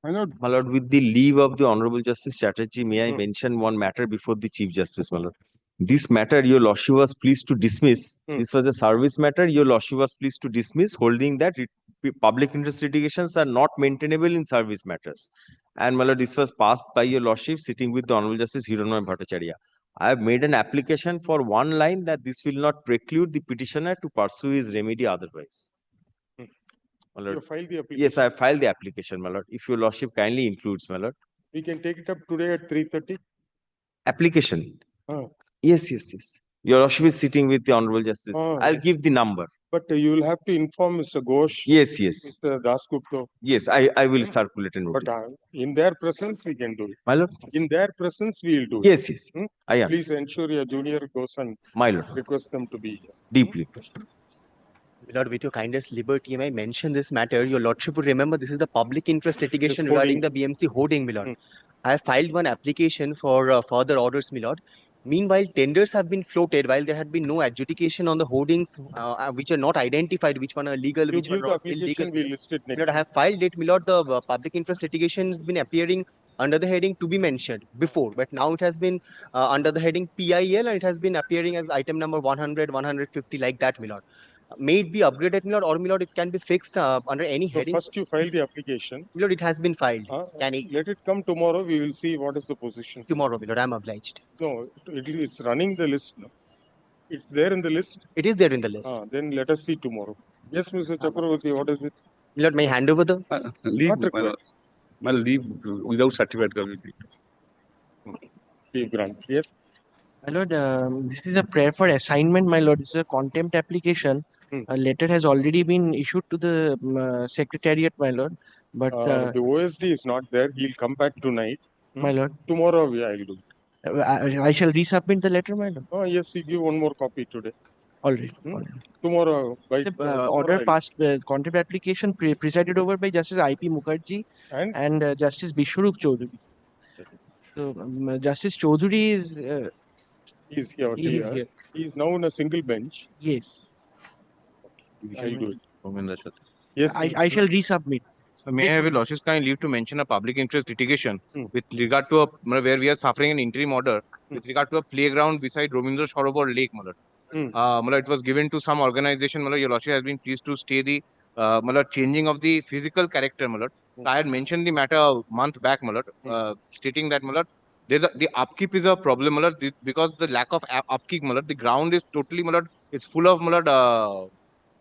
My lord, with the leave of the Honorable Justice Chatterjee, may I mention one matter before the Chief Justice, my lord? This matter, your lordship was pleased to dismiss. This was a service matter. Your lordship was pleased to dismiss, holding that public interest litigations are not maintainable in service matters. And my lord, this was passed by your lordship, sitting with the Honorable Justice Hiranmoy Bhattacharya. I have made an application for one line that this will not preclude the petitioner to pursue his remedy otherwise. My lord. You filed the application. Yes, I have filed the application, my lord. If your lordship kindly includes, my lord. We can take it up today at 3:30. Application. Oh. Yes. Your lordship is sitting with the Honorable Justice. I'll Yes. give the number. But you will have to inform Mr. Ghosh. Yes. Mr. Dasgupta. Yes, I will circulate a notice. But in their presence, we can do it. My lord. In their presence, we will do it. Yes. I am. Please ensure your junior goes and My lord. request them to be here. Deeply. My lord, with your kindest liberty, may I mention this matter? Your lordship would remember this is the public interest litigation regarding the BMC hoarding, my lord. I have filed one application for further orders, my lord. Meanwhile, tenders have been floated while there had been no adjudication on the hoardings which are not identified, which one are legal, which one are illegal. We listed next. My lord, I have filed it, my lord. The public interest litigation has been appearing under the heading to be mentioned before, but now it has been under the heading PIL and it has been appearing as item number 100, 150 like that, my lord. May it be upgraded, my lord, or my lord, it can be fixed under any heading. First, you file the application. My lord, it has been filed. Let it come tomorrow. We will see what is the position. Tomorrow, my lord, I am obliged. No, it's running the list. No? It's there in the list. It is there in the list. Then let us see tomorrow. Yes, Mr. Chakravarti, what is it? My lord, may I hand over the leave? My leave without certificate. Leave grant. Yes. My lord, this is a prayer for assignment, my lord. This is a contempt application. A letter has already been issued to the secretariat, my lord. But the OSD is not there. He'll come back tonight. My lord. Tomorrow I'll do it. I shall resubmit the letter, my lord. Oh, yes, you give one more copy today. All right. Tomorrow, by order passed, contempt application presided over by Justice I.P. Mukherjee and Justice Bishwarup Chaudhary. So, Justice Chaudhary is... He's here. He is now on a single bench. Yes. I'll do it. Yes. I shall resubmit. So may I have a lordship's kind leave to mention a public interest litigation with regard to where we are suffering an interim order with regard to a playground beside Robindra Sarovar Lake, my lord. It was given to some organization, my lord. Your lordship has been pleased to stay the changing of the physical character, my lord. I had mentioned the matter a month back, my lord, stating that, my lord, the upkeep is a problem, my lord, because the lack of upkeep, my lord. The ground is totally, my lord, it's full of, my lord,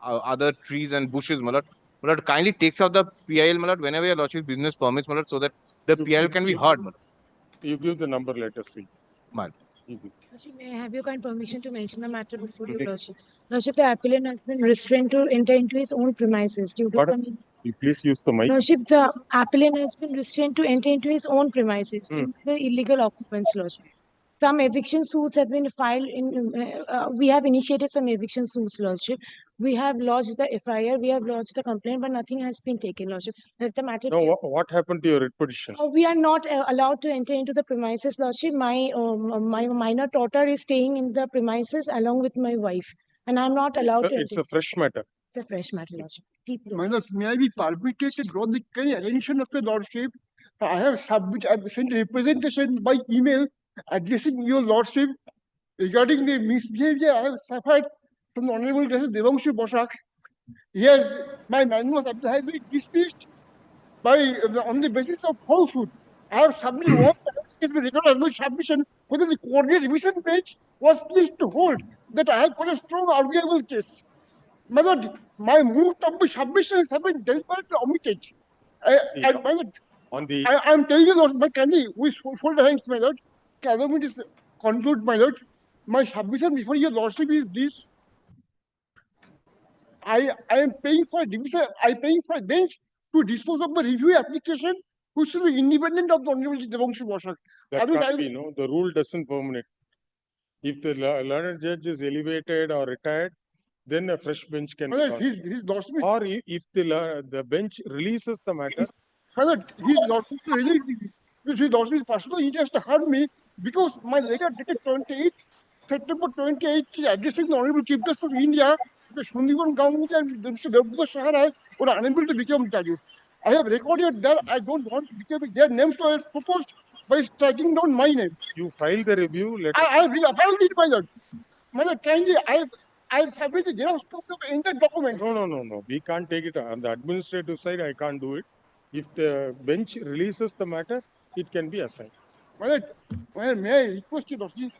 other trees and bushes, my lord. My lord, kindly takes out the PIL, my lord, whenever your lordship's business permits, my lord, so that the PIL can be heard, my lord. You give the number, let us see. My Lordship, may I have your kind permission to mention the matter before you, Lordship? Lordship, the appellant has been restrained to enter into his own premises due to you please use the mic. Lordship, the appellant has been restrained to enter into his own premises due to the illegal occupants, Lordship. Some eviction suits have been filed in. We have initiated some eviction suits, Lordship. We have lodged the FIR. We have lodged the complaint, but nothing has been taken, Lordship. Let the matter. No, what happened to your writ petition? We are not allowed to enter into the premises, Lordship. My minor daughter is staying in the premises along with my wife, and I'm not allowed to. It's a fresh matter. It's a fresh matter, Lordship. May I be permitted to draw the attention of the Lordship? I have sent a representation by email addressing your Lordship regarding the misbehavior I have suffered from the Honorable Justice Devanshu Bosak. My manual has been dismissed on the basis of falsehood. I have submitted one record as my submission whether the coordinate revision bench was pleased to hold that I have got a strong arguable case. My lord, my move of submissions have been deliberately omitted. And my lord, I am telling you, Lord, my kindly, we fold the hands, my lord. Allow me to conclude, my lord. My submission before your lordship is this. I am paying for a division. I am paying for a bench to dispose of the review application, which should be independent of the Honorable Devanshu Bosak. That can't be, no. The rule doesn't permit. If the learned judge is elevated or retired, then a fresh bench can be called. Or if the bench releases the matter. His lordship releases it. His lordship's personal interest to hurt me because my letter dated September 28 addressing the Honorable Chief Justice of India, the Sundivan government and Mr. Devduta Sahara were unable to become judges. I have recorded that. I don't want because their names were proposed by striking down my name. You file the review, I filed it, my lord. My lord, kindly, I submitted the Xerox copy of the entire document. No. We can't take it on the administrative side. I can't do it. If the bench releases the matter, it can be assigned. My lord, may I request you, Lordship,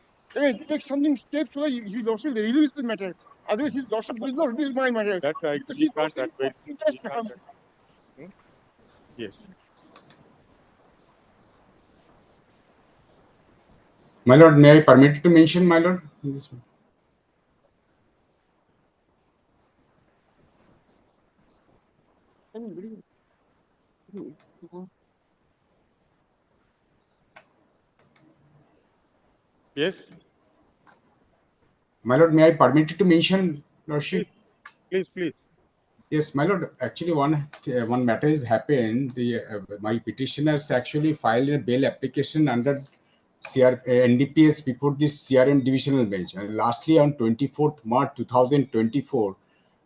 take something steps so that you Lordship release the matter. Otherwise, his Lordship will not release my matter. That we can't advise. We can't advise. Yes. My lord, may I permit to mention, my lord? Yes. My lord, may I permit to mention, lordship? Please. Yes, my lord. Actually, one matter has happened. My petitioners actually filed a bail application under NDPS before this CRM divisional bench. And lastly, on 24th March 2024,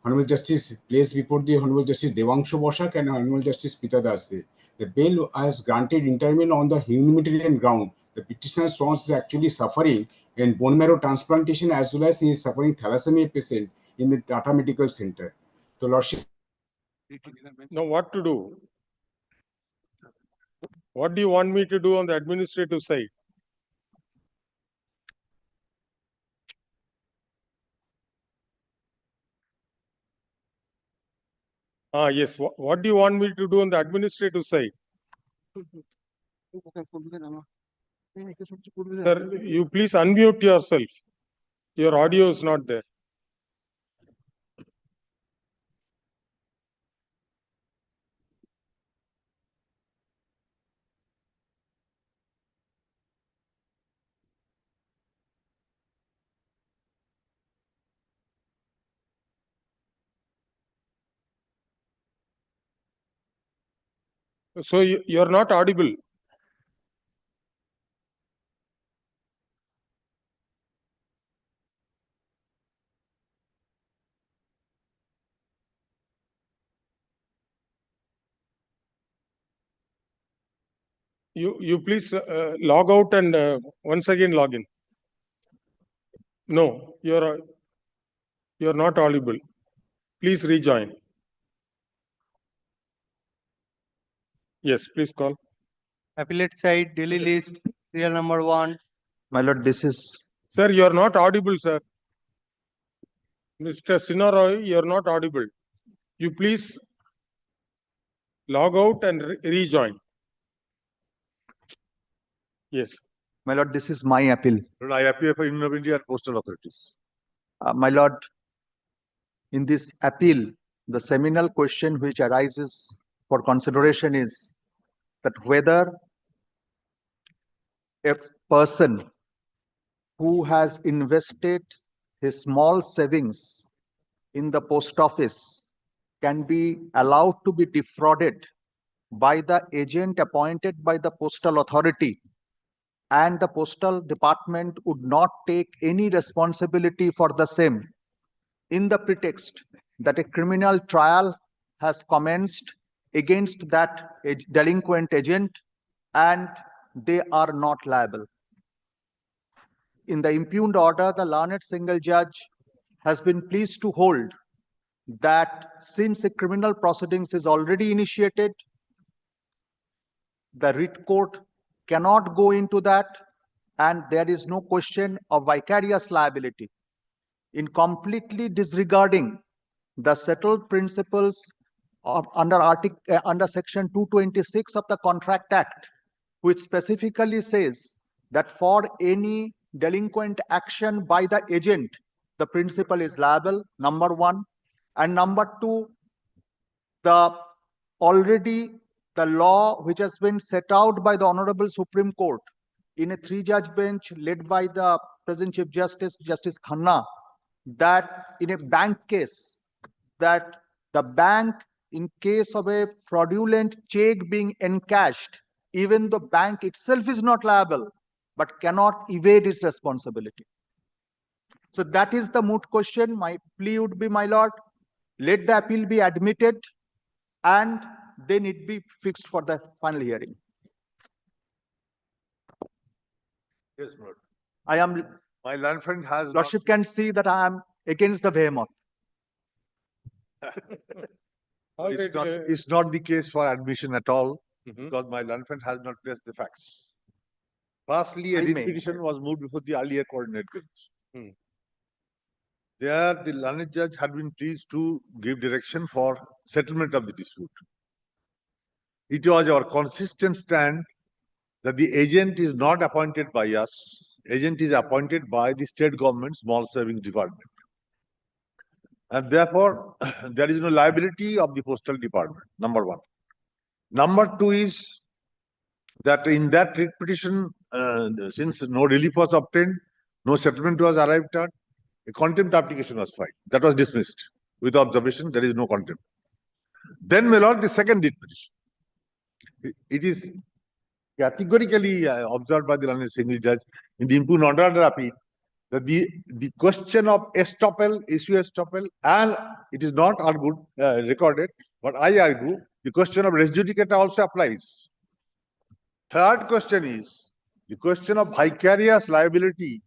Honorable Justice placed before the Honorable Justice Devanshu Bosak and Honorable Justice Pita Dasde. The bail was granted interim on the humanitarian ground. The petitioner's son is actually suffering in bone marrow transplantation as well as he is suffering thalassemia patient in the Tata Medical Center. So, lordship. Now, what to do? What do you want me to do on the administrative side? Yes. What do you want me to do on the administrative side? Sir, you please unmute yourself. Your audio is not there. So you're not audible. You please log out and once again log in. No, you're not audible. Please rejoin. Yes, please call. Appellate side, daily list, serial number 1. My lord, this is. Sir, you're not audible, sir. Mr. Sinaroy, you're not audible. You please log out and rejoin. Yes. My lord, this is my appeal. I appear for Union of India and postal authorities. My lord, in this appeal, the seminal question which arises for consideration is that whether a person who has invested his small savings in the post office can be allowed to be defrauded by the agent appointed by the postal authority, and the postal department would not take any responsibility for the same, in the pretext that a criminal trial has commenced against that delinquent agent and they are not liable. In the impugned order, the learned single judge has been pleased to hold that since a criminal proceedings is already initiated, the writ court cannot go into that, and there is no question of vicarious liability. In completely disregarding the settled principles of under section 226 of the Contract Act, which specifically says that for any delinquent action by the agent, the principal is liable, number one. And number two, the law which has been set out by the Honorable Supreme Court in a 3-judge bench led by the present Chief Justice, Justice Khanna, that in a bank case, that the bank, in case of a fraudulent check being encashed, even the bank itself is not liable, but cannot evade its responsibility. So that is the moot question. My plea would be, my lord, let the appeal be admitted and then it be fixed for the final hearing. Yes, my lord. I am, My land friend has not- Lordship can see that I am against the behemoth. All it's right, not, it's not the case for admission at all, because my land friend has not placed the facts. Firstly, a I writ may. petition was moved before the earlier coordinate bench. Hmm. There, the learned judge had been pleased to give direction for settlement of the dispute. It was our consistent stand that the agent is not appointed by us. Agent is appointed by the state government small savings department. And therefore, there is no liability of the postal department, number one. Number two is that in that writ petition, since no relief was obtained, no settlement was arrived at, a contempt application was filed. That was dismissed with observation, there is no contempt. Then, my lord, the second writ petition. It is categorically observed by the learned single judge in the impugned order of appeal that the question of estoppel, issue estoppel, and it is not argued, recorded, but I argue the question of res judicata also applies. Third question is the question of vicarious liability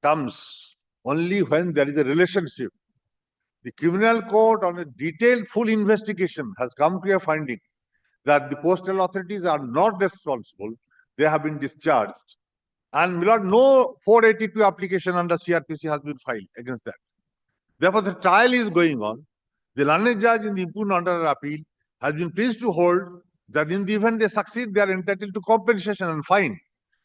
comes only when there is a relationship. The criminal court, on a detailed full investigation, has come to a finding that the postal authorities are not responsible, they have been discharged. And no 482 application under CRPC has been filed against that. Therefore, the trial is going on. The learned judge in the impugned order of appeal has been pleased to hold that in the event they succeed, they are entitled to compensation and fine.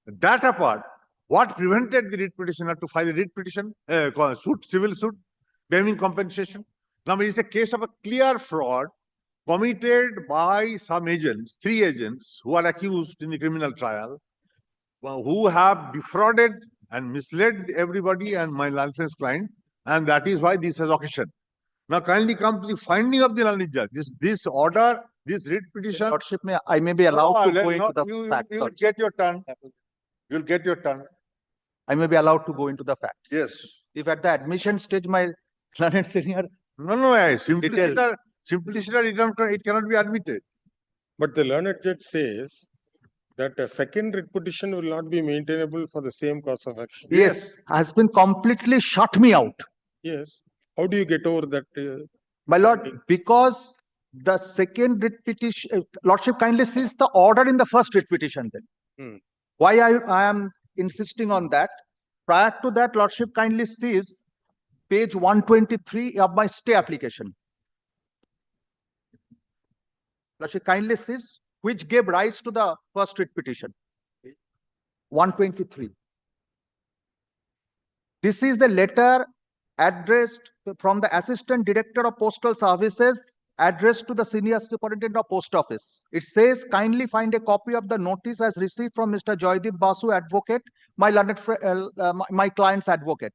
That apart, what prevented the writ petitioner to file a writ petition, civil suit, claiming compensation? Now, it is a case of a clear fraud committed by some agents, 3 agents who are accused in the criminal trial, who have defrauded and misled everybody and my land friend's client, and that is why this has occasioned. Now, kindly come to the finding of the learned judge. This order, this writ petition. Lordship, I may be allowed to go into the facts. You will also. get your turn. You will get your turn. I may be allowed to go into the facts. Yes. If at the admission stage, my learned senior. No, simpliciter, it cannot be admitted. But the learned judge says that a second writ petition will not be maintainable for the same cause of action. Yes, has been completely shut me out. Yes. How do you get over that? My lord, because the second writ petition, Lordship kindly sees the order in the first writ petition then. Why I am insisting on that? Prior to that, Lordship kindly sees page 123 of my stay application. Lordship kindly sees which gave rise to the first writ petition. 123. This is the letter addressed from the Assistant Director of Postal Services addressed to the Senior Superintendent of Post Office. It says, kindly find a copy of the notice as received from Mr. Joydeep Basu, advocate, my client's advocate.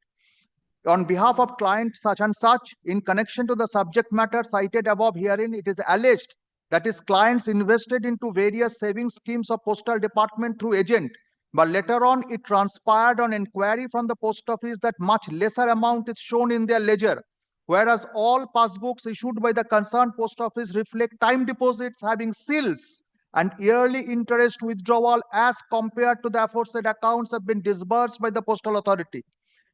On behalf of client such and such, in connection to the subject matter cited above herein, it is alleged that his clients invested into various savings schemes of Postal Department through agent, but later on it transpired on inquiry from the Post Office that much lesser amount is shown in their ledger, whereas all passbooks issued by the concerned Post Office reflect time deposits having seals and yearly interest withdrawal as compared to the aforesaid accounts have been disbursed by the Postal Authority.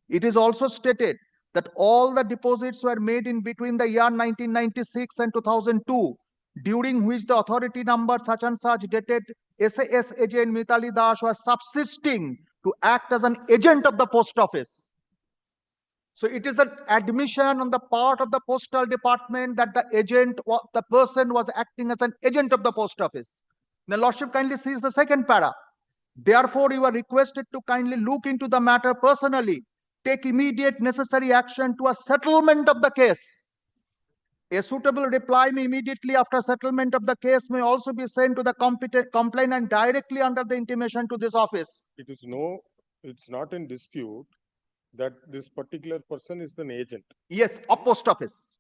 It is also stated that all the deposits were made in between the year 1996 and 2002, during which the authority number such and such dated SAS agent Mitali Das was subsisting to act as an agent of the Post Office. So it is an admission on the part of the Postal Department that the agent, the person was acting as an agent of the Post Office. The Lordship kindly sees the second para. Therefore, you are requested to kindly look into the matter personally, take immediate necessary action to a settlement of the case. A suitable reply may immediately after settlement of the case may also be sent to the complainant directly under the intimation to this office. It's not in dispute that this particular person is an agent. Yes, of Post Office.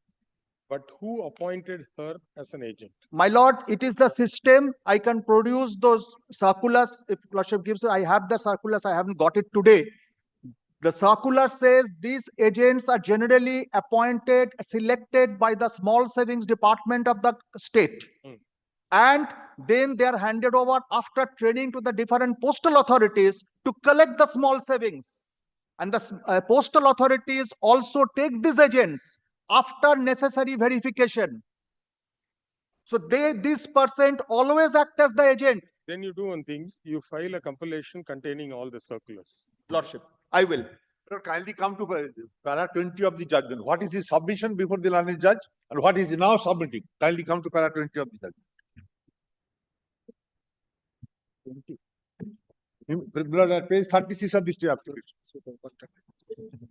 But who appointed her as an agent? My lord, it is the system. I can produce those circulars. If Lordship gives, I have the circulars. I haven't got it today. The circular says these agents are generally appointed, selected by the small savings department of the state. and then they are handed over after training to the different postal authorities to collect the small savings. And the postal authorities also take these agents after necessary verification. So this person always act as the agent. Then you do one thing, you file a compilation containing all the circulars. Lordship, I will. Sir, kindly come to para 20 of the judgment. What is his submission before the learned judge and what is he now submitting? Kindly come to para 20 of the judgment. At page 36 of the stay application.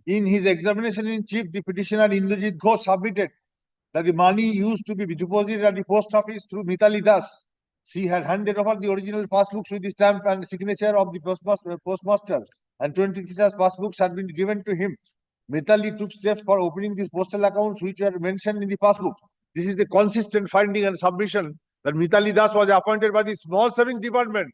In his examination in chief, the petitioner Indrajit Ghosh submitted that the money used to be deposited at the post office through Mitali Das. She had handed over the original passbooks with the stamp and signature of the postmaster, and 20 teachers' passbooks had been given to him. Mitali took steps for opening these postal accounts which were mentioned in the passbook. This is the consistent finding and submission that Mitali Das was appointed by the small savings department.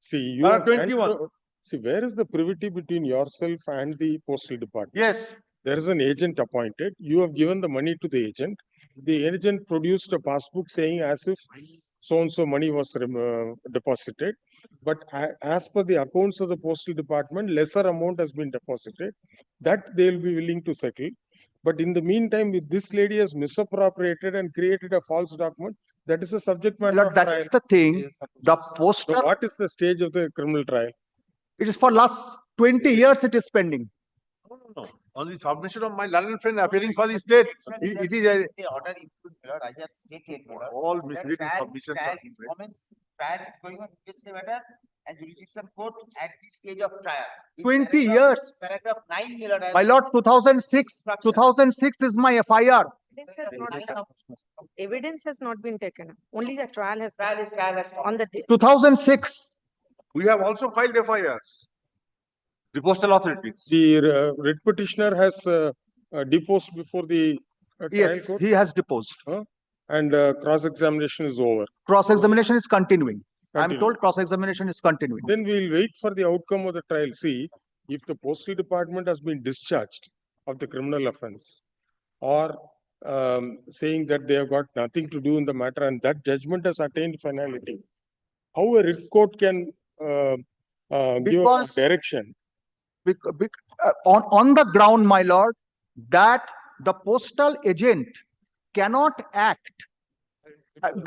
See, you Para are trying 21. to- See, where is the privity between yourself and the postal department? Yes. There is an agent appointed. You have given the money to the agent. The agent produced a passbook saying as if so-and-so money was deposited. But as per the accounts of the postal department, lesser amount has been deposited. That they will be willing to settle. But in the meantime, if this lady has misappropriated and created a false document, that is a subject matter of That trial. is the thing. The postal, So what is the stage of the criminal trial? it is for last 20 years it is pending. No. On the submission of my learned friend appearing for the state, it is a The order include, my lord, I have stated, my lord, all that misleading trial submissions. is commenced, trial is going on in this matter, and jurisdiction court at the stage of trial. In 20 paragraph- years. Paragraph 9, my lord, I have My lord, 2006 is my FIR. Evidence has not been taken up. Only the trial has trial has on the day. 2006. We have also filed FIRs. The postal authorities. The writ petitioner has deposed before the trial Yes, court, he has deposed. and cross-examination is over. Cross-examination is continuing. I am Continue. told cross-examination is continuing. Then we will wait for the outcome of the trial. See, if the postal department has been discharged of the criminal offense or saying that they have got nothing to do in the matter and that judgment has attained finality, how a writ court can give a Because- direction? On the ground, my lord, that the postal agent cannot act.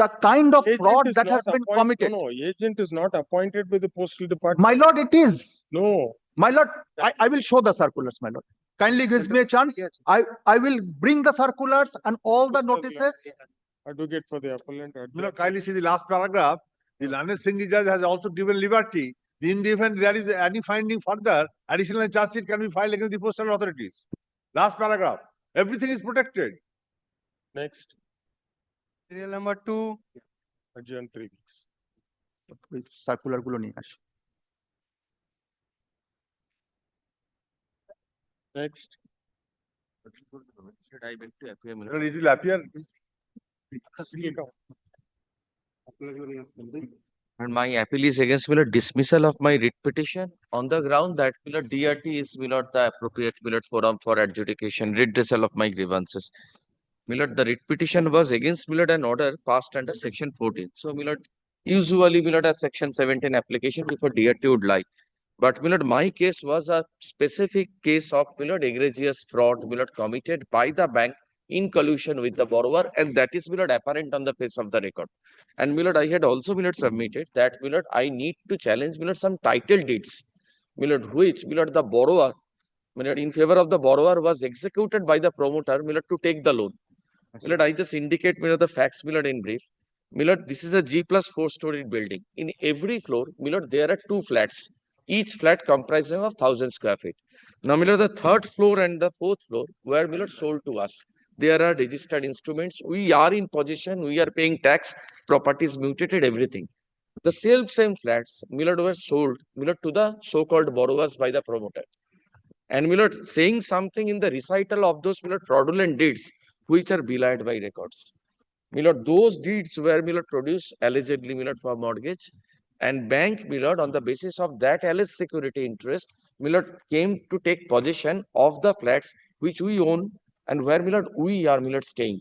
The kind of Agent fraud is that has not been appointed- committed. No, agent is not appointed by the postal department. My lord, it is. No, My lord, I will show the circulars, my lord. Kindly give me a chance. I will bring the circulars and all the notices. advocate for the appellant. Kindly see the last paragraph. The learned single judge has also given liberty. In the event there is any finding further, additional charge sheet can be filed against the postal authorities. Last paragraph. Everything is protected. Next, Serial number 2. adjourn 3 weeks. Circular গুলো নিয়ে আসি। Next, Should I beg to appear, my It lord? will appear. And my appeal is against my lord, dismissal of my writ petition on the ground that my lord, DRT is my lord, the appropriate my lord, forum for adjudication, redressal of my grievances. My lord, the writ petition was against my lord, an order passed under section 14. So my lord, usually my lord, a section 17 application before DRT would lie. But my lord, my case was a specific case of my lord, egregious fraud my lord, committed by the bank in collusion with the borrower, and that is my lord, apparent on the face of the record. And my lord, I had also my lord, submitted that my lord, I need to challenge my lord, some title deeds, my lord, which my lord, the borrower, my lord, in favor of the borrower was executed by the promoter my lord, to take the loan. My lord, I just indicate my lord, the facts my lord, in brief. My lord, this is a G+4-story building. In every floor, my lord, there are 2 flats. Each flat comprising of 1,000 square feet. Now, my lord, the 3rd floor and the 4th floor were my lord, sold to us. There are registered instruments. We are in possession. We are paying tax. Properties mutated, everything. The same flats, my lord, were sold my lord, to the so-called borrowers by the promoter. And my lord, saying something in the recital of those my lord, fraudulent deeds, which are belied by records. My lord, those deeds were my lord, produced allegedly my lord, for mortgage, and bank my lord, on the basis of that alleged security interest, my lord, came to take possession of the flats which we own and where my lord, we are my lord, staying.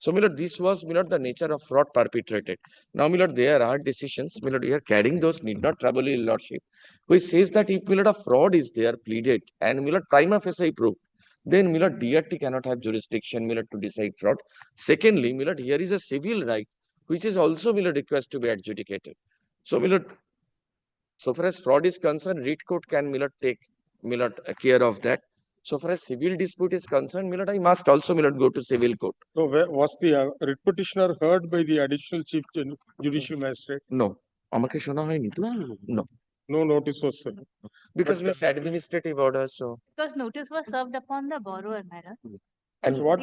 So, my lord, this was, my lord, the nature of fraud perpetrated. Now, my lord, there are decisions, my lord, we are carrying those need not trouble your lordship, which says that if, my lord, a fraud is there pleaded and, my lord, prima facie proved, then, my lord, DRT cannot have jurisdiction, my lord, to decide fraud. Secondly, my lord, here is a civil right, which is also, my lord, request to be adjudicated. So, my lord, so far as fraud is concerned, writ court can, my lord, take, my lord, care of that. So far as civil dispute is concerned, my lord, I must also, my lord, go to civil court. So was the writ petitioner heard by the additional chief judicial magistrate? No. আমাকে শোনা হয়নি তো? No. No notice was served. Because But it's administrative order, so. Because notice was served upon the borrower, madam. And what,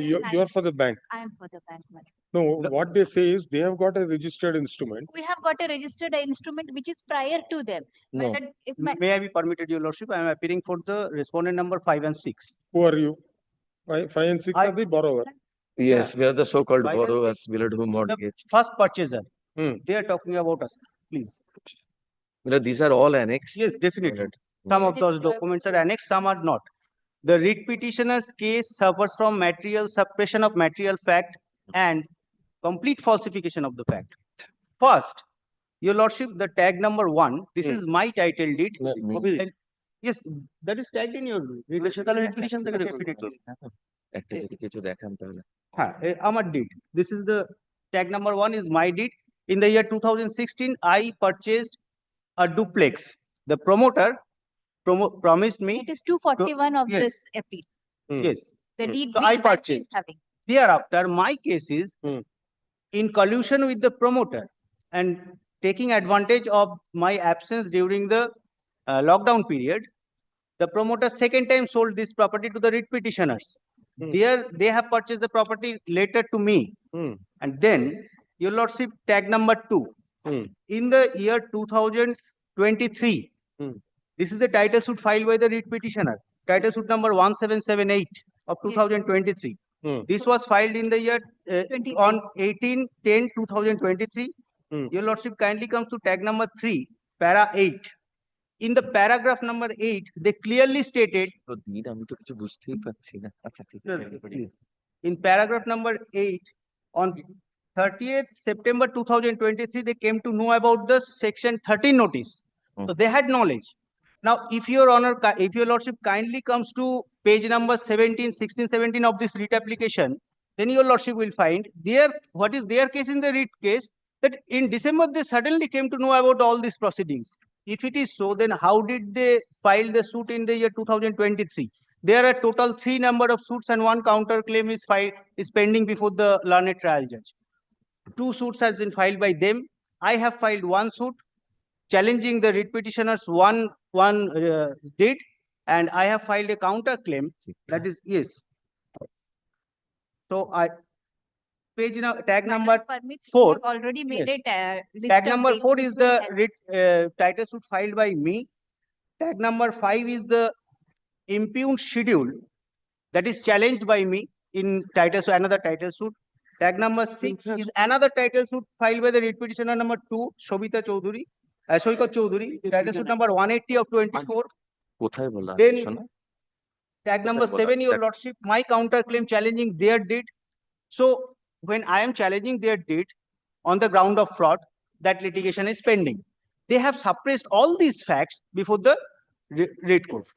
you are for the bank? I am for the bank, madam. No, what they say is they have got a registered instrument. We have got a registered instrument which is prior to them. No. But if my, May I be permitted, your lordship? I am appearing for the respondent number 5 and 6. Who are you? 5 and 6 I- are the borrower. Yes, we are the so-called Why does borrowers, my lord, who The mortgage. first purchaser. Hmm. They are talking about us, please. My lord, these are all annexed. Yes, my definitely. lord. Some of those documents are annexed, some are not. The writ petitioner's case suffers from material suppression of material fact and complete falsification of the fact. First, your lordship, the tag number 1, this is my title deed. No, And- Yes, that is tagged in your writ petition. একটা যদি কিছু দেখান তাহলে। Amar deed. This is the tag number 1 is my deed. In the year 2016, I purchased a duplex. The promoter promised me. it is 241 of Yes. this appeal, Yes. the deed So which I bank is purchased. having. Thereafter, my case is Hmm. in collusion with the promoter and taking advantage of my absence during the lockdown period. The promoter second time sold this property to the writ petitioners. Hmm. There, they have purchased the property later to me. Hmm. And then, your lordship, tag number 2. Hmm. In the year 2023, Hmm. this is the title suit filed by the writ petitioner. Title suit number 1778 of 2023. Hmm. This was filed in the year 23. on 18/10/2023. Hmm. Your lordship kindly comes to tag number 3, para 8. In the paragraph number 8, they clearly stated তো দিন আমি তো কিছু বুঝতেই পারছি না। আচ্ছা ঠিক Sir, আছে। please. In paragraph number 8, on 30th September 2023, they came to know about the section 13 notice. So they had knowledge. Now, if your honor, if your lordship kindly comes to page number 17, 16, 17 of this writ application, then your lordship will find there, what is their case in the writ case, that in December, they suddenly came to know about all these proceedings. If it is so, then how did they file the suit in the year 2023? There are total 3 number of suits and 1 counterclaim is pending before the learned trial judge. 2 suits has been filed by them. I have filed 1 suit challenging the writ petitioner's one deed, and I have filed a counterclaim. That is yes. So page tag number Permits, we 4. have already made Yes. it. List Tag of number dates 4 which is will the help. writ title suit filed by me. Tag number 5 is the impugned schedule that is challenged by me in title, so another title suit. Tag number 6 is another title suit filed by the writ petitioner number 2, Shobita Choudhury, Soikat Choudhury, title suit number 180 of 24. কোথায় বলা আছে Then শোনো? tag number What 7, else? your lordship, my counterclaim challenging their deed. So when I am challenging their deed on the ground of fraud, that litigation is pending. They have suppressed all these facts before the writ court.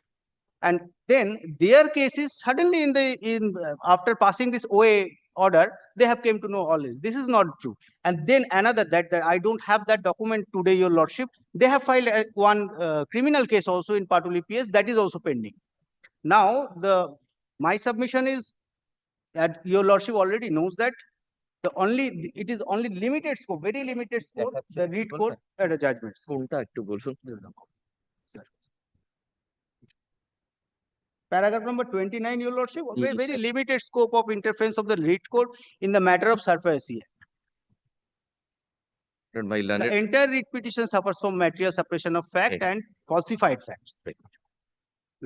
And then their cases suddenly after passing this OA order, they have came to know all this. This is not true. And then another that I don't have that document today, your lordship. They have filed one criminal case also in Patuli PS that is also pending. Now my submission is that your lordship already knows that it is only limited scope, very limited scope, the writ court at a judgment. কোনটা একটু বলুন? Paragraph number 29, your lordship, Yes, very sir. limited scope of interference of the writ court in the matter of surface. My The learned entire writ petition suffers from material suppression of fact Right. and falsified facts.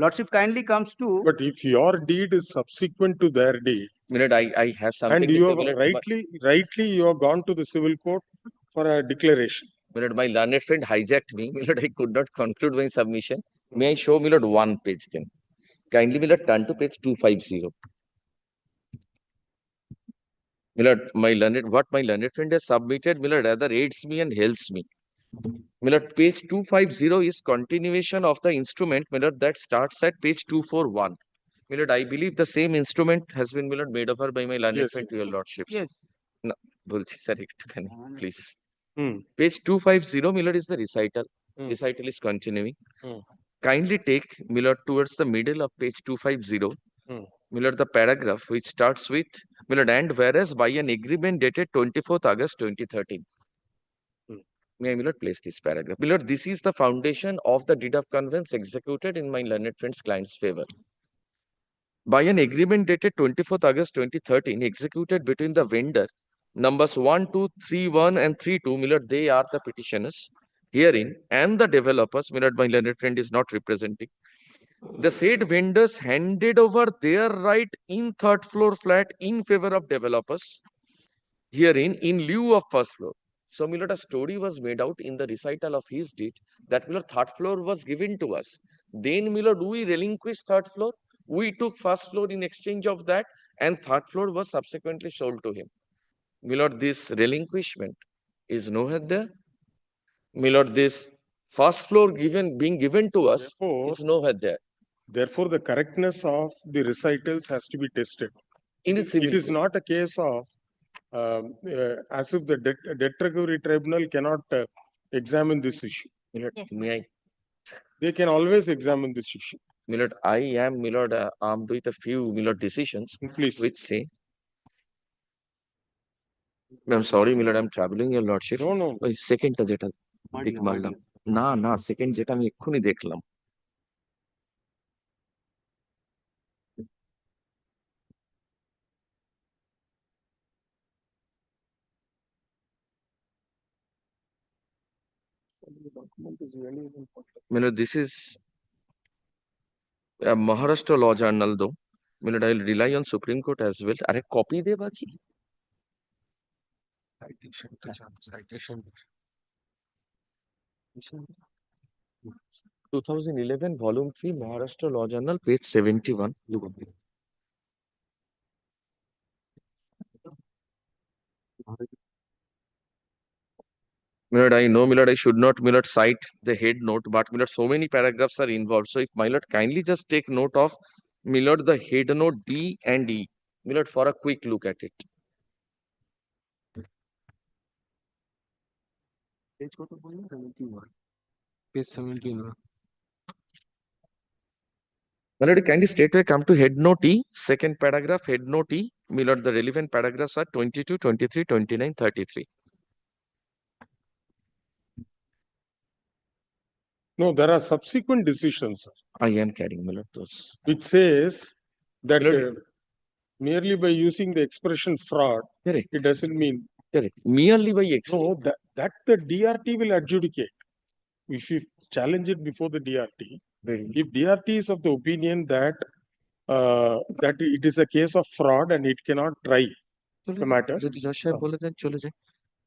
Lordship kindly comes to. But if your deed is subsequent to their deed, minute I have something and to you say, have rightly you have gone to the civil court for a declaration. minute my learned friend hijacked me. Minute I could not conclude my submission. May I show minute 1 page then? Kindly minute turn to page 250. my learned friend has submitted, rather aids me and helps me. Page 250 is continuation of the instrument, that starts at page 241. I believe the same instrument has been made over by my learned Yes, friend to your lordship. Yes. No, বলছি sir একটুখানি, please. Hmm. Page 250, is the recital. Hmm. Recital is continuing. Hmm. Kindly take, towards the middle of page 250, Hmm. the paragraph which starts with, and whereas by an agreement dated 24th August 2013. May I, place this paragraph? This is the foundation of the deed of conveyance executed in my learned friend's client's favor. By an agreement dated 24th August 2013, executed between the vendor, numbers 1, 2, 3, 1 and 3, 2, they are the petitioners herein, and the developers, my learned friend is not representing. The said vendors handed over their right in third floor flat in favor of developers herein in lieu of first floor. So, a story was made out in the recital of his deed that third floor was given to us. Then, do we relinquish third floor? We took first floor in exchange of that, and third floor was subsequently sold to him. This relinquishment is nowhere there. This first floor being given to us is nowhere there. Therefore, the correctness of the recitals has to be tested. In a civil It is court. not a case of as if the debt recovery tribunal cannot examine this issue. Yes, May I? They can always examine this issue. I am armed with a few decisions Please. which say, I'm sorry, I'm traveling, your lordship. No, no. ওই সেকেন্ডটা যেটা tick মারলাম, না second যেটা আমি এক্ষুনি দেখলাম, this is a Maharashtra law journal though. I'll rely on Supreme Court as well. আরে copy দে বাকি citation 2011 volume 3 Maharashtra law journal page 71. I know, I should not, cite the head note, but, so many paragraphs are involved. So, if, kindly just take note of, the head note D and E, for a quick look at it. Page 71. Kindly straight away come to head note E, second paragraph, head note E, the relevant paragraphs are 22, 23, 29, 33. No, there are subsequent decisions I am carrying, those. which says that Milord- merely by using the expression fraud, Correct. it doesn't mean Correct. Merely by no, that the DRT will adjudicate. If you challenge it before the DRT, if DRT is of the opinion that that it is a case of fraud and it cannot try the matter, যদি জজ সাহেব বলে দেন চলে যায়,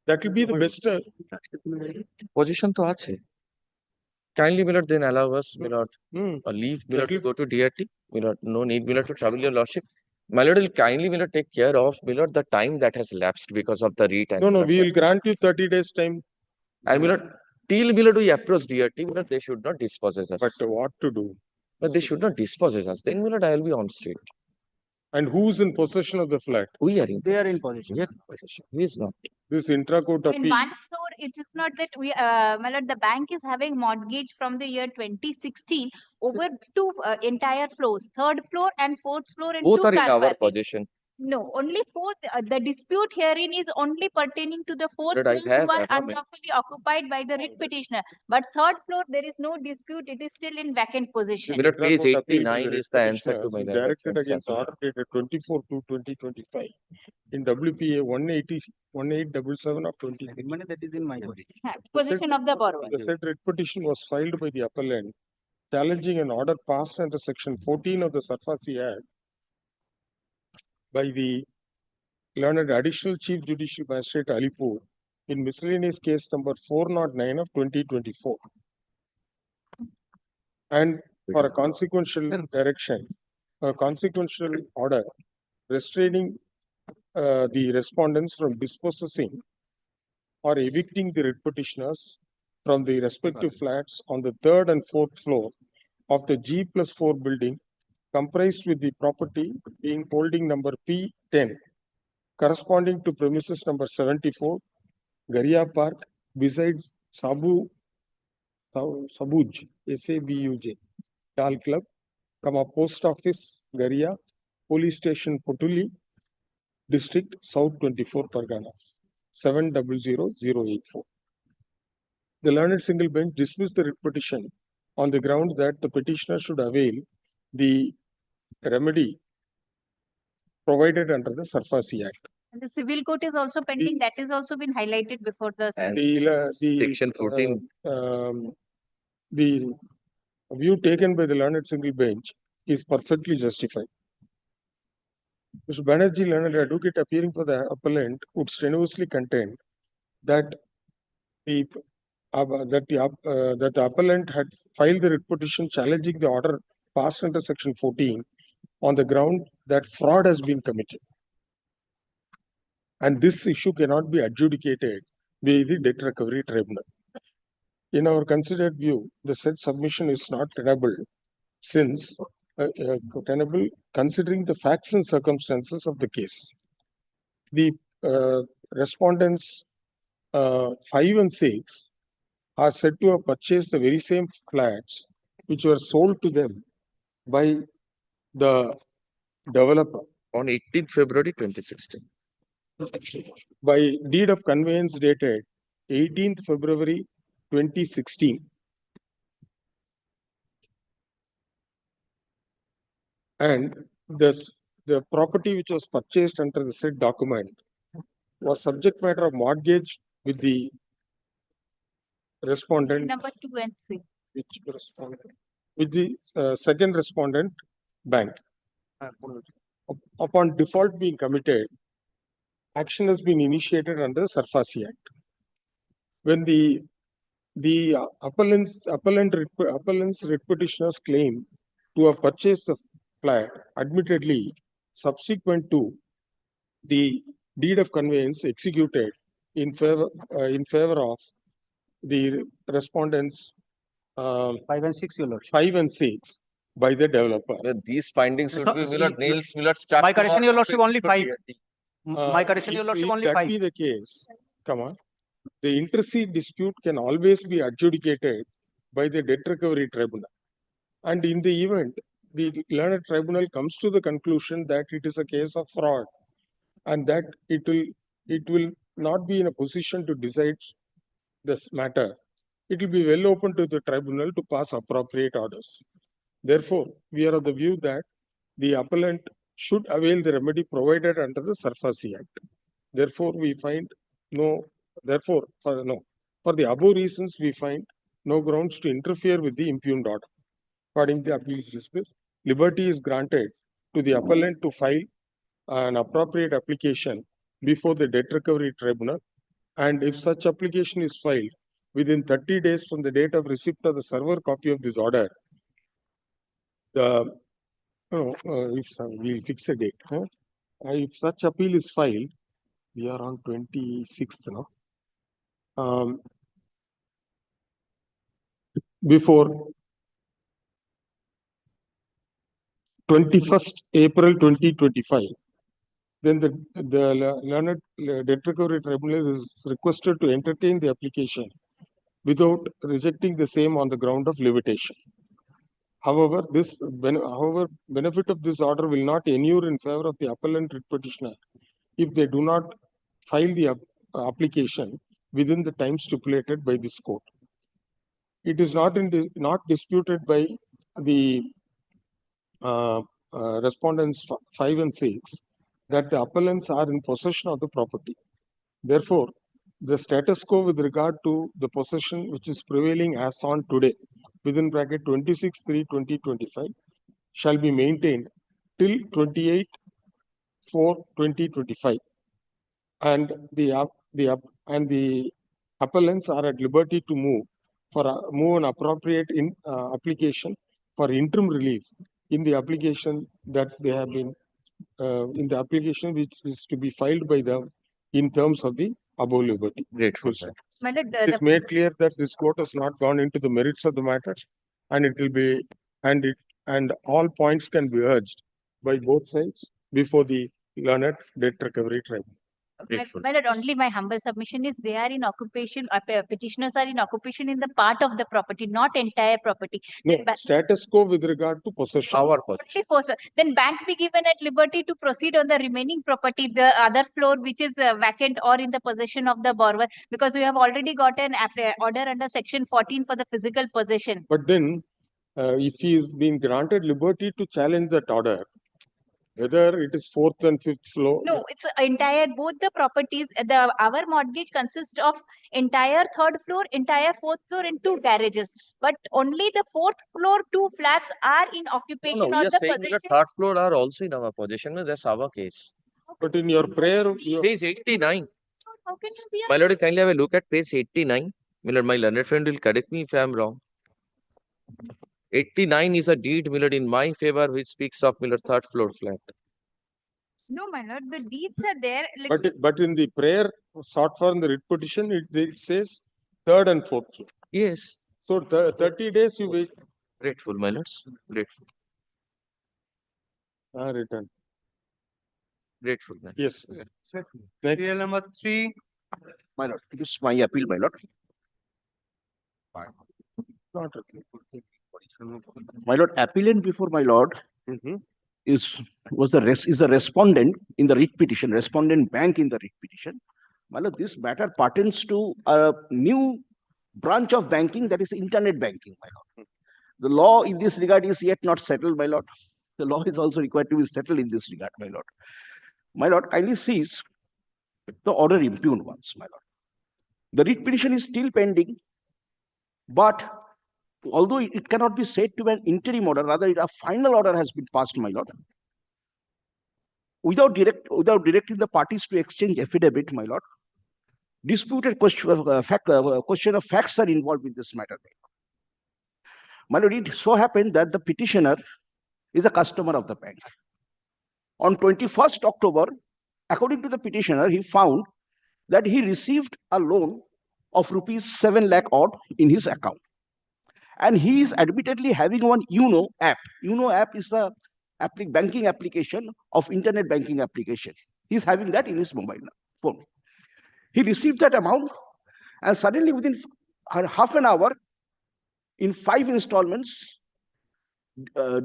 that will be the best. Position তো আছে। Kindly, then allow us, leave, to go to DRT. No need, to trouble your lordship. My lord will kindly, take care of, the time that has lapsed because of the retime. No, we will grant you 30 days time. And, till, we approach DRT, they should not dispossess us. But what to do? But they should not dispossess us. Then, I will be on street. And who is in possession of the flat? We are in. They are in possession. We are in possession. He is not. This intra-court In appeal. one floor, it is not that we, my lord, the bank is having mortgage from the year 2016 over two entire floors, third floor and fourth floor and Both two are in car our parking. possession. No, only fourth, the dispute herein is only pertaining to the fourth But I floor have who are affirmative. unlawfully occupied by the writ petitioner. But third floor, there is no dispute, it is still in vacant position. Page Intra-court appeal 89 the is the answer to petitioners my is direct directed friend, against Calcutta. order dated 24/2/2025 in WPA 1877 of 20. Money that is in my body. Position of the borrower. The said writ petition was filed by the appellant challenging an order passed under section 14 of the Sarfasi Act by the learned additional chief judicial magistrate Alipur in miscellaneous case number 409 of 2024. And for a consequential direction, a consequential order restraining the respondents from dispossessing or evicting the writ petitioners from the respective flats on the third and fourth floor of the G+4 building comprised with the property being holding number P10 corresponding to premises number 74 Garia Park besides Sabuj Sabuj Dal Club, Post Office Garia, Police Station Potuli, District South 24 Parganas 700084. The learned single bench dismissed the writ petition on the ground that the petitioner should avail the remedy provided under the Sarfasi Act. And the civil court is also pending. That is also been highlighted before the. And The Section 14. The view taken by the learned single bench is perfectly justified. Mr. Banerjee, learned advocate appearing for the appellant, would strenuously contend that the appellant had filed the writ petition challenging the order passed under Section 14 on the ground that fraud has been committed. And this issue cannot be adjudicated by the Debt Recovery Tribunal. In our considered view, the said submission is not tenable since tenable considering the facts and circumstances of the case. The respondents 5 and 6 are said to have purchased the very same flats which were sold to them by the developer On 18th February 2016. by deed of conveyance dated 18th February 2016. And the property which was purchased under the said document was subject matter of mortgage with the respondent. Number 2 and 3. Which respondent? With the second respondent bank. Upon default being committed, action has been initiated under the Sarfasi Act. When the appellant's writ petitioners claim to have purchased the flat, admittedly subsequent to the deed of conveyance executed in favor of the respondents 5 and 6, your lordship. 5 and 6 by the developer. Well, these findings should be nails, start. My correction, your lordship, only 5. DRT. My correction, your lordship, only If 5. that be the case, the intercede dispute can always be adjudicated by the Debt Recovery Tribunal. And in the event the learned tribunal comes to the conclusion that it is a case of fraud and that it will not be in a position to decide this matter, it will be well open to the tribunal to pass appropriate orders. Therefore, we are of the view that the appellant should avail the remedy provided under the Sarfasi Act. Therefore, we find for the above reasons, we find no grounds to interfere with the impugned order. According to the appeals dispute, liberty is granted to the appellant to file an appropriate application before the Debt Recovery Tribunal, and if such application is filed within 30 days from the date of receipt of the server copy of this order, we'll fix a date. If such appeal is filed, we are on 26th now. Before 21st April 2025, then the learned Debt Recovery Tribunal is requested to entertain the application without rejecting the same on the ground of levitation. However, benefit of this order will not inure in favor of the appellant writ petitioner if they do not file the application within the time stipulated by this court. It is not disputed by the respondents 5 and 6 that the appellants are in possession of the property. Therefore, the status quo with regard to the possession which is prevailing as on today within bracket 26/3/2025 shall be maintained till 28/4/2025, and the appellants are at liberty to move an appropriate application for interim relief in the application that they have been in the application which is to be filed by them in terms of the above liberty. Grateful, Full sir. stop. My lord, It is made clear that this court has not gone into the merits of the matter, and it will be, and all points can be urged by both sides before the learned debt recovery tribunal. Grateful. my lord, only my humble submission is they are in occupation, petitioners are in occupation in the part of the property, not entire property. No, Then status quo with regard to possession. Our only position. then bank be given at liberty to proceed on the remaining property, the other floor which is vacant or in the possession of the borrower, because we have already got an order under section 14 for the physical possession. But then, if he is being granted liberty to challenge that order, whether it is fourth and fifth floor. No, it's entire, both the properties, our mortgage consists of entire third floor, entire fourth floor and 2 garages. But only the fourth floor, 2 flats are in occupation No, or we are the saying that possession. third floor are also in our possession. No, that's our case. But in your prayer, Page 89. How can you be My lord, kindly have a look at page 89. My lord, my learned friend will correct me if I am wrong. 89 is a deed, my lord, in my favor, which speaks of, my lord, third floor flat. No, my lord, the deeds are there. Like, but in the prayer sought for in the writ petition, it says third and fourth floor. Yes. So 30 days you wait. Grateful, my lords. Grateful. Return. Grateful, man. Yes. Serial number 3. My lord, it is my appeal, my lord. Not okay. My lord, appellant before my lord is a respondent in the writ petition, respondent bank in the writ petition. My lord, this matter pertains to a new branch of banking, that is internet banking, my lord. The law in this regard is yet not settled, my lord. The law is also required to be settled in this regard, my lord. My lord, kindly cease the order impugned once, my lord. The writ petition is still pending, but although it cannot be said to be an interim order, rather a final order has been passed, my lord. Without directing the parties to exchange affidavit, my lord, disputed question of facts are involved in this matter. My lord, it so happened that the petitioner is a customer of the bank. On 21st October, according to the petitioner, he found that he received a loan of rupees 7 lakh odd in his account. And he is admittedly having one UNO app. UNO app is the banking application of internet banking application. He's having that in his mobile phone. He received that amount, and suddenly within half an hour, in 5 installments,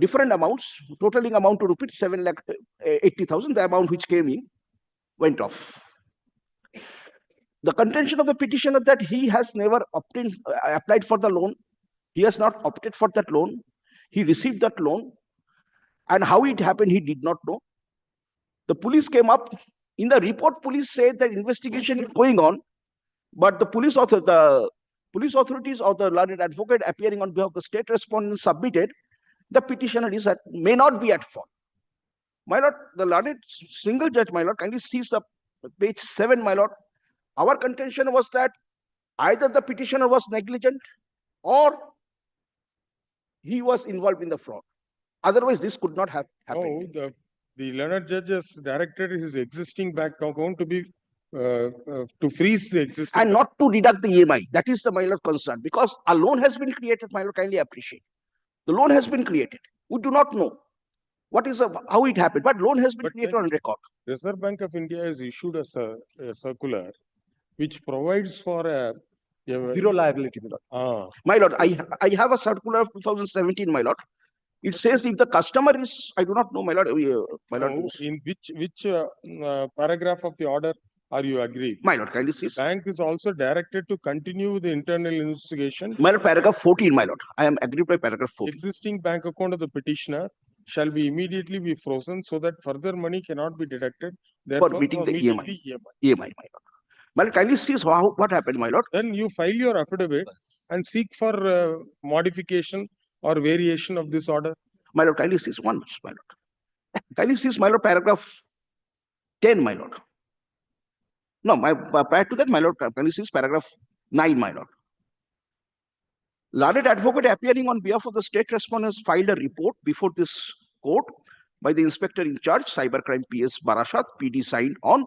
different amounts, totaling amount to rupees 7,80,000, the amount which came in, went off. The contention of the petitioner that he has never applied for the loan. He has not opted for that loan. He received that loan, and how it happened, he did not know. The police came up. In the report, police said that investigation is going on, but the police authorities or the learned advocate appearing on behalf of the state respondent submitted the petitioner may not be at fault. My lord, the learned single judge, my lord, kindly sees the page 7, my lord. Our contention was that either the petitioner was negligent or he was involved in the fraud. Otherwise, this could not have happened. No, the learned judge has directed his existing bank account to be to freeze the existing and not to deduct the EMI. That is the my lord concern, because a loan has been created. My lord, kindly appreciate. The loan has been created. We do not know how it happened, but loan has been created on record. Reserve Bank of India has issued a circular which provides for a zero liability, my lord. My lord, I have a circular of 2017, my lord. It says if the customer is, I do not know, my lord. My lord, in which paragraph of the order are you agreed? My lord, kindly see. The bank is also directed to continue the internal investigation. My lord, paragraph 14, my lord. I am agreed by paragraph 14. Existing bank account of the petitioner shall be immediately be frozen so that further money cannot be deducted. Therefore, for meeting the EMI. EMI, my lord. My lord, kindly see what happened, my lord. Then you file your affidavit and seek for modification or variation of this order. My lord, kindly see once, my lord. Kindly see, my lord, paragraph 10, my lord. No, prior to that, my lord, kindly see paragraph 9, my lord. Learned advocate appearing on behalf of the state respondents filed a report before this court. by the inspector in charge, Cybercrime PS Barashat, PD signed on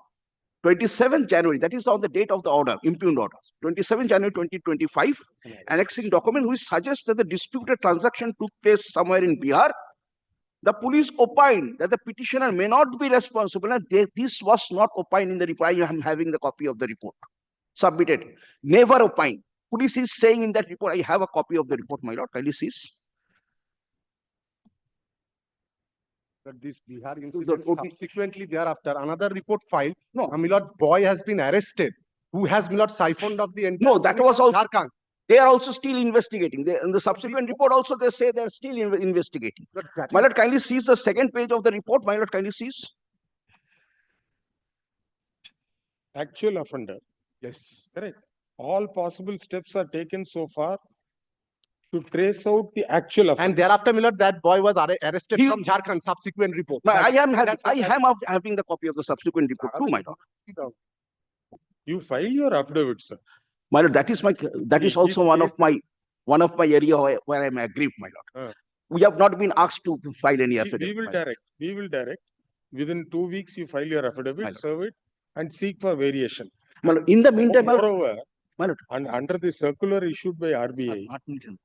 27th January, that is on the date of the order, impugned order, 27 January 2025, annexing document which suggests that the disputed transaction took place somewhere in Bihar. The police opined that the petitioner may not be responsible, and this was not opined in the report. I am having the copy of the report submitted. Never opined. Police is saying in that report, I have a copy of the report, my lord. Kindly see. That this Bihar incident subsequently thereafter, another report filed. No, my lord, boy has been arrested. Who has, my lord, siphoned off the entire. No, that was also. Jharkhand. They are also still investigating. In the subsequent report also, they say they are still investigating. My lord, kindly sees the second page of the report. My lord, kindly sees. Actual offender. Yes, correct. All possible steps are taken so far to trace out the actual offender. And thereafter, my lord, that boy was arrested from Jharkhand. Subsequent report. I am having the copy of the subsequent report too, my lord. You file your affidavit, sir. My lord, that is also one of my area where I am aggrieved, my lord. We have not been asked to file any affidavit. We will direct. Within 2 weeks, you file your affidavit, serve it, and seek for variation. My lord, in the meantime, moreover, and under the circular issued by RBI,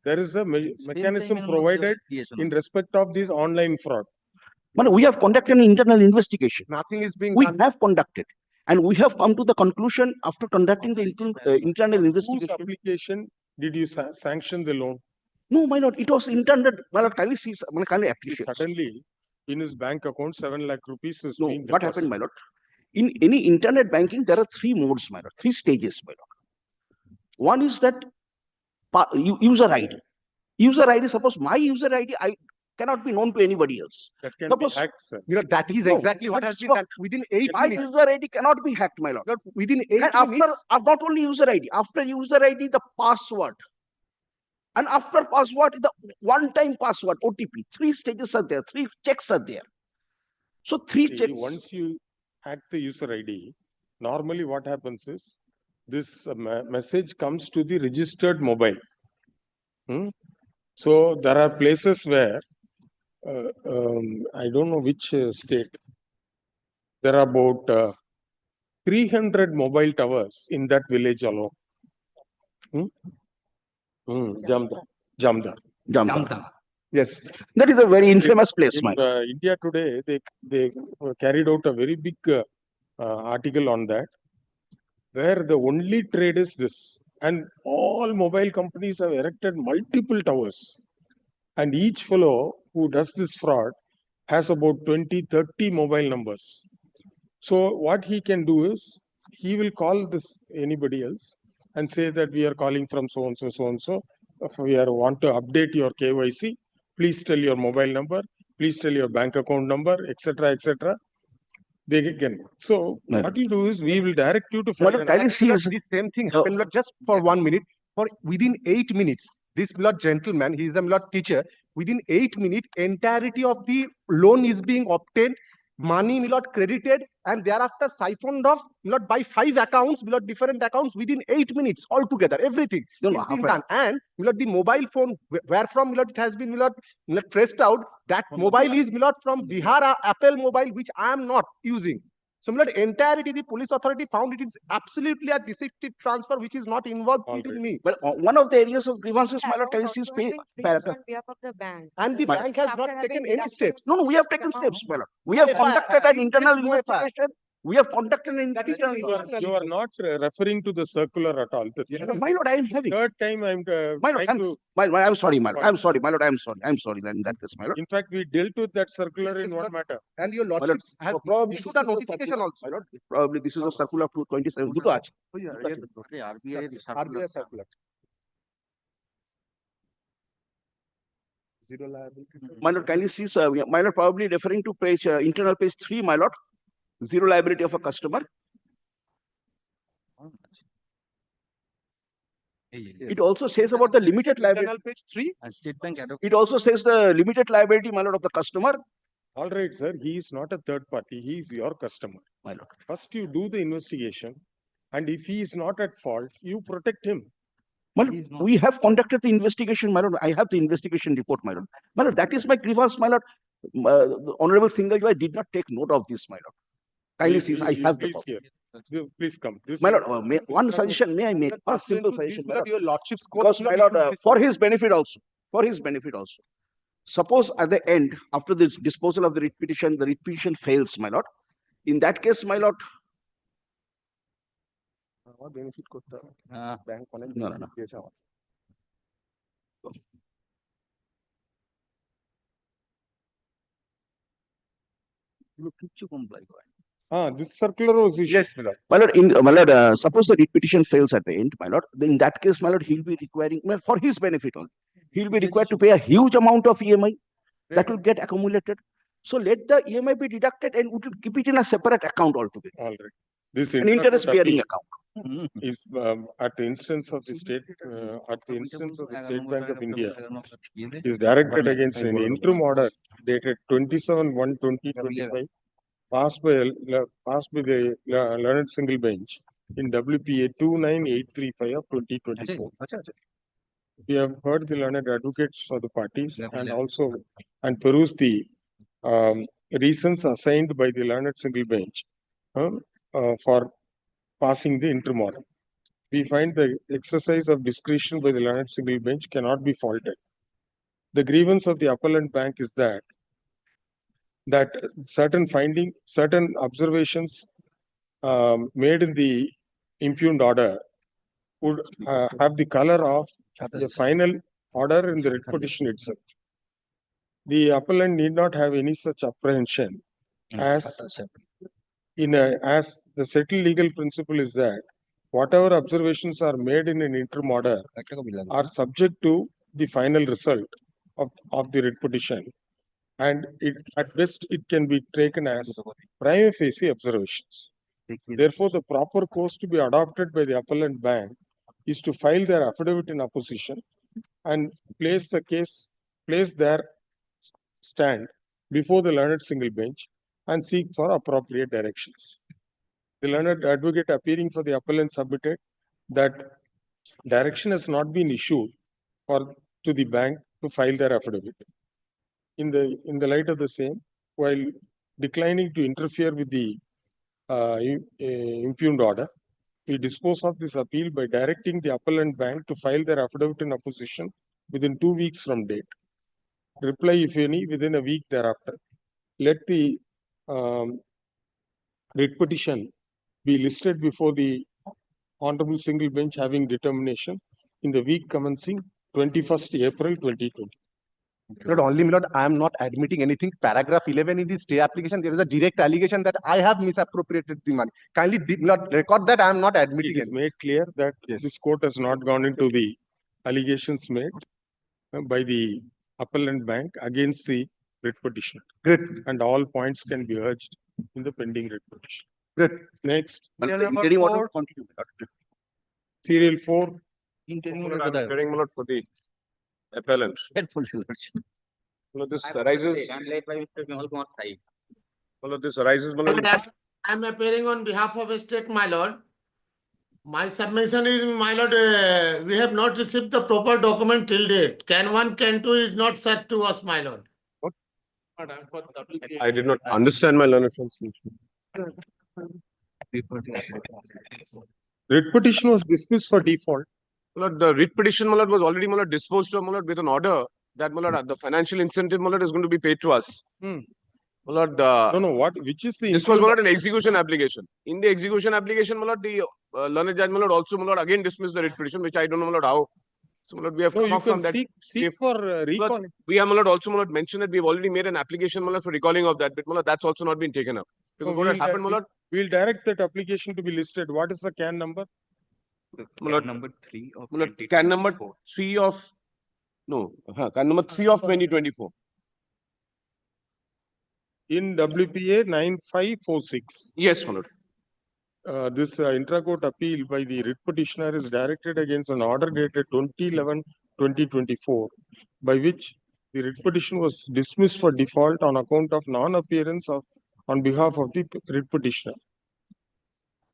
there is a mechanism provided in respect of this online fraud. My lord, we have conducted an internal investigation. Nothing is being done. We have conducted. And we have come to the conclusion after conducting the internal investigation. Whose application did you sanction the loan? No, my lord, it was intended. My lord, kindly see, kindly appreciate. Suddenly, in his bank account, 7 lakh rupees is being what happened, my lord? In any internet banking, there are 3 modes, my lord, 3 stages, my lord. One is that user ID. User ID, suppose my user ID, I cannot be known to anybody else. That can be hacked, sir. You know, that is exactly what has been done. Within 8 my minutes. User ID cannot be hacked, my lord. Within 8 minutes. Not only user ID, after user ID, the password. And after password, the one-time password, OTP. 3 stages are there, 3 checks are there. So 3 checks. Once you hack the user ID, normally what happens is, this message comes to the registered mobile. So there are places where, I don't know which state, there are about 300 mobile towers in that village alone. Jamdar. Yes, that is a very infamous place. In India today, they carried out a very big article on that, where the only trade is this, and all mobile companies have erected multiple towers, and each fellow who does this fraud has about 20-30 mobile numbers. So what he can do is, he will call anybody else and say that we are calling from so and so. If we want to update your KYC, please tell your mobile number, please tell your bank account number, etc., etc. They can. So what you do is, we will direct you to file the same thing happened just for 1 minute. For within 8 minutes, this gentleman, he is a teacher. Within 8 minutes, entirety of the loan is being obtained, money credited, and thereafter siphoned off by 5 accounts, different accounts within 8 minutes altogether. Everything is being done. And the mobile phone, wherefrom it has been traced out, that mobile is from Bihar Apple mobile, which I am not using. So entirety, the police authority found it is absolutely a deceptive transfer which is not involved within me. But one of the areas of grievances, my lord, is on behalf of the bank. And the bank has not taken any steps. No, we have taken steps, my lord. We have conducted an internal investigation. We have conducted an internal. You are not referring to the circular at all. My lord, I am having. Third time I am I'm sorry, my lord. I'm sorry, my lord. I'm sorry. Then in that case, my lord. In fact, we dealt with that circular in one matter. And your lordship has issued a notification also. My lord, probably this is a circular to 27. RBI circular. Zero liability. My lord, kindly see, my lord, probably referring to page internal page 3, my lord. Zero liability of a customer. It also says about the limited liability. Page 3. It also says the limited liability, my lord, of the customer. All right, sir. He is not a third party. He is your customer. My lord. First, you do the investigation, and if he is not at fault, you protect him. My lord, we have conducted the investigation, my lord. I have the investigation report, my lord. My lord, that is my grievance, my lord. The Honorable Single Judge did not take note of this, my lord. Kindly see, I have the Please copy. hear. Please come. My lord, one suggestion may I make? One simple suggestion, my lord. Your lordship's court, Because, my lord, for his benefit also, suppose at the end, after this disposal of the writ petition fails, my lord. In that case, my lord, benefit করতে হবে bank অনেক no, no, no. দিয়েছে আমার কিচ্ছু comply করে। This circular was issued. Yes, my lord. My lord, suppose the writ petition fails at the end, my lord, then in that case, my lord, he'll be requiring, well, for his benefit only, he'll be required to pay a huge amount of EMI that will get accumulated. So let the EMI be deducted and we will keep it in a separate account altogether. All right. This An interest-bearing appeal account. is at the instance of the State Bank of India is directed against an interim order dated 27/1/2025 passed by the learned single bench in WPA 29835 of 2024. We have heard the learned advocates for the parties and also perused the reasons assigned by the learned single bench for passing the interim order. We find the exercise of discretion by the learned single bench cannot be faulted. The grievance of the appellant bank is that certain observations made in the impugned order would have the color of the final order in the writ petition itself. The appellant need not have any such apprehension as the settled legal principle is that whatever observations are made in an interim order are subject to the final result of the writ petition, and at best it can be taken as prima facie observations. Therefore, the proper course to be adopted by the appellant bank is to file their affidavit in opposition and place their stand before the learned single bench and seek for appropriate directions. The learned advocate appearing for the appellant submitted that direction has not been issued to the bank to file their affidavit. In the light of the same, while declining to interfere with the impugned order, we dispose of this appeal by directing the appellant bank to file their affidavit in opposition within 2 weeks from date. Reply, if any, within a week thereafter. Let the writ petition be listed before the Honorable Single Bench having determination in the week commencing 21st April 2020. Not only, my lord, I am not admitting anything. Paragraph 11 in the stay application, there is a direct allegation that I have misappropriated the money. Kindly not record that I am not admitting it. It is made clear that this court has not gone into the allegations made by the appellant bank against the writ petitioner. Great. And all points can be urged in the pending writ petition. Great. Next. Serial 4. Interim order for the appellant. This arises. This arises. I'm appearing on behalf of a state, my lord. My submission is, my lord, we have not received the proper document till date. Can 1, Can 2 is not sent to us, my lord. What? I did not understand, my learned friends. Writ petition was dismissed for default. The writ petition was already disposed of with an order that the financial incentive is going to be paid to us. No, what? Which is the? This was an execution application. In the execution application, the learned judge also again dismissed the writ petition, which I don't know how. So we have come off from that. Seek for recall. We have also mentioned that we have already made an application for recalling of that, but that's also not been taken up. Because what had happened, we'll direct that application to be listed. What is the CAN number? CAN number 3 of 2024. CAN number 3 of 2024. In WPA 9546. Yes, my lord. This intra-court appeal by the writ petitioner is directed against an order dated 2011-2024, by which the writ petition was dismissed for default on account of non-appearance on behalf of the writ petitioner.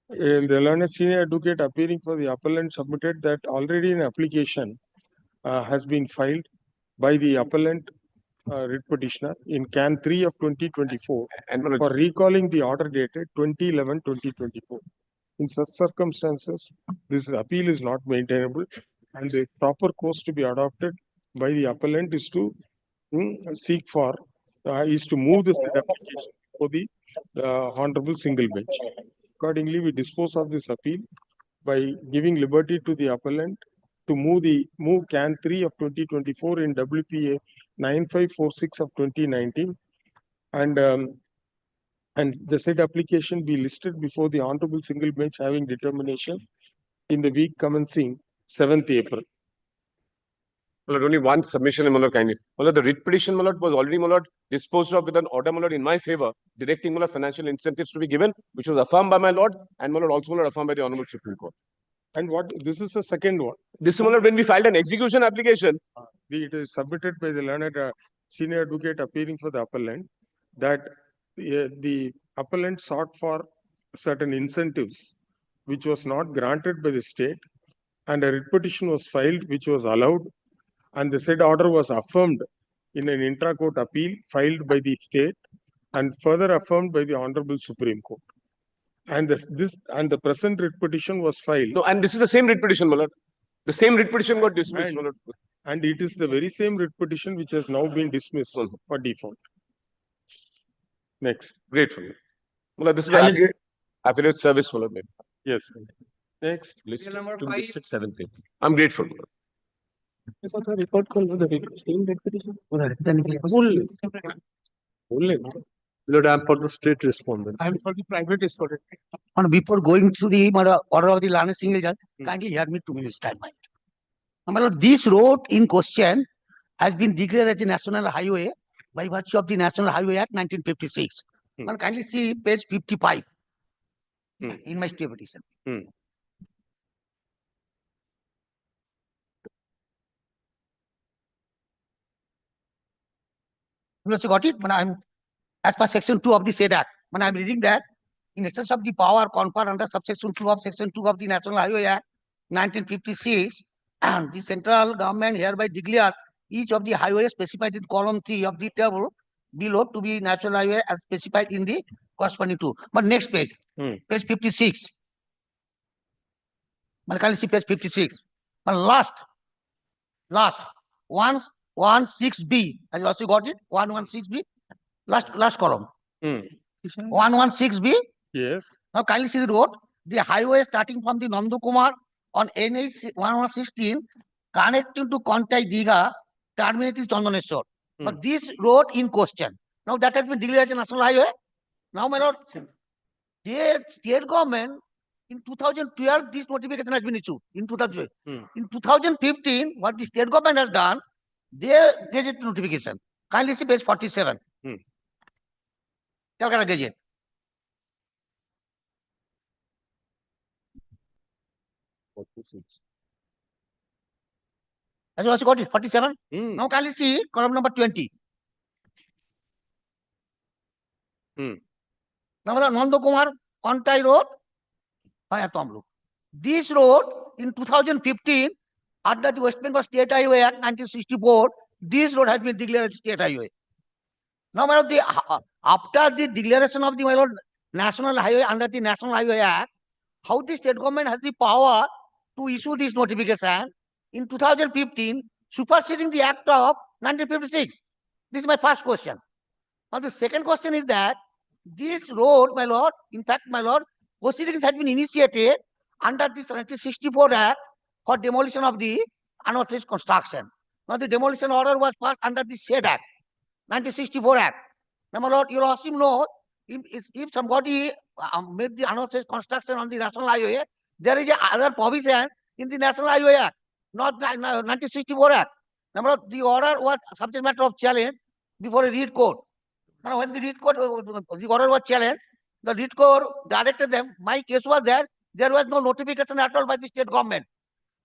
The learned senior advocate appearing for the appellant submitted that already an application has been filed by the appellant writ petitioner in Can 3 of 2024 And for recalling the order dated 2011-2024. In such circumstances, this appeal is not maintainable, and the proper course to be adopted by the appellant is to is to move the said application for the honorable single bench. Accordingly, we dispose of this appeal by giving liberty to the appellant to move Can 3 of 2024 in WPA 9546 of 2019, and the said application be listed before the honorable single bench having determination in the week commencing 7th April. Malad, only one submission, Malad, kindly. Malad, the writ petition, Malad, was already, Malad, disposed of with an order, Malad, in my favor, directing, Malad, financial incentives to be given, which was affirmed by my lord, and, Malad, also, Malad, affirmed by the Honorable Supreme Court. And what, this is the second one. This, Malad, when we filed an execution application, it is submitted by the learned senior advocate appearing for the appellant that the appellant sought for certain incentives which was not granted by the state, and a writ petition was filed which was allowed, and the said order was affirmed in an intra-court appeal filed by the state and further affirmed by the Honorable Supreme Court. And the present writ petition was filed. No, and this is the same writ petition, Malad. The same writ petition got dismissed, Malad. And it is the very same writ petition which has now been dismissed for default. Next. Grateful. Malad, this is the affiliate service, Malad. Yes. Next. List to district 7th. I'm grateful. report call the same writ petition. Lord, I am for the state respondent. I am for the private respondent. And before going to the order of the learned single judge, kindly hear me 2 minutes time. My lord, this road in question has been declared as a national highway by virtue of the National Highway Act 1956. And kindly see page 55 in my state petition. You also got it? But I'm as per section 2 of the said act. When I'm reading that, in excess of the power conferred under subsection 2 of section 2 of the National Highway Act 1956, and the central government hereby declare each of the highways specified in column 3 of the table below to be national highway as specified in the corresponding 2. But next page, page 56. But can you see page 56? But last 116B. Has you also got it? 116B. Last column. 116B. Yes. Now kindly see the road. The highway starting from the Nandakumar on NH 1116 connecting to Kontai Diga, terminating Chandaneshwar. But this road in question, now that has been declared as a national highway. Now, my lord, the state government in 2012, this notification has been issued. In 2012. In 2015, what the state government has done, they gazette notification. Kindly see page 47. Calcutta Gazette. Have you also got it? 47? Now kindly see column number 20. Now the Nandakumar Kontai Road, Tomlu. This road in 2015, under the West Bengal State Highway Act 1964, this road has been declared as state highway. Now, my lord, after the declaration of the national highway under the National Highway Act, how the state government has the power to issue this notification in 2015, superseding the act of 1956? This is my first question. Now, the second question is that this road, my lord, in fact, my lord, proceedings had been initiated under this 1964 Act for demolition of the unauthorized construction. Now, the demolition order was passed under the said Act, 1964 Act. Now, my lord, you also know if somebody made the unauthorized construction on the national highway, there is another provision in the National Highway Act, not 1964 Act. Now, my lord, the order was subject matter of challenge before a writ court. Now, when the writ court, the order was challenged, the writ court directed them. My case was that there was no notification at all by the state government.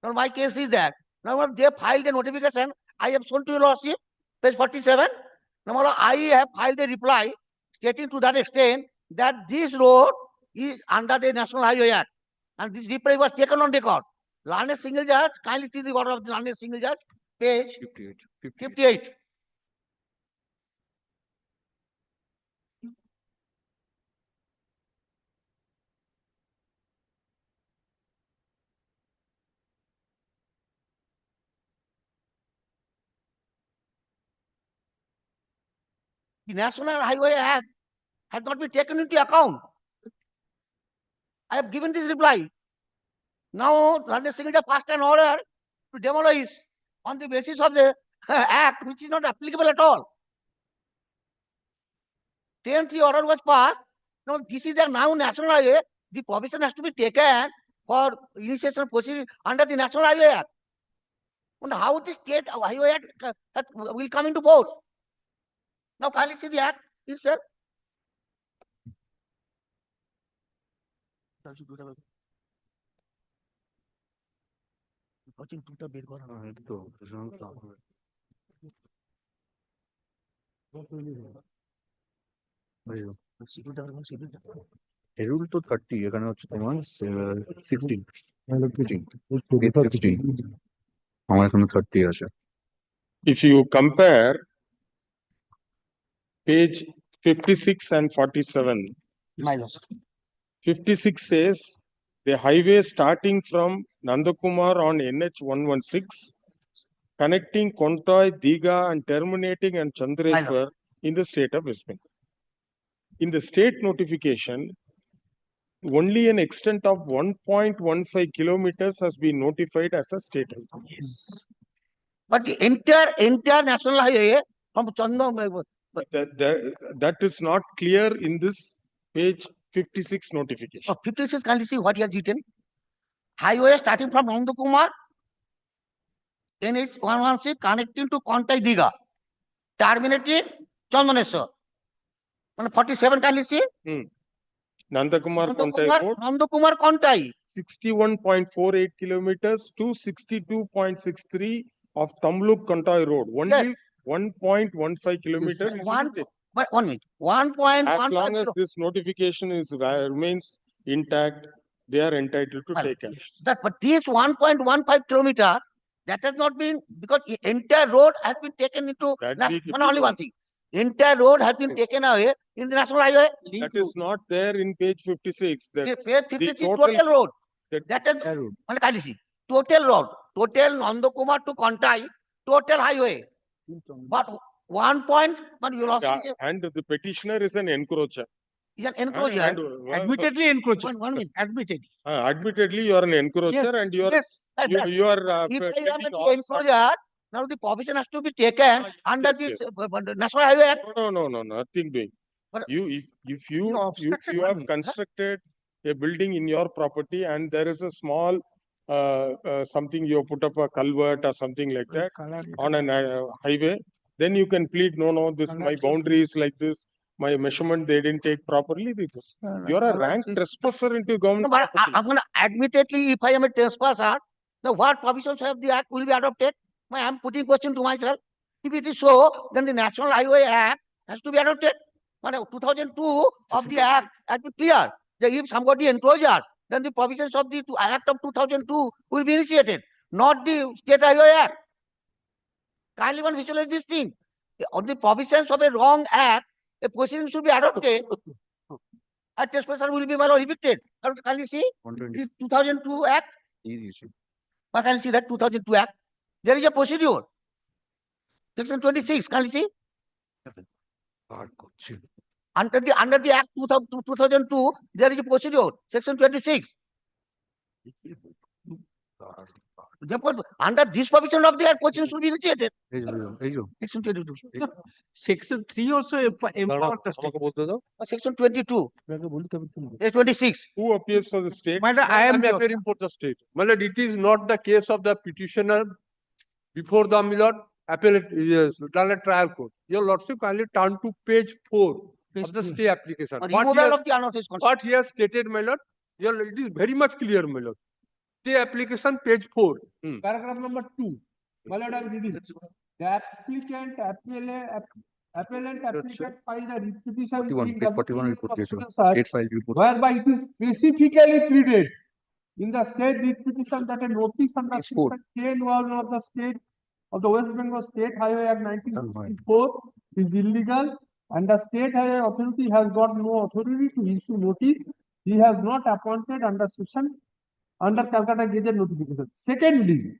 Now, my case is that now when they filed a notification, I have shown to your lordship, page 47. Now, I have filed a reply stating to that extent that this road is under the National Highway Act, and this reply was taken on record. Learned single judge, kindly see the order of the learned single judge, page 58. The National Highway Act has not been taken into account. I have given this reply. Now, London Secretary passed an order to demolish on the basis of the act, which is not applicable at all. 10th order was passed. Now, this is a now national highway. The provision has to be taken for initiation proceeding under the National Highway Act. And how the state highway act will come into force? Now, kindly see the act itself. Schedule to 30, এখানে হচ্ছে তোমার 16 আমার এখানে 30 আছে। If you compare page 56 and 47, 56 says the highway starting from Nandakumar on NH 116, connecting Kontai, Diga and terminating and Chandreshwar in the state of West Bengal. In the state notification, only an extent of 1.15 kilometers has been notified as a state highway. Yes. But the entire national highway from Chandam, that is not clear in this page 56 notification. 56, can you see what he has written? Highway starting from Nandakumar, NH 116 connecting to Kontai Diga, terminating Chandaneshwar. 47, can you see? Nandakumar Kontai Road. Nandakumar Kontai. 61.48 kilometers to 62.63 of Tamluk Kontai Road. Only 1.15 kilometers. But 1 minute. 1.15. As long as this notification remains intact, they are entitled to take action. But this 1.15 kilometer, that has not been, because the entire road has been taken into, only one thing. Entire road has been taken away in the national highway. That is not there in page 56. Page 56 total road. That is, can you see? Total road. Total Nandakumar to Kontai, total highway. But 1 point, but you lost. And the petitioner is an encroacher. He's an encroacher. Admittedly encroacher. One minute. Admittedly. Admittedly, you are an encroacher and you are. You are. If I am an encroacher, now the provision has to be taken under this National Highway Act. No, nothing doing. If you have constructed a building in your property and there is a small something, you put up a culvert or something like that on a highway, then you can plead, no, this my boundary is like this, my measurement they didn't take properly. You are a rank trespasser into government. No, but I'm going to admittedly, if I am a trespasser, now what provisions of the act will be adopted? I'm putting question to myself. If it is so, then the National Highway Act has to be adopted. 2002 of the act has been clear that if somebody enclosure, then the provisions of the act of 2002 will be initiated, not the State Highway Act. Kindly one visualize this thing. On the provisions of a wrong act, a proceeding should be adopted. A trespasser will be evicted. Can you see? The 2002 Act. But can you see that 2002 Act? There is a procedure. Section 26, can you see? Under the Act 2002, there is a procedure. Section 26. Therefore, under this provision of the Act, procedure should be initiated. Section 22. Section 3 also empowers the state. Section 22. 26. Who appears for the state? I am appearing for the state. My lord, it is not the case of the petitioner before the appellate trial court. Your lordship kindly turn to page 4 of the stay application. What he has stated, my lord, it is very much clear, my lord. Stay application, page 4, paragraph number 2. My lord, I am reading. The applicant filed a repetition 41 whereby it is specifically pleaded in the said repetition that a notice under section 10(1) of the state of the West Bengal State Highway Act 1964 is illegal, and the State Highway Authority has got no authority to issue notice. He has not appointed under Calcutta Gazette notification. Secondly,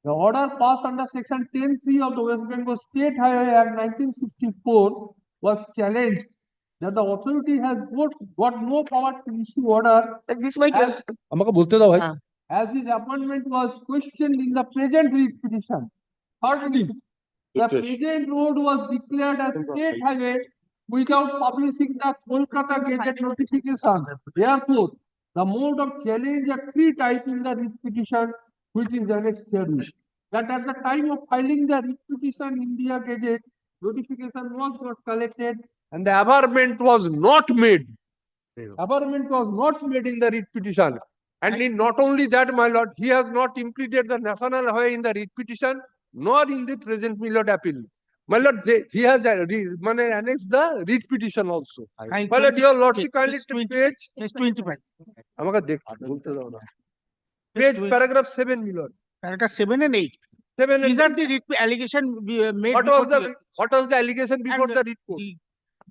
the order passed under section 10(3) of the West Bengal State Highway Act 1964 was challenged that the authority has got no power to issue order. আমাকে বলতে দাও ভাই। As his appointment was questioned in the present writ petition. Thirdly, the present road was declared as state highway without publishing the Kolkata Gazette notification. Therefore, the mode of challenge are three types in the writ petition, which is annexed therein. That at the time of filing the writ petition, India Gazette notification was not collected and the averment was not made. Averment was not made in the writ petition. And in not only that, my lord, he has not implemented the national highway in the writ petition, nor in the present my lord appeal. My lord, he has annexed the writ petition also. My lord, your lordship kindly page 25. আমাকে বলতে দাও না। Page paragraph 7, my lord. Paragraph 7 and 8. 7 and These are the allegation made. What was the allegation before the writ court?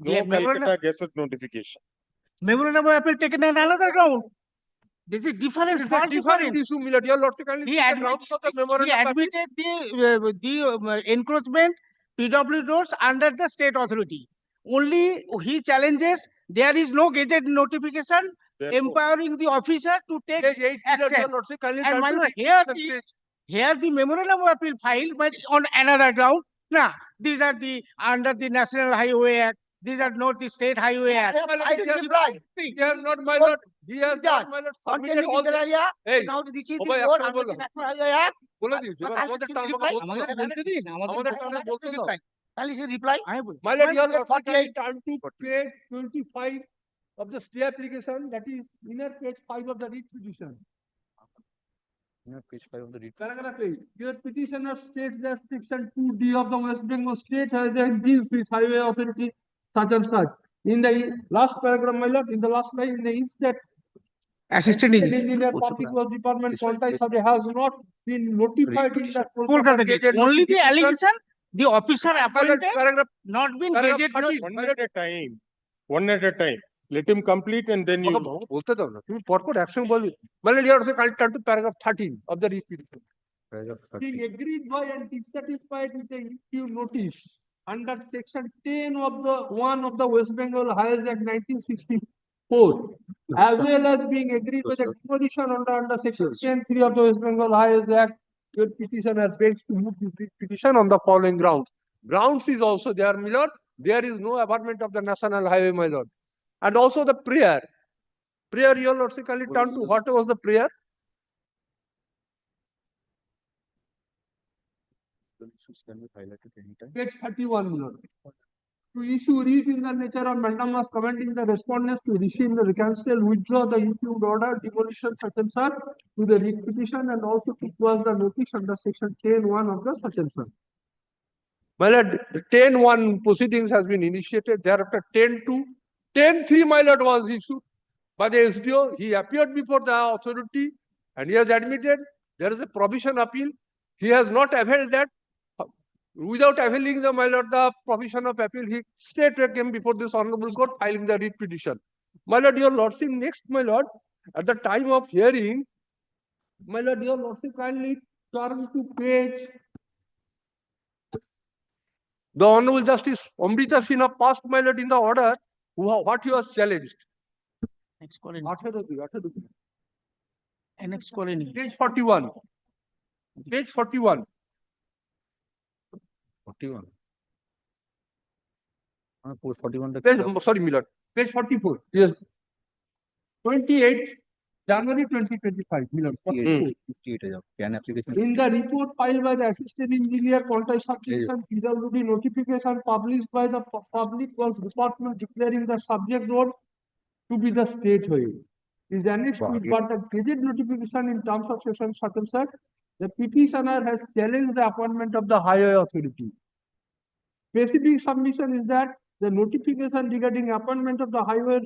No Calcutta Gazette notification. Memorandum of appeal taken on another ground. This is different. It's a different issue, my lord. Your lordship kindly He admitted the encroachment PW roads under the state authority. Only he challenges there is no gazette notification empowering the officer to take action. And my lord, here the memorandum of appeal filed, but on another ground. Nah, these are the under the National Highway Act. These are not the State Highway Act. He has not, my lord. He has not, my lord, submitted all the... Hey, বলে দিয়েছে এবার আমাদের term আমাদের বলতে দিন আমাদের টার্মে বলতে দাও my lord, your lordship turn to page 25 of the stay application, that is inner page 5 of the writ petition. Inner page 5 of the writ. Paragraph 8. Your petitioner states that section 2D of the West Bengal State Highway deals with highway authority such and such. In the last paragraph, my lord, in the last line, in the instant Assistant engineer particular department contact has not been notified in the Kolkata Gazette. Only the allegation, the officer appointed, not been gazetted. One at a time. Let him complete and then you. বলতে দাও না তুমি পরপর action বলি মানে you also turn to paragraph 13 of the writ petition. Paragraph 13. Being agreed by and dissatisfied with the issue notice under section 10 of the 1 of the West Bengal Highways Act 1964, as well as being agreed with the disposition under section 10(3) of the West Bengal Highways Act, your petitioner begs to move this petition on the following grounds. Grounds is also there, my lord. There is no abatement of the national highway, my lord. And also the prayer. Prayer, your lordship, kindly turn to what was the prayer? Page 31, my lord. To issue writ in the nature of mandamus commending the respondents to receive the cancel, withdraw the issued order, demolition such and such to the writ petition and also to close the notice under section 10(1) of the such and such. My lord, 10(1) proceedings has been initiated. Thereafter 10(2), 10(3), my lord, was issued by the SDO. He appeared before the authority and he has admitted there is a provision appeal. He has not availed that. Without availing the, my lord, the provision of appeal, he straightway came before this honorable court filing the writ petition. My lord, your lordship, next, my lord, at the time of hearing, my lord, your lordship, kindly turn to page. The Honorable Justice Amrita Sinha passed, my lord, in the order what he was challenged. Next colony. Next colony. Page 41. Page 41. 41. 41. Sorry, my lord. Page 44. Yes. 28 January 2025. My lord. 58. Can application. In the report filed by the assistant engineer, quantity subsection PWD notification published by the Public Works Department declaring the subject road to be the state highway. Is annexed with but the gazette notification in terms of section such and such. The petitioner has challenged the appointment of the highway authority. Specific submission is that the notification regarding appointment of the highway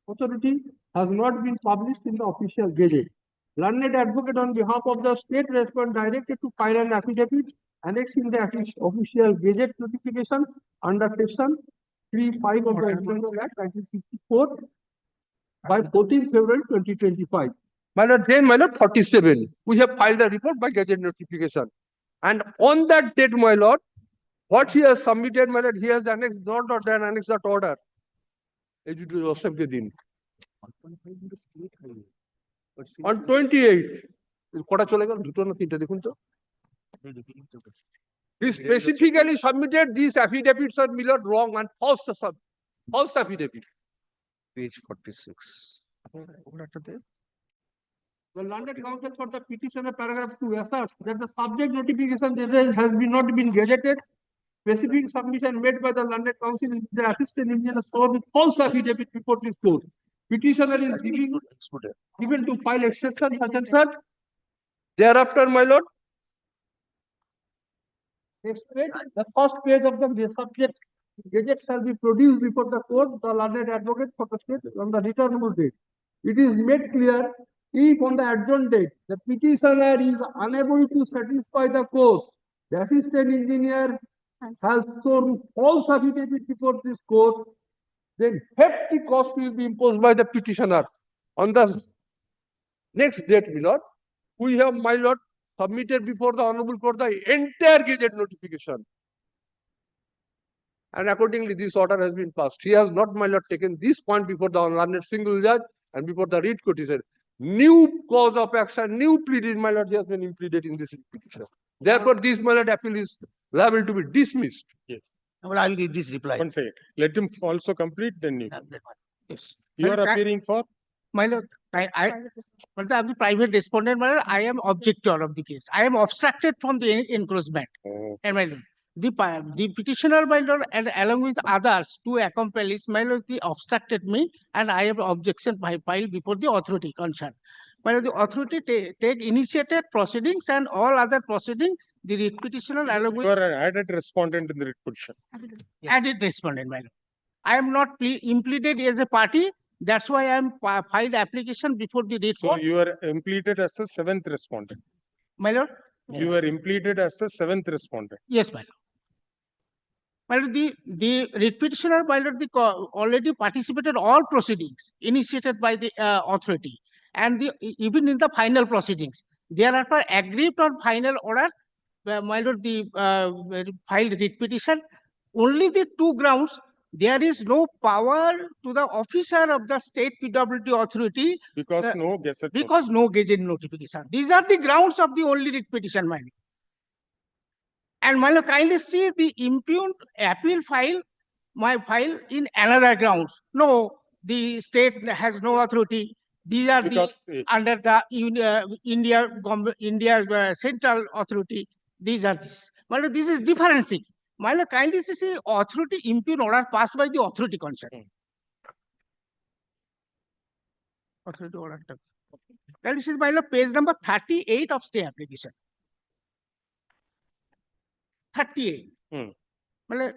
authority has not been published in the official gazette. Learned advocate on behalf of the state respond directed to file an affidavit annexing the official gazette notification under section 3(5) of the Employment Act 1964 by 14th February 2025. My lord, then my lord 47. We have filed the report by gazette notification. And on that date, my lord, What he has submitted, my lord, he has annexed not annexed that order. On 28th, কটা চলে গেল দুটো না তিনটে দেখুন তো he specifically submitted these affidavits are Millard wrong and false affidavit. Page 46. The London Council for the petitioner paragraph 2 asserts that the subject notification has not been gazetted. Specific submission made by the London Council is the assistant engineer sworn with false affidavit before this court. Petitioner is given to file exception such and such. Thereafter, my lord, next page, the first page of the subject gazette shall be produced before the court, the London advocate for the state on the returnable date. It is made clear if on the adjourned date the petitioner is unable to satisfy the court, the assistant engineer has sworn false affidavit before this court, then hefty cost will be imposed by the petitioner. On the next date, my lord, we have, my lord, submitted before the honorable court the entire gazette notification. And accordingly, this order has been passed. He has not, my lord, taken this point before the honorable single judge and before the read court. He said, new cause of action, new pleading, my lord, he has been impleaded in this petition. Therefore, this, my lord, appeal is liable to be dismissed. Yes. Well, I'll give this reply. One second. Let him also complete, then you. Yes. You are appearing for? My lord, I'm the private respondent, my lord. I am objector of the case. I am obstructed from the encroachment. And my lord, the petitioner, my lord, and along with others, two accomplices, my lord, they obstructed me, and I have objection filed before the authority concerned. My lord, the authority take initiated proceedings and all other proceedings. The petitioner along with. You are an added respondent in the writ petition. Added respondent, my lord. I am not impleaded as a party. That's why I am filed application before the writ So court. you are impleaded as the seventh respondent. My lord. You are impleaded as the seventh respondent. Yes, my lord. My lord, the writ petitioner, my lord, already participated all proceedings initiated by the authority, and even in the final proceedings. Thereafter, aggrieved on final order, my lord, the filed writ petition. Only the two grounds. There is no power to the officer of the state PWD authority because no gazette. Because no gazette notification. These are the grounds of the only writ petition, my lord. And my lord, kindly see the impugned appeal file, my file in another grounds. No, the state has no authority. These are because under the India's central authority. These are this. My lord, this is different things. My lord, kindly see authority impugn order passed by the authority concerned. Authority order. This is, my lord, page number 38 of stay application. 38. My lord,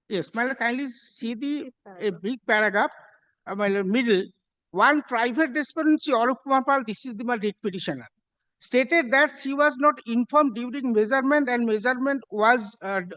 yes, my lord, kindly see a big paragraph, my lord, middle. One private respondent, Arup Kumar Pal, this is the writ petitioner, stated that she was not informed during measurement and measurement was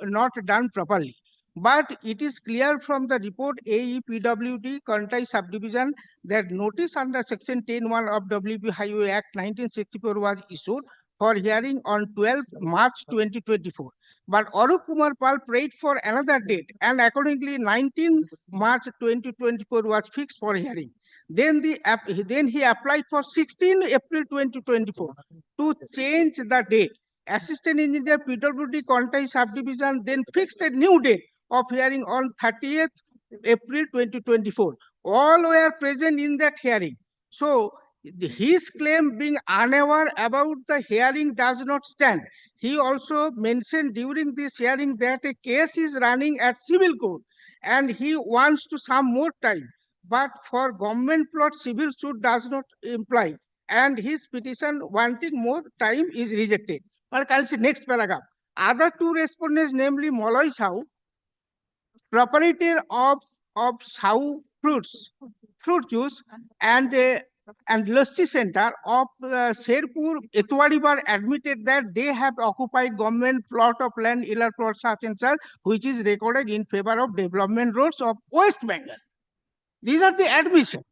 not done properly. But it is clear from the report AEPWD Contai subdivision that notice under section 10(1) of WB Highway Act 1964 was issued for hearing on 12th March 2024. But Arup Kumar Pal prayed for another date, and accordingly 19th March 2024 was fixed for hearing. Then he applied for 16 April 2024 to change the date. Assistant Engineer PWD Contai subdivision then fixed a new date of hearing on 30th April 2024. All were present in that hearing. So his claim being unaware about the hearing does not stand. He also mentioned during this hearing that a case is running at civil court and he wants to some more time. But for government plot, civil suit does not imply, and his petition wanting more time is rejected. But I'll see next paragraph. Other two respondents, namely Molloy Sau, proprietor of Sau fruit juice, and Lassi Center of Sherpur, Etwadibar, admitted that they have occupied government plot of land, Ilar plot such and such, which is recorded in favor of development roads of West Bengal. These are the admission.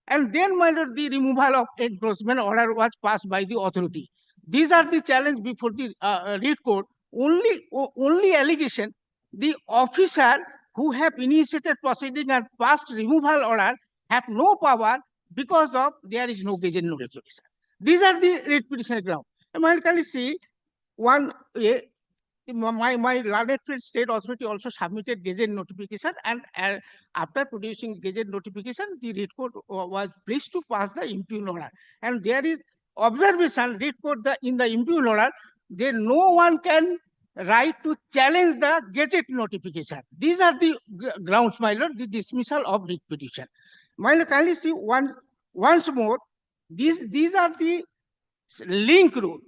And then, my lord, the removal of encroachment order was passed by the authority. These are the challenge before the writ court. only allegation, the officer who have initiated proceeding and passed removal order have no power because of there is no gazette notification. These are the writ petition ground. And I can see one my learned friend state authority also submitted gazette notification, and after producing gazette notification, the writ court was pleased to pass the impugn order. And there is observation writ court in the impugn order, there no one can right to challenge the gazette notification. These are the grounds, my lord, the dismissal of writ petition. My lord, kindly see once more, these are the link rule.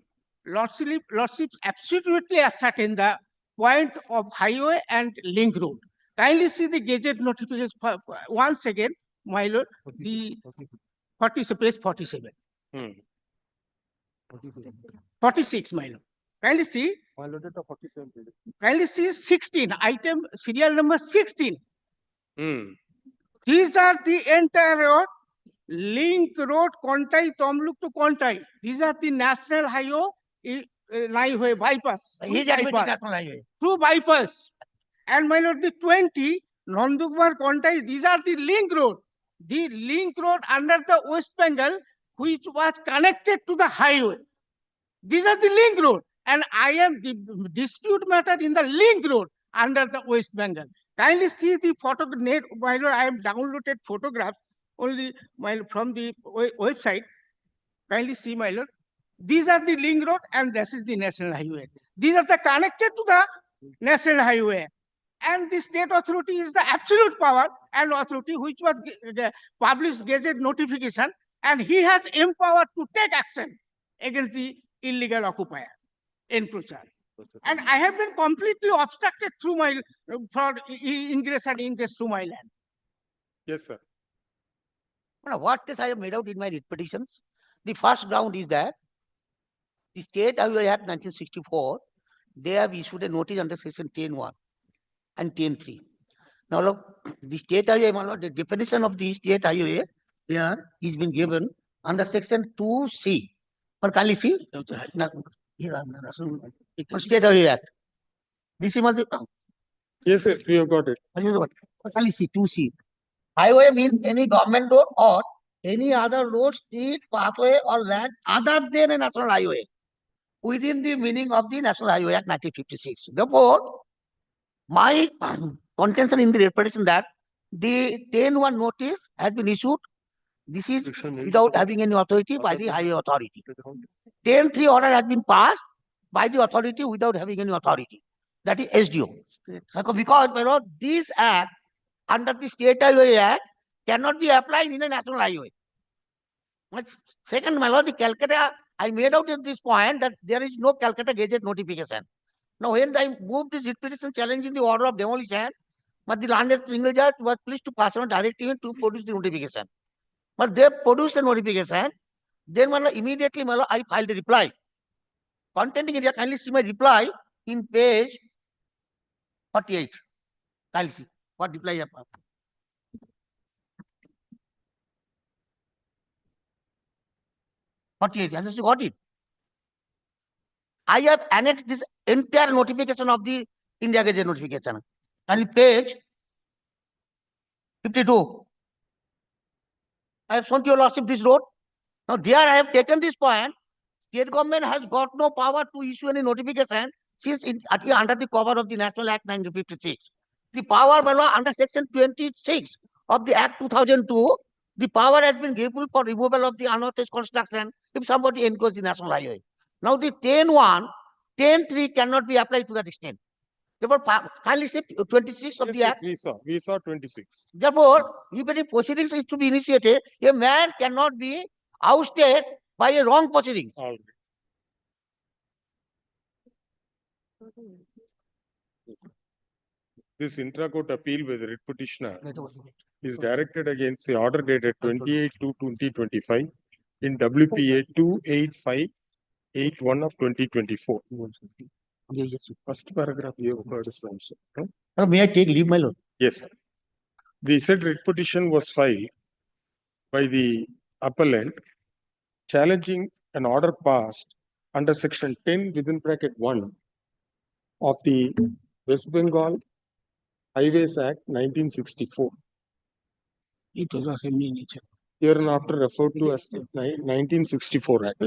Lordship absolutely ascertain the point of highway and link road. Kindly see the gazette notification once again, my lord, the 47. 46, my lord. Kindly see. Kindly see 16, item serial number 16. These are the entire road, link road, Kontai, Tomluk to Kontai. These are the national highway, bypass. Through bypass. And my lord, the 20, Nandukbar, Kontai, these are the link road. The link road under the West Bengal, which was connected to the highway. These are the link road. And I am the dispute matter in the link road under the West Bengal. Kindly see the photograph, my lord, I have downloaded photographs only from the website. Kindly see, my lord. These are the link road and this is the national highway. These are the connected to the national highway. And the state authority is the absolute power and authority which was published gazette notification, and he has empowered to take action against the illegal occupier, encroacher. And I have been completely obstructed through my for ingress and ingress through my land. Yes, sir. Now, what case I have made out in my writ petitions? The first ground is that the State Highway Act 1964, they have issued a notice under section 10.1 and 10.3. Now, look, the State Highway, the definition of the State Highway here is been given under section 2C. Or kindly see, State Highway Act. This is the. Yes, sir, we have got it. Kindly see 2C. Highway means any government road or any other road, street, pathway, or land other than a national highway within the meaning of the National Highway Act 1956. Therefore, my contention in the repetition that the 10.1 notice has been issued. This is without having any authority by the highway authority. 10.3 order has been passed by the authority without having any authority. That is SDO. Because you know, this act under the State Highway Act cannot be applied in a national highway. Second, my lord, the Calcutta, I made out at this point that there is no Calcutta gazette notification. Now, when I moved this petition challenging the order of demolition, but the landed single judge was pleased to pass on a directive to produce the notification. But they produced the notification. Then, immediately, I filed a reply. Containing area, kindly see my reply in page 48. Kindly see what reply I have. 48. I just got it. I have annexed this entire notification of the India Gazette notification. And page 52. I have shown to your lordship this road. Now there I have taken this point. State government has got no power to issue any notification since under the cover of the National Act 1956. The power by law under section 26 of the Act 2002, the power has been given for removal of the unauthorized construction if somebody encroaches the national highway. Now the 10.1, 10.3 cannot be applied to that extent. Therefore, kindly say 26 of the Act. We saw 26. Therefore, even if proceedings is to be initiated, a man cannot be ousted by a wrong proceeding. All right. This intra-court appeal by the writ petitioner is directed against the order dated 28/2/2025 in WPA 28581 of 2024. First paragraph you have heard from, sir. May I take leave, my lord? Yes, sir. The said writ petition was filed by the appellant challenging an order passed under section 10 (1) of the West Bengal Highways Act 1964. Hereinafter referred to as the 1964 Act.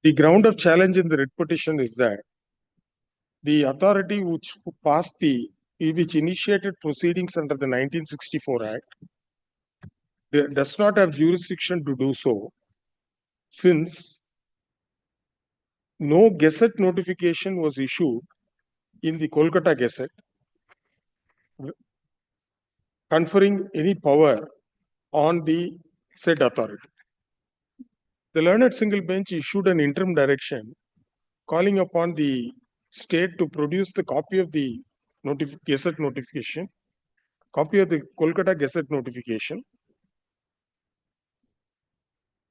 The ground of challenge in the writ petition is that the authority which initiated proceedings under the 1964 Act does not have jurisdiction to do so, since no Gazette notification was issued in the Kolkata Gazette conferring any power on the said authority. The learned single bench issued an interim direction calling upon the state to produce the copy of the Gazette notification, copy of the Kolkata Gazette notification,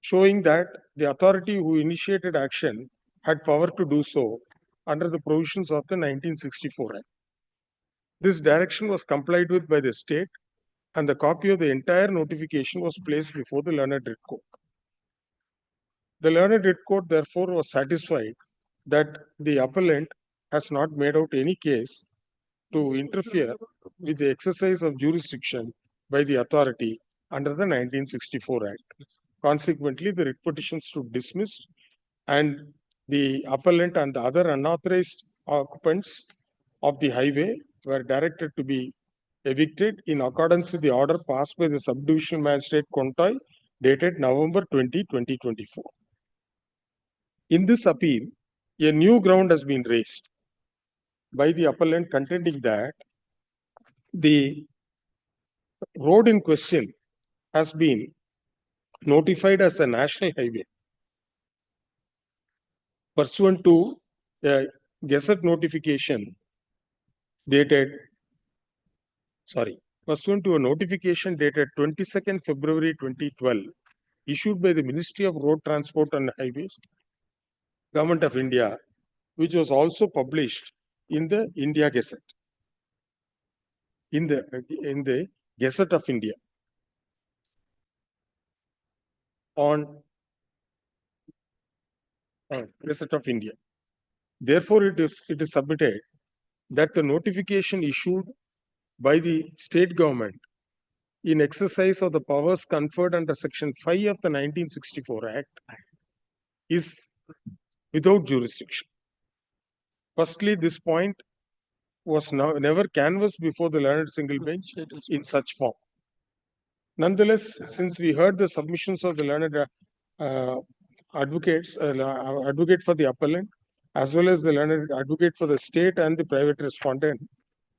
showing that the authority who initiated action had power to do so under the provisions of the 1964 Act. This direction was complied with by the state, and the copy of the entire notification was placed before the learned writ court. The learned writ court therefore was satisfied that the appellant has not made out any case to interfere with the exercise of jurisdiction by the authority under the 1964 Act. Consequently, the writ petitions stood dismissed, and the appellant and the other unauthorized occupants of the highway were directed to be evicted in accordance with the order passed by the subdivision magistrate Kontai dated November 20, 2024. In this appeal, a new ground has been raised by the appellant contending that the road in question has been notified as a national highway pursuant to a Gazette notification pursuant to a notification dated 22nd February 2012 issued by the Ministry of Road Transport and Highways, Government of India, which was also published in the India Gazette, in the Gazette of India on Gazette of India. Therefore, it is submitted that the notification issued by the state government in exercise of the powers conferred under Section 5 of the 1964 Act is without jurisdiction. Firstly, this point was never canvassed before the learned single bench in such form. Nonetheless, since we heard the submissions of the learned advocate for the appellant, as well as the learned advocate for the state and the private respondent,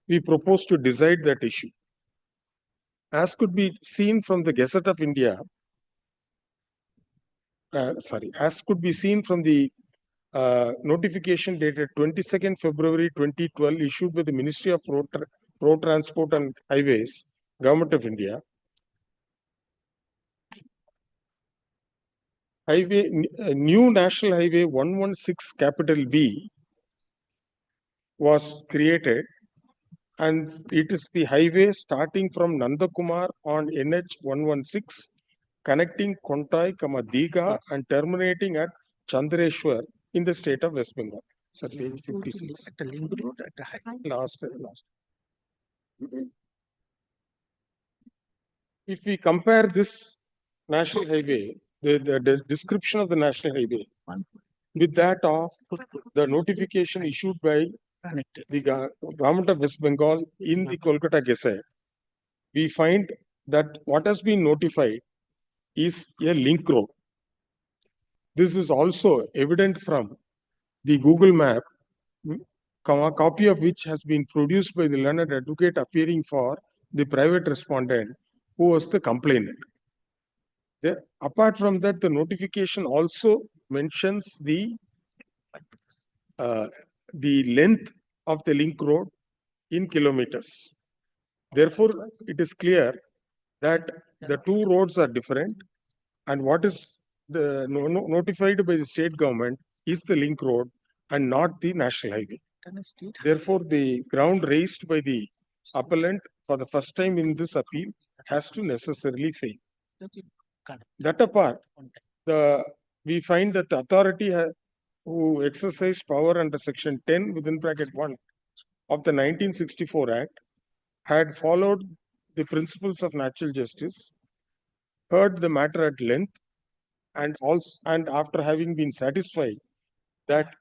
we propose to decide that issue. As could be seen from the Gazette of India, as could be seen from the notification dated 22nd February 2012 issued by the Ministry of Road Transport and Highways, Government of India, new National Highway 116 capital B was created, and it is the highway starting from Nandakumar on NH 116, connecting Kontai, Diga, and terminating at Chandrashwar in the state of West Bengal. Sir, page 56. Last. If we compare this national highway, the description of the national highway, with that of the notification issued by the government of West Bengal in the Kolkata Gazette, we find that what has been notified is a link road. This is also evident from the Google map, a copy of which has been produced by the learned advocate appearing for the private respondent who was the complainant. Apart from that, the notification also mentions the length of the link road in kilometers. Therefore, it is clear that the two roads are different, and what is notified by the state government is the link road and not the national highway. Therefore, the ground raised by the appellant for the first time in this appeal has to necessarily fail. That apart, we find that the authority who exercised power under section 10 within bracket 1 of the 1964 Act had followed the principles of natural justice, heard the matter at length, and after having been satisfied that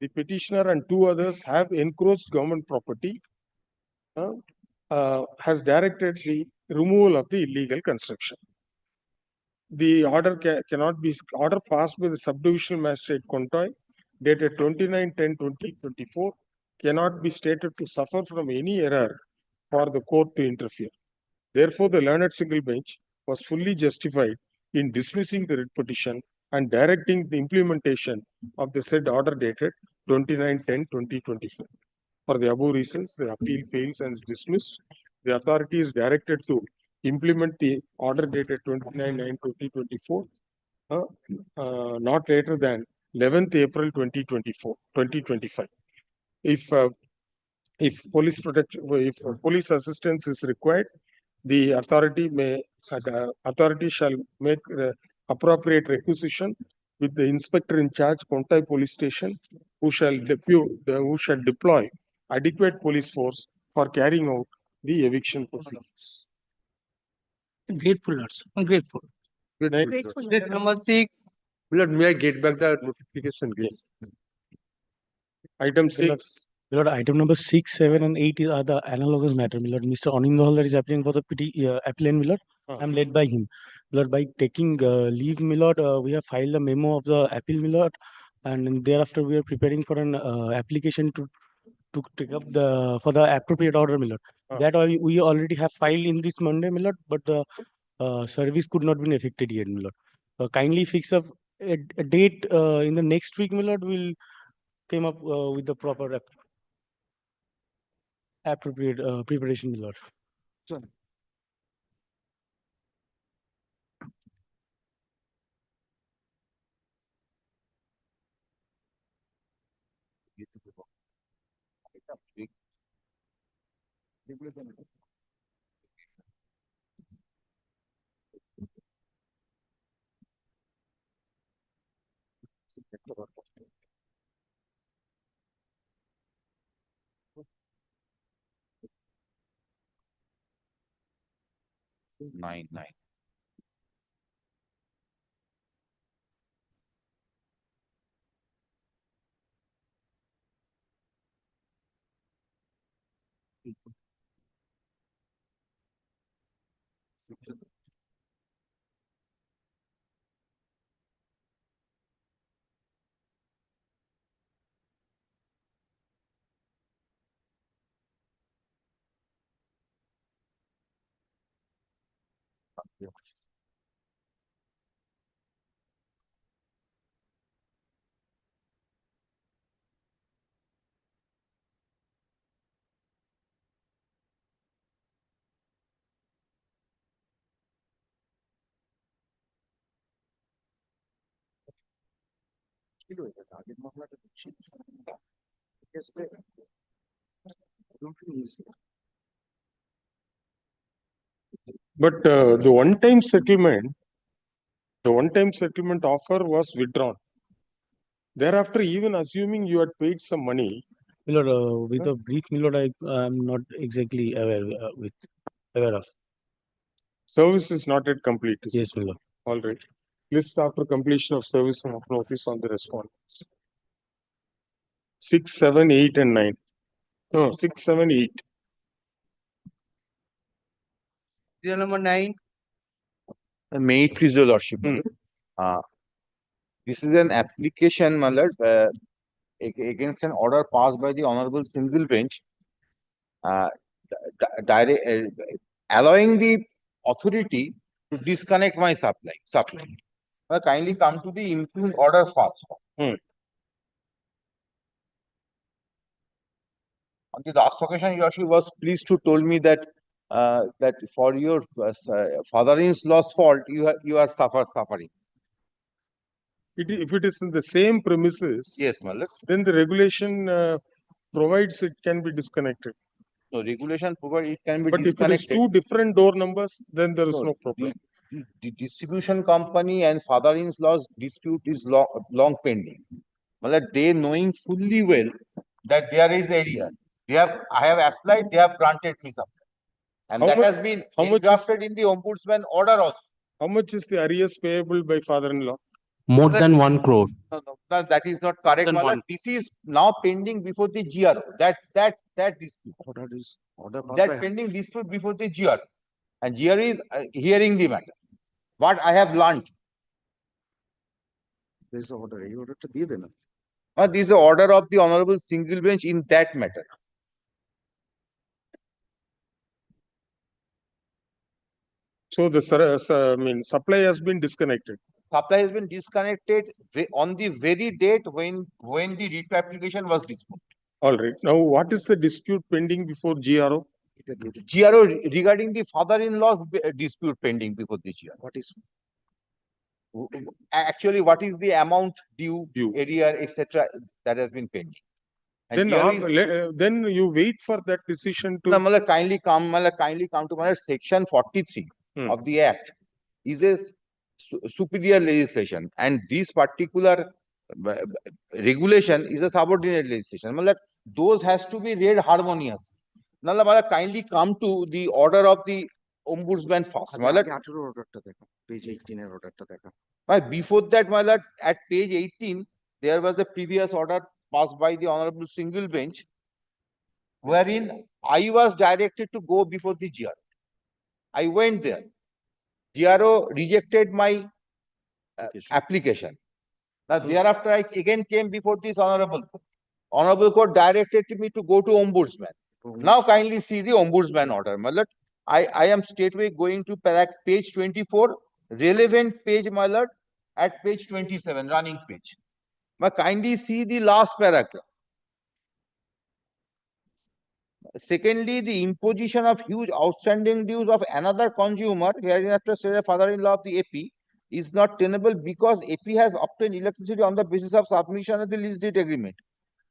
the petitioner and two others have encroached government property, has directed the removal of the illegal construction. The order order passed by the subdivisional magistrate Kontoy, dated 29/10/2024, cannot be stated to suffer from any error for the court to interfere. Therefore, the learned single bench was fully justified in dismissing the writ petition and directing the implementation of the said order dated 29/10/2024. For the above reasons, the appeal fails and is dismissed. The authority is directed to implement the order dated 29/9/2024, not later than 11th April 2025. If police assistance is required, the authority shall make appropriate requisition with the inspector in charge, Kontai Police Station, who shall deploy adequate police force for carrying out the eviction proceedings. Grateful, Lords. I'm grateful. Grateful. Number 6. Lord, may I get back the notification, please? Item 6. Lord, item number 6, 7, and 8 are the analogous matter. Lord, Mr. HON'BLE is applying for the appellant, Lord. I'm led by him. Lord, by taking leave, Lord, we have filed a memo of the appeal, Lord, and thereafter we are preparing for an application to take up for the appropriate order, Lord. That we already have filed in this Monday, Lord, but the service could not be effected yet, Lord. Kindly fix up a date in the next week, Lord. We'll came up with the proper appropriate preparation, Lord. Sorry. Nine. But the one-time settlement offer was withdrawn. Thereafter, even assuming you had paid some money, Lord, with a brief, Lord, I am not exactly aware of. Service is not yet complete. Yes, Lord. All right. List after completion of service and notice on the respondents. 6, 7, 8, and 9. No, 6, 7, 8. Serial number 9. May it please your lordship. This is an application, my lord, against an order passed by the honorable single bench, allowing the authority to disconnect my supply. Kindly come to the improved order first. On the last occasion, your lordship was pleased to told me that that for your father-in-law's fault, you are suffering. If it is in the same premises, yes, my lord, then the regulation provides it can be disconnected. No, regulation provides it can be But disconnected. if it is two different door numbers, then there is no problem. The distribution company and father-in-law's dispute is long pending. they knowing fully well that there is area. I have applied, they have granted me something. And How that much- has been how much is- drafted in the ombudsman order also. How much is the arrears payable by father-in-law? More That- than 1 crore. No, that is not correct, than my lord. one. This is now pending before the GRO. That dispute. That pending dispute before the GRO. And GRO is hearing the matter. What I have learned. There's an order. You order to give them. This is the order of the honorable single bench in that matter. So the supply has been disconnected. Supply has been disconnected on the very date when the writ application was disposed. All right. Now, what is the dispute pending before GRO? GRO regarding the father-in-law dispute pending before the GRO. What is? Actually, what is the amount due, area, etc. that has been pending? And Then you wait for that decision to. No, kindly come to my section 43 of the Act is a superior legislation, and this particular regulation is a subordinate legislation. Those has to be read harmonious. Kindly come to the order of the ombudsman first. Page 18 order. Before that, my lord, at page 18, there was a previous order passed by the honorable single bench, wherein I was directed to go before the GRO. I went there. GRO rejected my application. Now, thereafter, I again came before this honorable court. Honorable court directed me to go to ombudsman. Now, kindly see the ombudsman order. My lord, I am straightway going to page 24, relevant page, my lord, at page 27, running page. Kindly see the last paragraph. Secondly, the imposition of huge outstanding dues of another consumer, hereinafter say the father-in-law of the AP, is not tenable because AP has obtained electricity on the basis of submission of the lease deed agreement.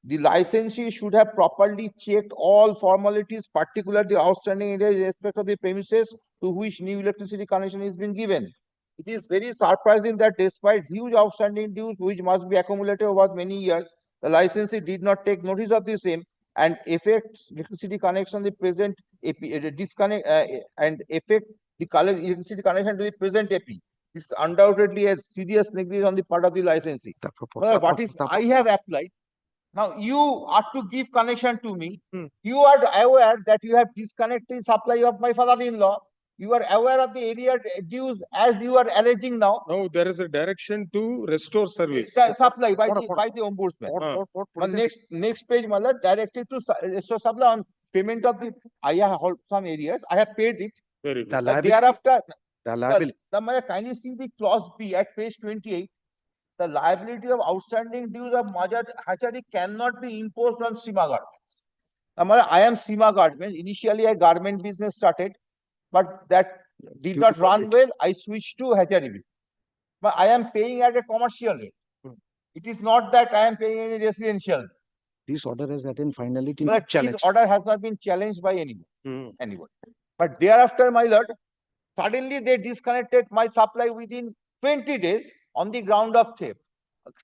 The licensee should have properly checked all formalities, particularly the outstanding areas in respect of the premises to which new electricity connection is being given. It is very surprising that despite huge outstanding dues which must be accumulated over many years, the licensee did not take notice of the same and affects electricity connection the present AP disconnect and affect the electricity connection to the present AP. This is undoubtedly a serious negligence on the part of the licensee. What if I have applied? Now you are to give connection to me. You are aware that you have disconnected supply of my father-in-law. You are aware of the area dues as you are alleging now. No, there is a direction to restore service. Supply by the ombudsman. Next page, Mala, directed to restore supply on payment of the. I have some areas. I have paid it. Very good. Thereafter, The liability. Kindly see the clause B at page 28. The liability of outstanding dues of Major Hatchery cannot be imposed on Sima Garments. I am Sima Garments. Initially, a garment business started, but that did not run well. I switched to hatchery. But I am paying at a commercial rate. It is not that I am paying any residential. This order has attained finality. But this order has not been challenged by anyone. But thereafter, my lord, suddenly they disconnected my supply within 20 days on the ground of theft.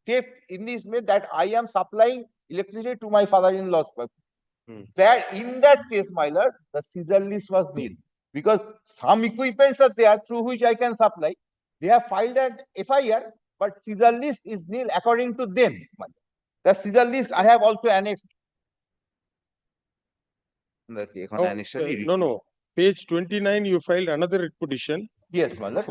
Theft in this way that I am supplying electricity to my father-in-law's wife. That in that case, my lord, the seizure list was nil because some equipments are there through which I can supply. They have filed an FIR, but seizure list is nil according to them. The seizure list I have also annexed. No. Page 29, you filed another writ petition. Yes, my lord.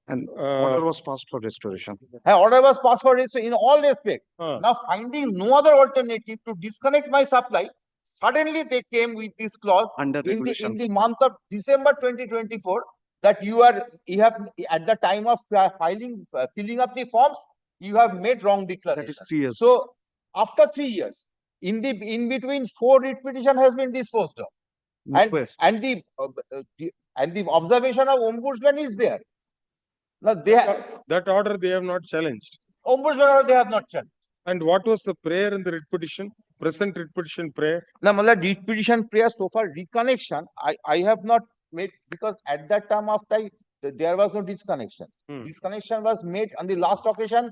And order was passed for restoration. Order was passed for restoration in all respects. Now, finding no other alternative to disconnect my supply, suddenly they came with this clause in the month of December 2024 that you have at the time of filling up the forms, you have made wrong declaration. That is 3 years. So, after 3 years, in between 4 writ petition has been disposed of, and the observation of ombudsman is there. Now that order they have not challenged. Ombudsman order they have not challenged. And what was the prayer in the writ petition? Present writ petition prayer? Now, writ petition prayer so far reconnection I have not made because at that time of time there was no disconnection. Disconnection was made on the last occasion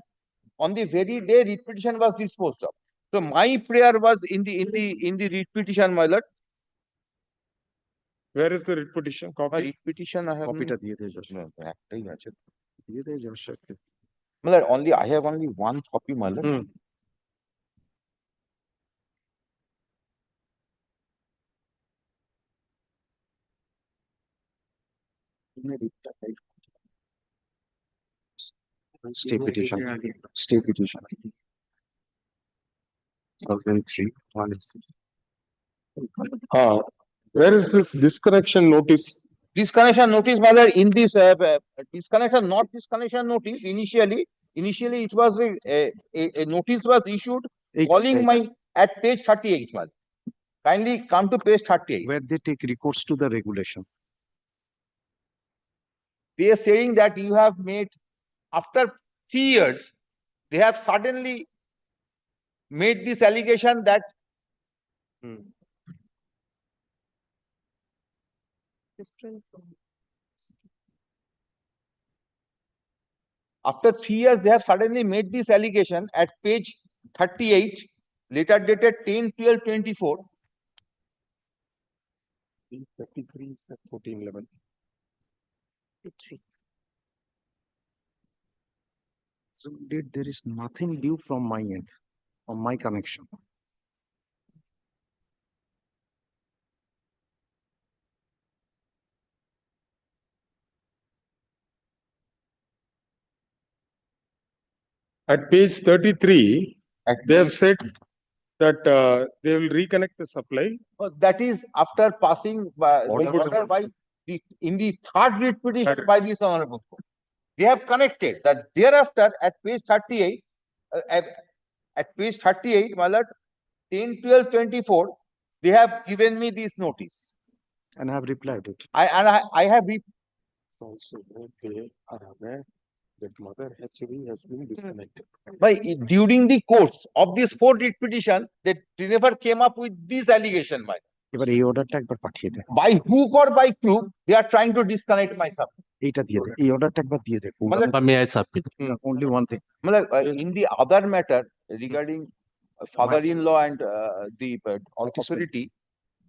on the very day writ petition was disposed of. So my prayer was in the writ petition, my lord. Where is the writ petition? My Copy. writ petition I have. কপিটা দিয়ে দে যশ No, একটাই আছে। দিয়ে দে যশ My lord, I have only one copy, my lord. stay petition 2003 186 Where is this disconnection notice? Disconnection notice, my lord, in this disconnection notice, initially it was a notice was issued calling my at page 38, my lord. Kindly come to page 38. where they take recourse to the regulation. They are saying that you have made, after 3 years, they have suddenly made this allegation that after 3 years, they have suddenly made this allegation at page 38, letter dated 10/12/24. 33 is the 1411. So there is nothing due from my end, from my connection. At page 33, they have said that they will reconnect the supply. That is after passing by order by in the third writ petition by this honorable court. They have connected that thereafter at page 38, my lord, 10/12/24, they have given me this notice. And I have replied it. I have Also, they are aware that mother actually has been disconnected. during the course of this 4 writ petition, they never came up with this allegation, my lord. এবার এই অর্ডারটা একবার পাঠিয়ে দে By hook or by crook, they are trying to disconnect my supply. এইটা দিয়ে দে এই অর্ডারটা একবার দিয়ে দে May I submit only one thing. In the other matter regarding father-in-law and the authority,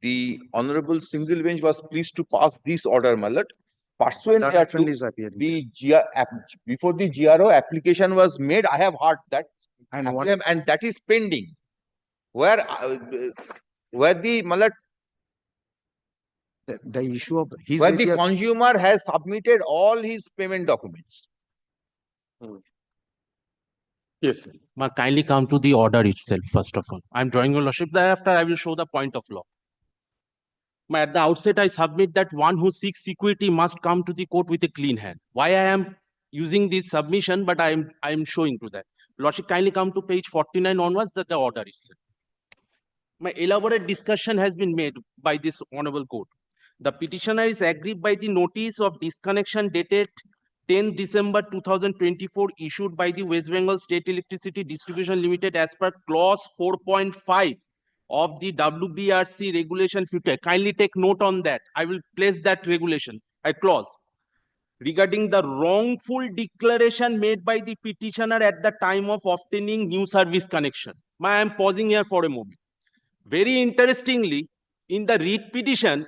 the honorable single bench was pleased to pass this order, my lord. Pursuant thereto, before the GRO application was made, I have heard that, and that is pending. Where the my lord, the issue of his where the consumer has submitted all his payment documents. Yes, sir. Kindly come to the order itself, first of all. I'm drawing your lordship. Thereafter, I will show the point of law. At the outset, I submit that one who seeks security must come to the court with a clean hand. Why I am using this submission, but I am showing to that. Lordship, kindly come to page 49 onwards, that the order itself. My elaborate discussion has been made by this honorable court. The petitioner is aggrieved by the notice of disconnection dated 10 December 2024 issued by the West Bengal State Electricity Distribution Limited as per clause 4.5 of the WBRC regulation future. Kindly take note on that. I will place that regulation, a clause regarding the wrongful declaration made by the petitioner at the time of obtaining new service connection. I am pausing here for a moment. Very interestingly, in the writ petition,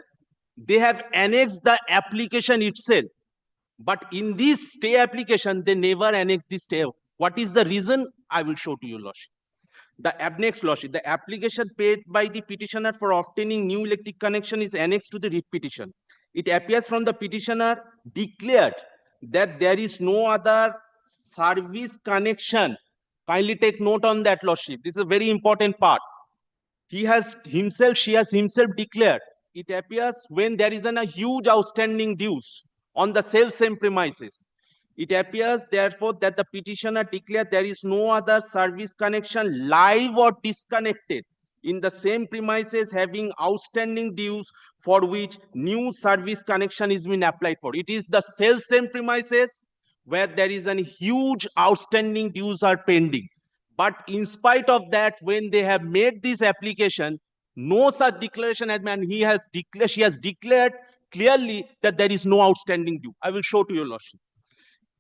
they have annexed the application itself. But in this stay application, they never annexed the stay. What is the reason? I will show to you, lordship. The annexed, lordship, the application paid by the petitioner for obtaining new electric connection is annexed to the writ petition. It appears from the petitioner declared that there is no other service connection. Kindly take note on that, lordship. This is a very important part. She has himself declared. It appears when there is a huge outstanding dues on the same premises. It appears, therefore, that the petitioner declared there is no other service connection live or disconnected in the same premises having outstanding dues for which new service connection is being applied for. It is the same premises where there is a huge outstanding dues are pending. But in spite of that, when they have made this application, no such declaration has been, she has declared clearly that there is no outstanding due. I will show to you, lordship.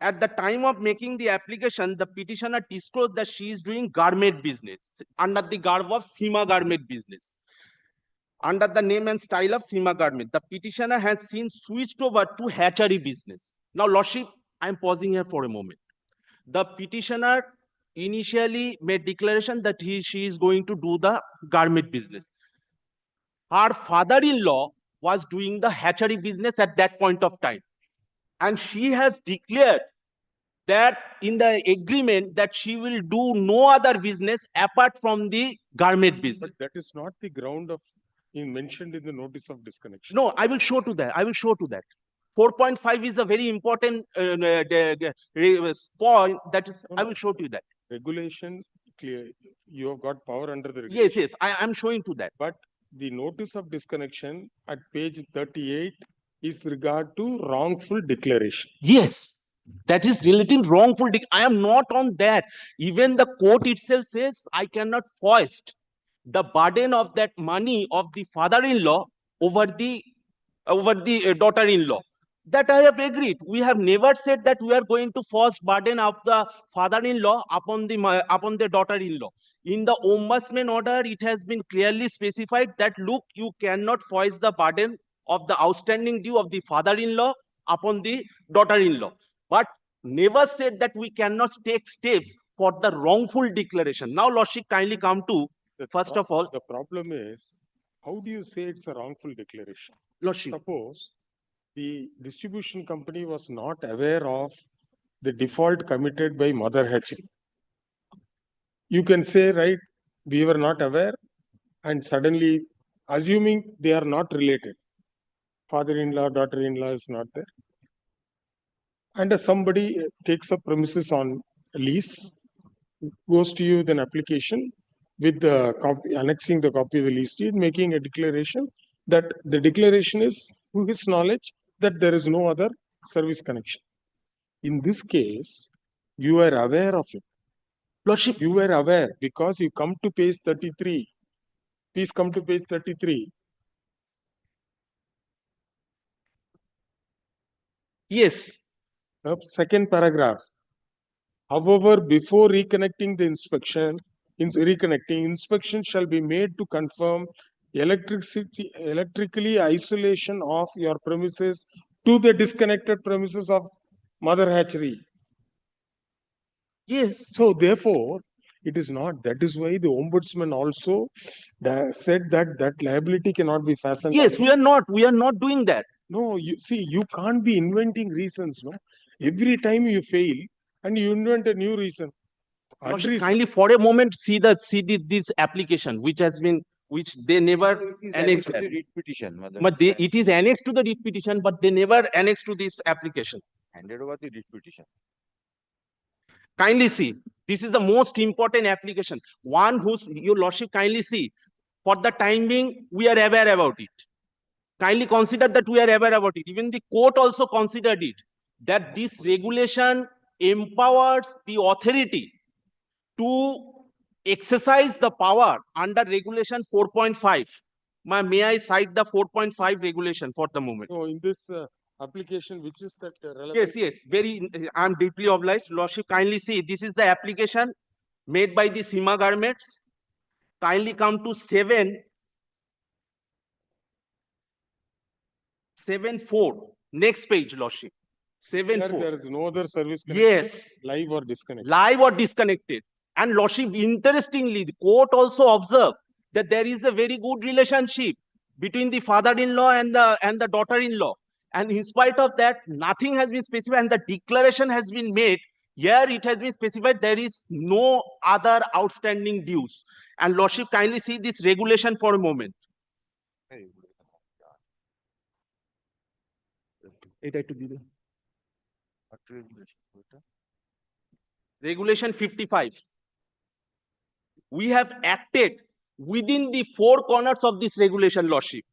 At the time of making the application, the petitioner disclosed that she is doing garment business under the garb of Seema garment business. Under the name and style of Seema garment, the petitioner has since switched over to hatchery business. Now, Lordship, I'm pausing here for a moment. The petitioner initially made declaration that she is going to do the garment business. Her father-in-law was doing the hatchery business at that point of time. And she has declared that in the agreement that she will do no other business apart from the garment business. But that is not the ground of mentioned in the notice of disconnection. No, I will show to that. I will show to that. 4.5 is a very important point. That is, I will show to you that. Regulations clear. You have got power under the regulation. Yes, yes, I am showing to that. But the notice of disconnection at page 38 is regard to wrongful declaration. Yes, that is relating wrongful. I am not on that. Even the court itself says I cannot foist the burden of that money of the father-in-law over the daughter-in-law. That I have agreed. We have never said that we are going to force burden of the father-in-law upon the daughter-in-law. In the ombudsman order, it has been clearly specified that look, you cannot foist the burden of the outstanding due of the father-in-law upon the daughter-in-law. But never said that we cannot take steps for the wrongful declaration. Now, Lordship, kindly come to first of all. The problem is, how do you say it's a wrongful declaration? Lordship. Suppose the distribution company was not aware of the default committed by mother hatchery. You can say, right, we were not aware, and suddenly, assuming they are not related, father-in-law, daughter-in-law is not there, and somebody takes up premises on lease, goes to you with an application with the copy, annexing the copy of the lease deed, making a declaration that the declaration is to his knowledge that there is no other service connection. In this case, you are aware of it. Lordship, you were aware because you come to page 33. Please come to page 33. Yes. Second paragraph. However, before reconnecting the inspection shall be made to confirm electrically isolation of your premises to the disconnected premises of mother hatchery. Yes. So therefore, it is not. That is why the ombudsman also said that liability cannot be fastened. Yes, we are not. We are not doing that. No, you see, you can't be inventing reasons. No, every time you fail and you invent a new reason. Kindly for a moment see this application which they never annexed. Writ petition. But it is annexed to the writ petition, but they never annexed to this application. Handed over the writ petition. Kindly see, this is the most important application. One whose your lordship kindly see. For the time being, we are aware about it. Kindly consider that we are aware about it. Even the court also considered it. That this regulation empowers the authority to exercise the power under regulation 4.5. May I cite the 4.5 regulation for the moment? So in this application, which is that relevant? Yes, I am deeply obliged. Lordship, kindly see, this is the application made by the Seema Garments. Kindly come to 7.4. Next page, Lordship. 7.4. There is no other service connection. Yes. Live or disconnected. Live or disconnected. And Lordship, interestingly, the court also observed that there is a very good relationship between the father-in-law and the daughter-in-law. And in spite of that, nothing has been specified and the declaration has been made. Here it has been specified there is no other outstanding dues. And Lordship, kindly see this regulation for a moment. Regulation 55. We have acted within the four corners of this regulation, Lordship.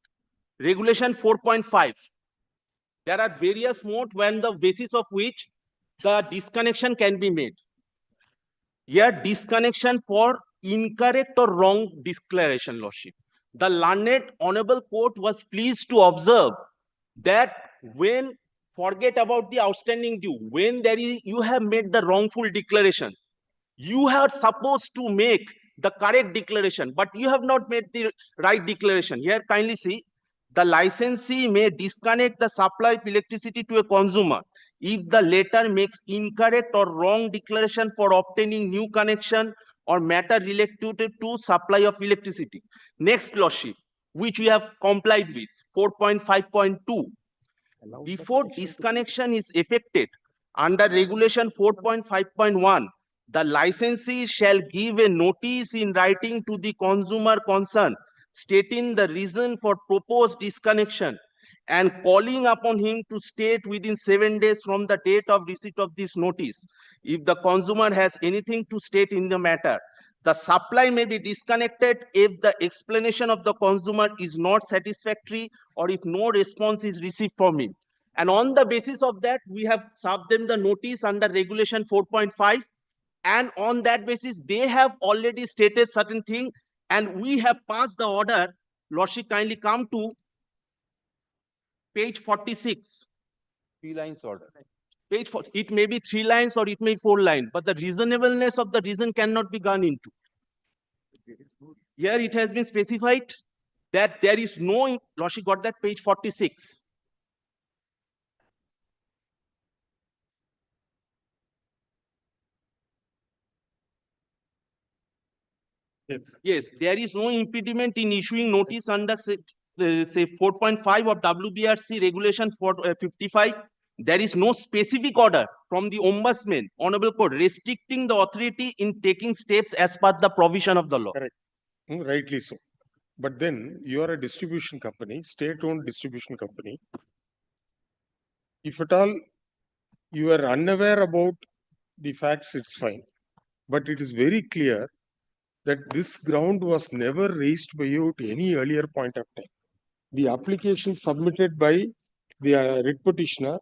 Regulation 4.5. There are various modes when the basis of which the disconnection can be made. Here, disconnection for incorrect or wrong declaration, Lordship. The learned honorable court was pleased to observe that when Forget about the outstanding due. When you have made the wrongful declaration, you are supposed to make the correct declaration, but you have not made the right declaration. Here, kindly see, the licensee may disconnect the supply of electricity to a consumer if the latter makes incorrect or wrong declaration for obtaining new connection or matter related to supply of electricity. Next lordship, which we have complied with, 4.5.2. Before disconnection is effected under regulation 4.5.1, the licensee shall give a notice in writing to the consumer concerned stating the reason for proposed disconnection and calling upon him to state within 7 days from the date of receipt of this notice. If the consumer has anything to state in the matter, the supply may be disconnected if the explanation of the consumer is not satisfactory or if no response is received from him. And on the basis of that, we have served them the notice under regulation 4.5. And on that basis, they have already stated certain thing and we have passed the order. Lordship, kindly come to page 46. 3 lines order. Page 4, it may be 3 lines or it may be 4 lines, but the reasonableness of the reason cannot be gone into. Here it has been specified that there is no, Lordship got that, page 46. Yes, there is no impediment in issuing notice under say 4.5 of WBRC regulation 55. There is no specific order from the Ombudsman, Honorable Court, restricting the authority in taking steps as per the provision of the law. Correct. Rightly so. But then you are a distribution company, state-owned distribution company. If at all you are unaware about the facts, it's fine. But it is very clear that this ground was never raised by you at any earlier point of time. The application submitted by the writ petitioner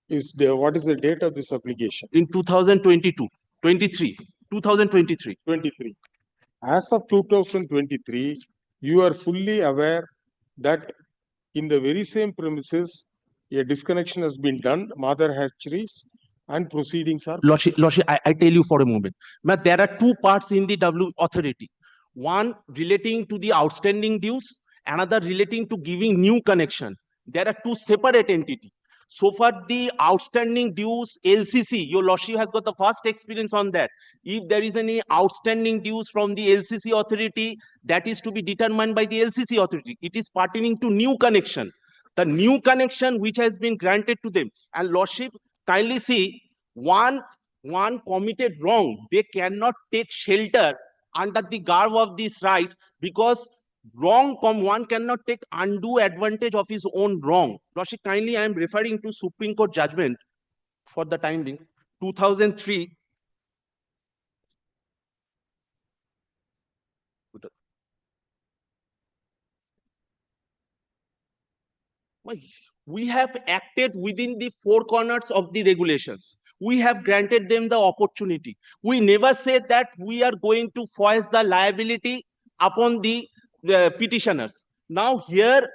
is there. What is the date of this application? In 2022, 2023. As of 2023, you are fully aware that in the very same premises, a disconnection has been done, mother hatcheries, and proceedings are. Lordship, I tell you for a moment. But there are two parts in the W authority. One relating to the outstanding dues, another relating to giving new connection. There are two separate entities. So far, the outstanding dues, LCC, your Lordship has got the first experience on that. If there is any outstanding dues from the LCC authority, that is to be determined by the LCC authority. It is pertaining to new connection. The new connection which has been granted to them. And Lordship, kindly see, once one committed wrong, they cannot take shelter under the garb of this right, because one cannot take undue advantage of his own wrong. Lordship, kindly, I am referring to Supreme Court judgment for the time being, 2003. We have acted within the four corners of the regulations. We have granted them the opportunity. We never said that we are going to foist the liability upon the petitioners. Now here,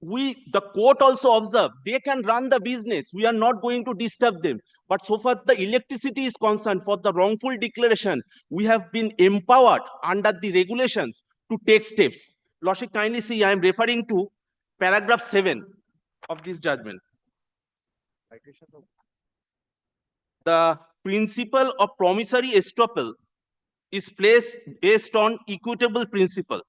the court also observed, they can run the business. We are not going to disturb them. But so far the electricity is concerned, for the wrongful declaration, we have been empowered under the regulations to take steps. Lordship, kindly see, I am referring to paragraph 7 of this judgment. The principle of promissory estoppel is placed based on equitable principle.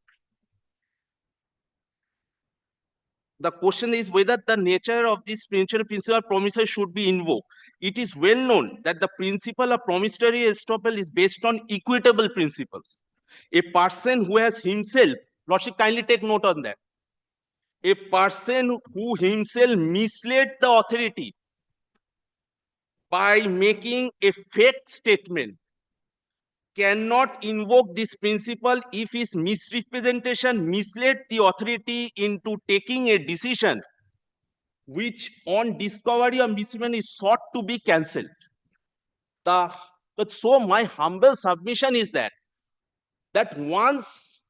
The question is whether the nature of this principle of promissory should be invoked. It is well known that the principle of promissory estoppel is based on equitable principles. A person who has himself, Lordship, kindly take note on that. A person who himself misled the authority by making a fake statement cannot invoke this principle if his misrepresentation misled the authority into taking a decision which on discovery of misrepresentation is sought to be cancelled. So my humble submission is that once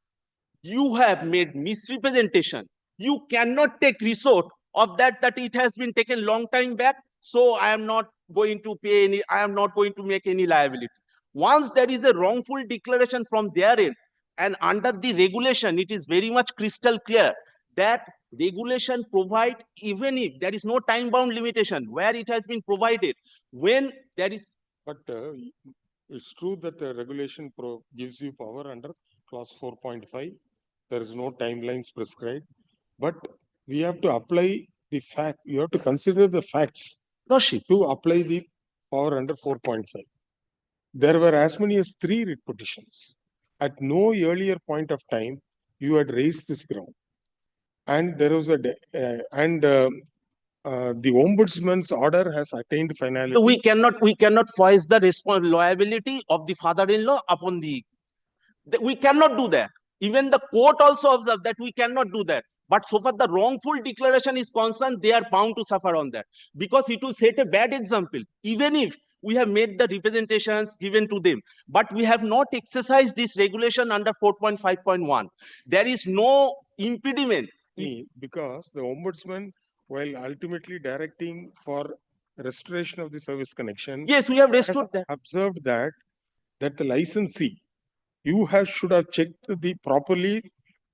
you have made misrepresentation, you cannot take resort of that it has been taken long time back, so I am not going to pay any, I am not going to make any liability. Once there is a wrongful declaration from their end, and under the regulation, it is very much crystal clear that regulation provide, even if there is no time bound limitation, where it has been provided, when there is. But it's true that the regulation gives you power under clause 4.5. There is no timelines prescribed, but we have to apply the fact. You have to consider the facts to apply the power under 4.5. There were as many as 3 writ petitions. At no earlier point of time, you had raised this ground, and there was the ombudsman's order has attained finality. We cannot voice the liability of the father-in-law upon the. We cannot do that. Even the court also observed that we cannot do that. But so far the wrongful declaration is concerned, they are bound to suffer on that, because it will set a bad example. Even if we have made the representations given to them, but we have not exercised this regulation under 4.5.1. There is no impediment. Because the ombudsman, while ultimately directing for restoration of the service connection, yes, we have restored that. Observed that the licensee, you should have checked the properly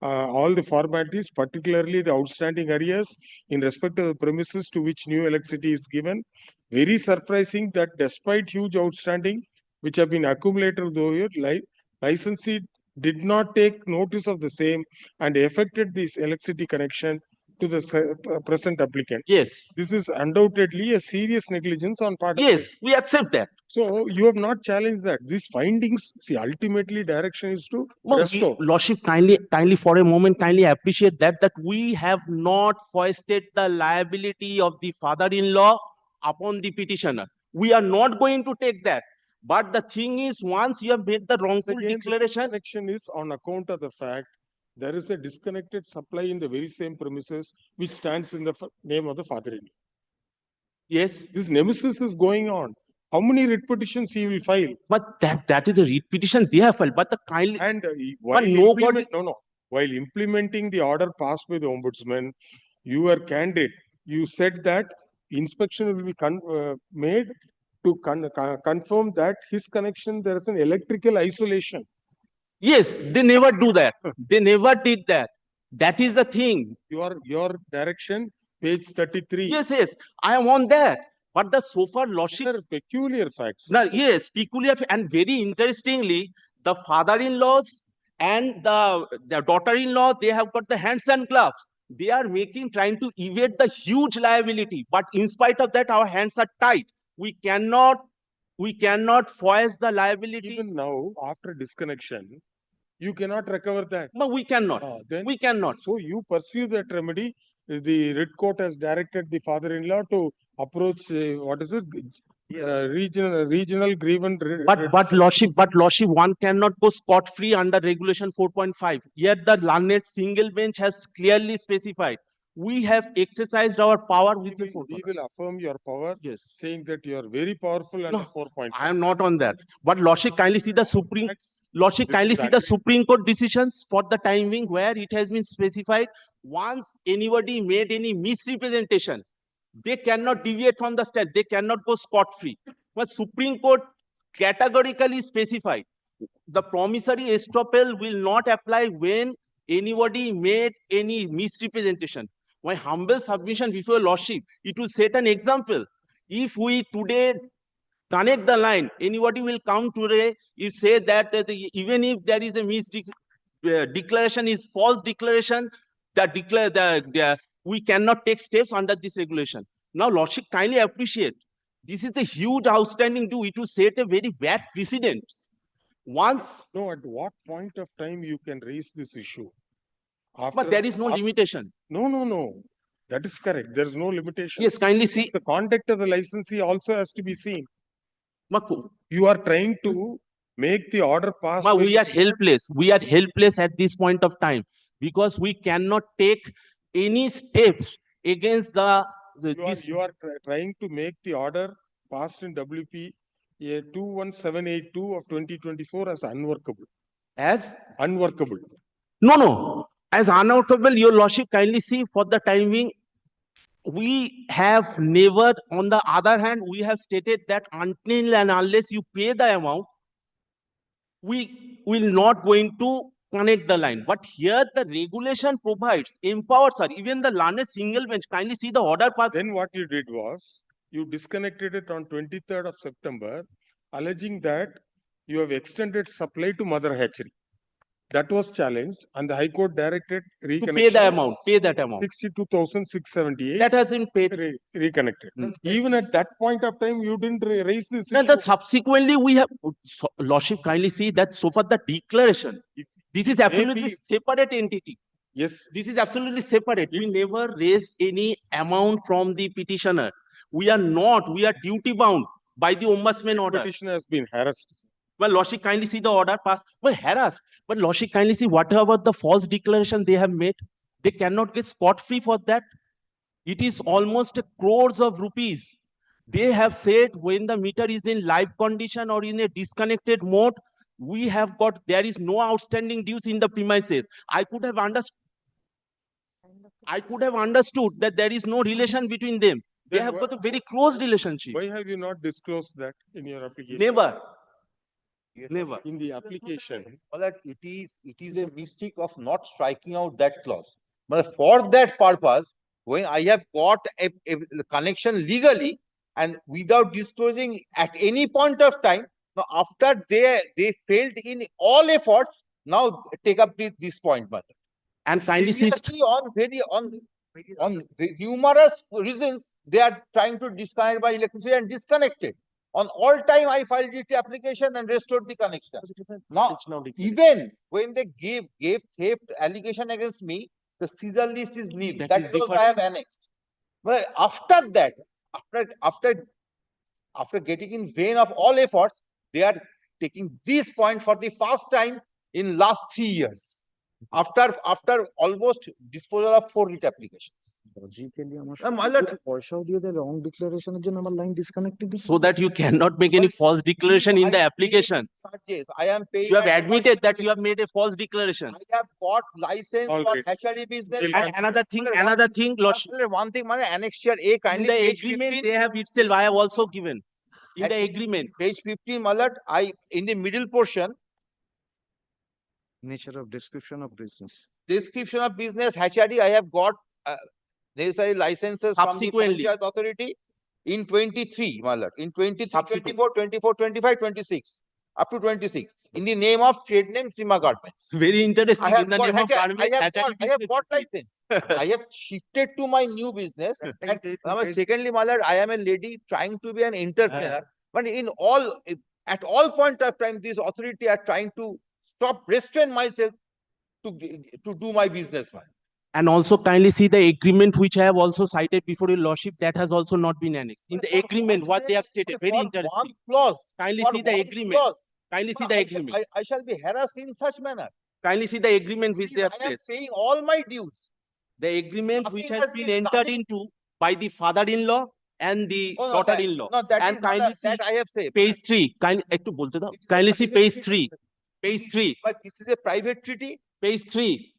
all the formalities, particularly the outstanding arrears in respect of the premises to which new electricity is given. Very surprising that despite huge outstanding which have been accumulated over the year, licensee did not take notice of the same and affected this electricity connection to the present applicant. Yes. This is undoubtedly a serious negligence on part of Yes, we accept that. So you have not challenged that. These findings, see, ultimately direction is to restore. Lordship, kindly for a moment, kindly appreciate that we have not foisted the liability of the father-in-law upon the petitioner. We are not going to take that. But the thing is, once you have made the wrongful declaration, the connection is on account of the fact there is a disconnected supply in the very same premises which stands in the name of the father-in-law. Yes. This nemesis is going on. How many writ petitions he will file? But that is the writ petition they have filed. But the kindly and while while implementing the order passed by the ombudsman, you were candid. You said that inspection will be made to confirm that his connection there is an electrical isolation. Yes, they never do that. They never did that. That is the thing. Your direction, page 33. Yes, I am on that. But the so far lordship peculiar facts. Now, yes, peculiar, and very interestingly, the father-in-laws and the daughter-in-law, they have got the hands and gloves. They are trying to evade the huge liability. But in spite of that, our hands are tight. We cannot foist the liability. Even now, after disconnection, you cannot recover that. No, we cannot. We cannot. So you pursue that remedy. The writ court has directed the father-in-law to approach regional grievance. But lordship, one cannot go scot-free under regulation 4.5. Yet the learned single bench has clearly specified. We have exercised our power with the 4.5. We will affirm your power, yes, saying that you are very powerful under 4.5. I am not on that. But lordship, kindly see the Supreme Court decisions for the timing where it has been specified. Once anybody made any misrepresentation, they cannot deviate from the statute. They cannot go scot-free. But Supreme Court categorically specified the promissory estoppel will not apply when anybody made any misrepresentation. My humble submission before lordship, it will set an example. If we today connect the line, anybody will come today, you say that even if there is a declaration is false declaration, we cannot take steps under this regulation. Now, lordship, kindly appreciate, this is a huge outstanding due. It will set a very bad precedent. Once. No, at what point of time you can raise this issue? But there is no limitation. No. That is correct. There is no limitation. Yes, kindly see. The conduct of the licensee also has to be seen. Maku. You are trying to make the order pass. We are helpless. We are helpless at this point of time because we cannot take any steps against you are trying to make the order passed in WP 21782 of 2024 as unworkable. As? Unworkable. No. As unworkable, your lordship, kindly see for the timing. we have never, on the other hand, we have stated that until and unless you pay the amount, we will not going to connect the line. But here the regulation provides, empowers her, even the learned single bench. Kindly see the order pass. Then what you did was, you disconnected it on 23rd of September, alleging that you have extended supply to Mother Hatchery. That was challenged, and the High Court directed reconnection. To pay the amount, pay that amount. 62,678. That has been paid. Reconnected. Even at that point of time, you didn't raise this No, issue. the subsequently we have, Lordship, kindly see that so far the declaration, this is absolutely separate entity. Yes. This is absolutely separate. We never raised any amount from the petitioner. We are not, we are duty bound by the ombudsman order. Petitioner has been harassed. Well, Lordship, kindly see the order passed. Well, harassed. But Lordship, kindly see whatever the false declaration they have made, they cannot get scot-free for that. It is almost crores of rupees. They have said when the meter is in live condition or in a disconnected mode, we have got, there is no outstanding dues in the premises. I could have understood that there is no relation between them. They have got a very close relationship. Why have you not disclosed that in your application? Never. Never. In the application. That it is a mistake of not striking out that clause. But for that purpose, when I have got a connection legally and without disclosing at any point of time, now after they failed in all efforts, now take up this point, brother. And kindly see on numerous reasons, they are trying to disconnect by electricity and disconnected. On all time, I filed this application and restored the connection. Now, even when they gave theft allegation against me, the seizure list is nil. That is because I have annexed. But after that, after getting in vain of all efforts, they are taking this point for the first time in last 3 years. After almost disposal of 4 writ applications. So that you cannot make any false declaration in the application. I am paying. You have admitted that you have made a false declaration. I have got license for hatchery business. And another thing, Lordship. One thing, annexure A kindly. In the agreement they have itself, I have also given. In the agreement. Page 15, Malat, in the middle portion. Nature of description of business. Description of business, hatchery, I have got necessary licenses from the Panchayat authority in 23, Malat, in 23, 24, 24, 25, 26, up to 26, in the name of trade name Sima Garments. Very interesting. In the name of I have got license. I have shifted to my new business. And secondly, Malat, I am a lady trying to be an entrepreneur. But at all point of time, this authority are trying to restrain myself to do my business, man. And also kindly see the agreement which I have also cited before your Lordship, that has also not been annexed. In the agreement, what they have stated, very interesting. One clause. Kindly see the agreement. Kindly see the agreement. I shall be harassed in such manner. Kindly see the agreement which they have I am placed. paying all my dues. The agreement which has been entered into by the father-in-law and the daughter-in-law. No, that and is kindly see that I have said. page 3. Kindly see page 3. Page 3. But this is a private treaty. Page 3.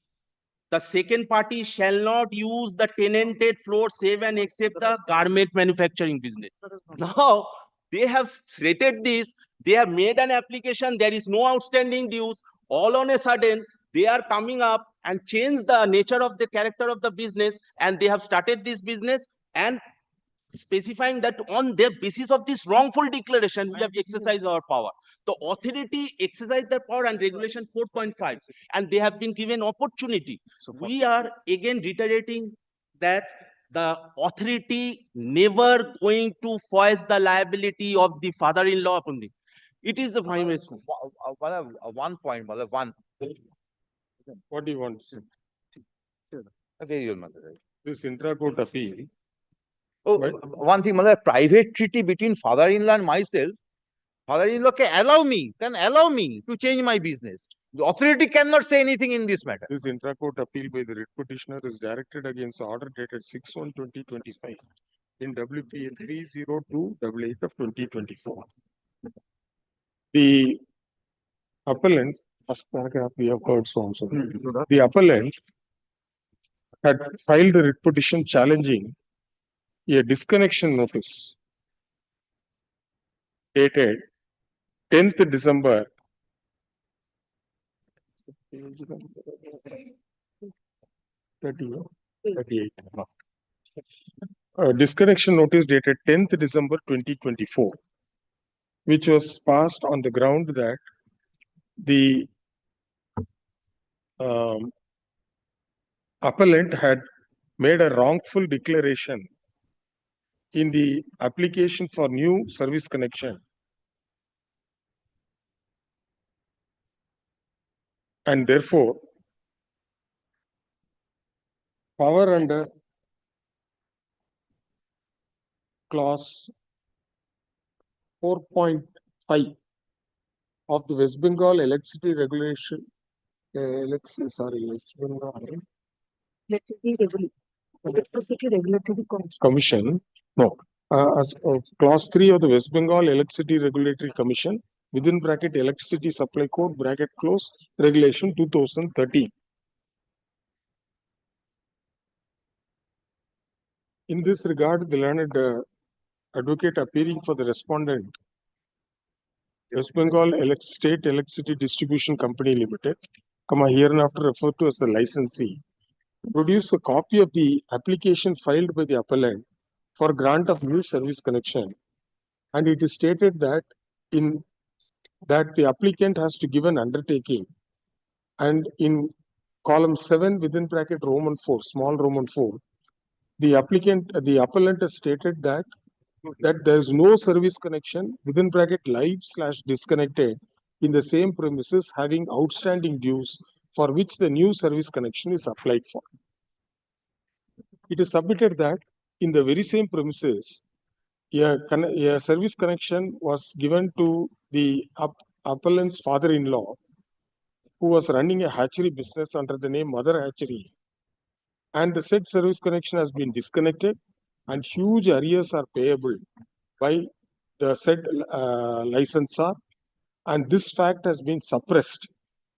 The second party shall not use the tenanted floor save and except the garment manufacturing business. Now, they have stated this. They have made an application. There is no outstanding dues. All on a sudden, they are coming up and change the nature of the character of the business. And they have started this business and specifying that on the basis of this wrongful declaration, we have exercised our power. The authority exercised their power and regulation 4.5, and they have been given opportunity. So we are again reiterating that the authority never going to foist the liability of the father-in-law upon them. It is the primary school. One point, one. What do you want to say? Okay, This intra-court appeal. Oh, one thing, private treaty between father-in-law and myself. Father-in-law can allow me to change my business. The authority cannot say anything in this matter. This intra-court appeal by the writ petitioner is directed against order dated 6/1/2025 in WPA 30288 of 2024. The appellant, first paragraph we have heard so also. The appellant had filed the writ petition challenging a disconnection notice dated 10th December 38. A disconnection notice dated 10th December 2024, which was passed on the ground that the appellant had made a wrongful declaration in the application for new service connection, and therefore power under clause 4.5 of the West Bengal Electricity Regulation, West Bengal Electricity Regulatory Commission, no, clause 3 of the West Bengal Electricity Regulatory Commission, within bracket Electricity Supply Code, bracket close, Regulation 2013. In this regard, the learned advocate appearing for the respondent, West Bengal State Electricity Distribution Company Limited, hereinafter referred to as the licensee, produce a copy of the application filed by the appellant for grant of new service connection, and it is stated that the applicant has to give an undertaking, and in column 7 within bracket Roman 4, small Roman 4, the appellant has stated that there is no service connection within bracket live/disconnected in the same premises having outstanding dues for which the new service connection is applied for. It is submitted that in the very same premises, a service connection was given to the appellant's father-in-law, who was running a hatchery business under the name Mother Hatchery, and the said service connection has been disconnected and huge arrears are payable by the said licensor, and this fact has been suppressed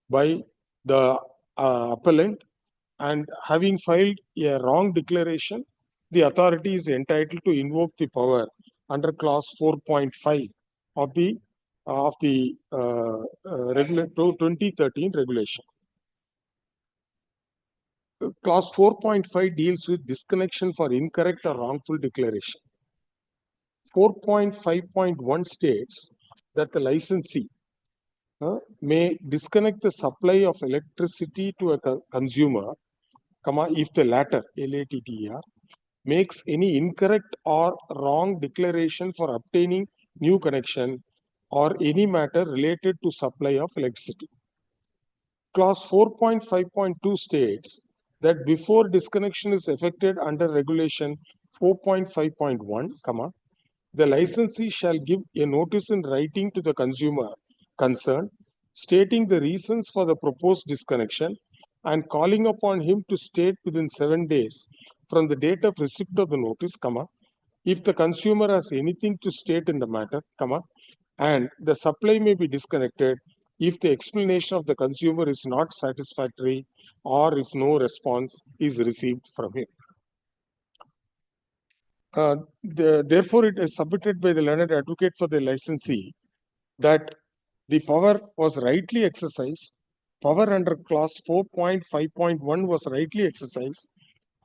by the appellant, and having filed a wrong declaration, the authority is entitled to invoke the power under clause 4.5 of the 2013 regulation. Clause 4.5 deals with disconnection for incorrect or wrongful declaration. 4.5.1 states that the licensee may disconnect the supply of electricity to a consumer, if the latter, LATTER, makes any incorrect or wrong declaration for obtaining new connection or any matter related to supply of electricity. Clause 4.5.2 states that before disconnection is effected under regulation 4.5.1, the licensee shall give a notice in writing to the consumer concerned, stating the reasons for the proposed disconnection and calling upon him to state within 7 days from the date of receipt of the notice, if the consumer has anything to state in the matter, and the supply may be disconnected if the explanation of the consumer is not satisfactory or if no response is received from him. Therefore, it is submitted by the learned advocate for the licensee that the power was rightly exercised. Power under clause 4.5.1 was rightly exercised,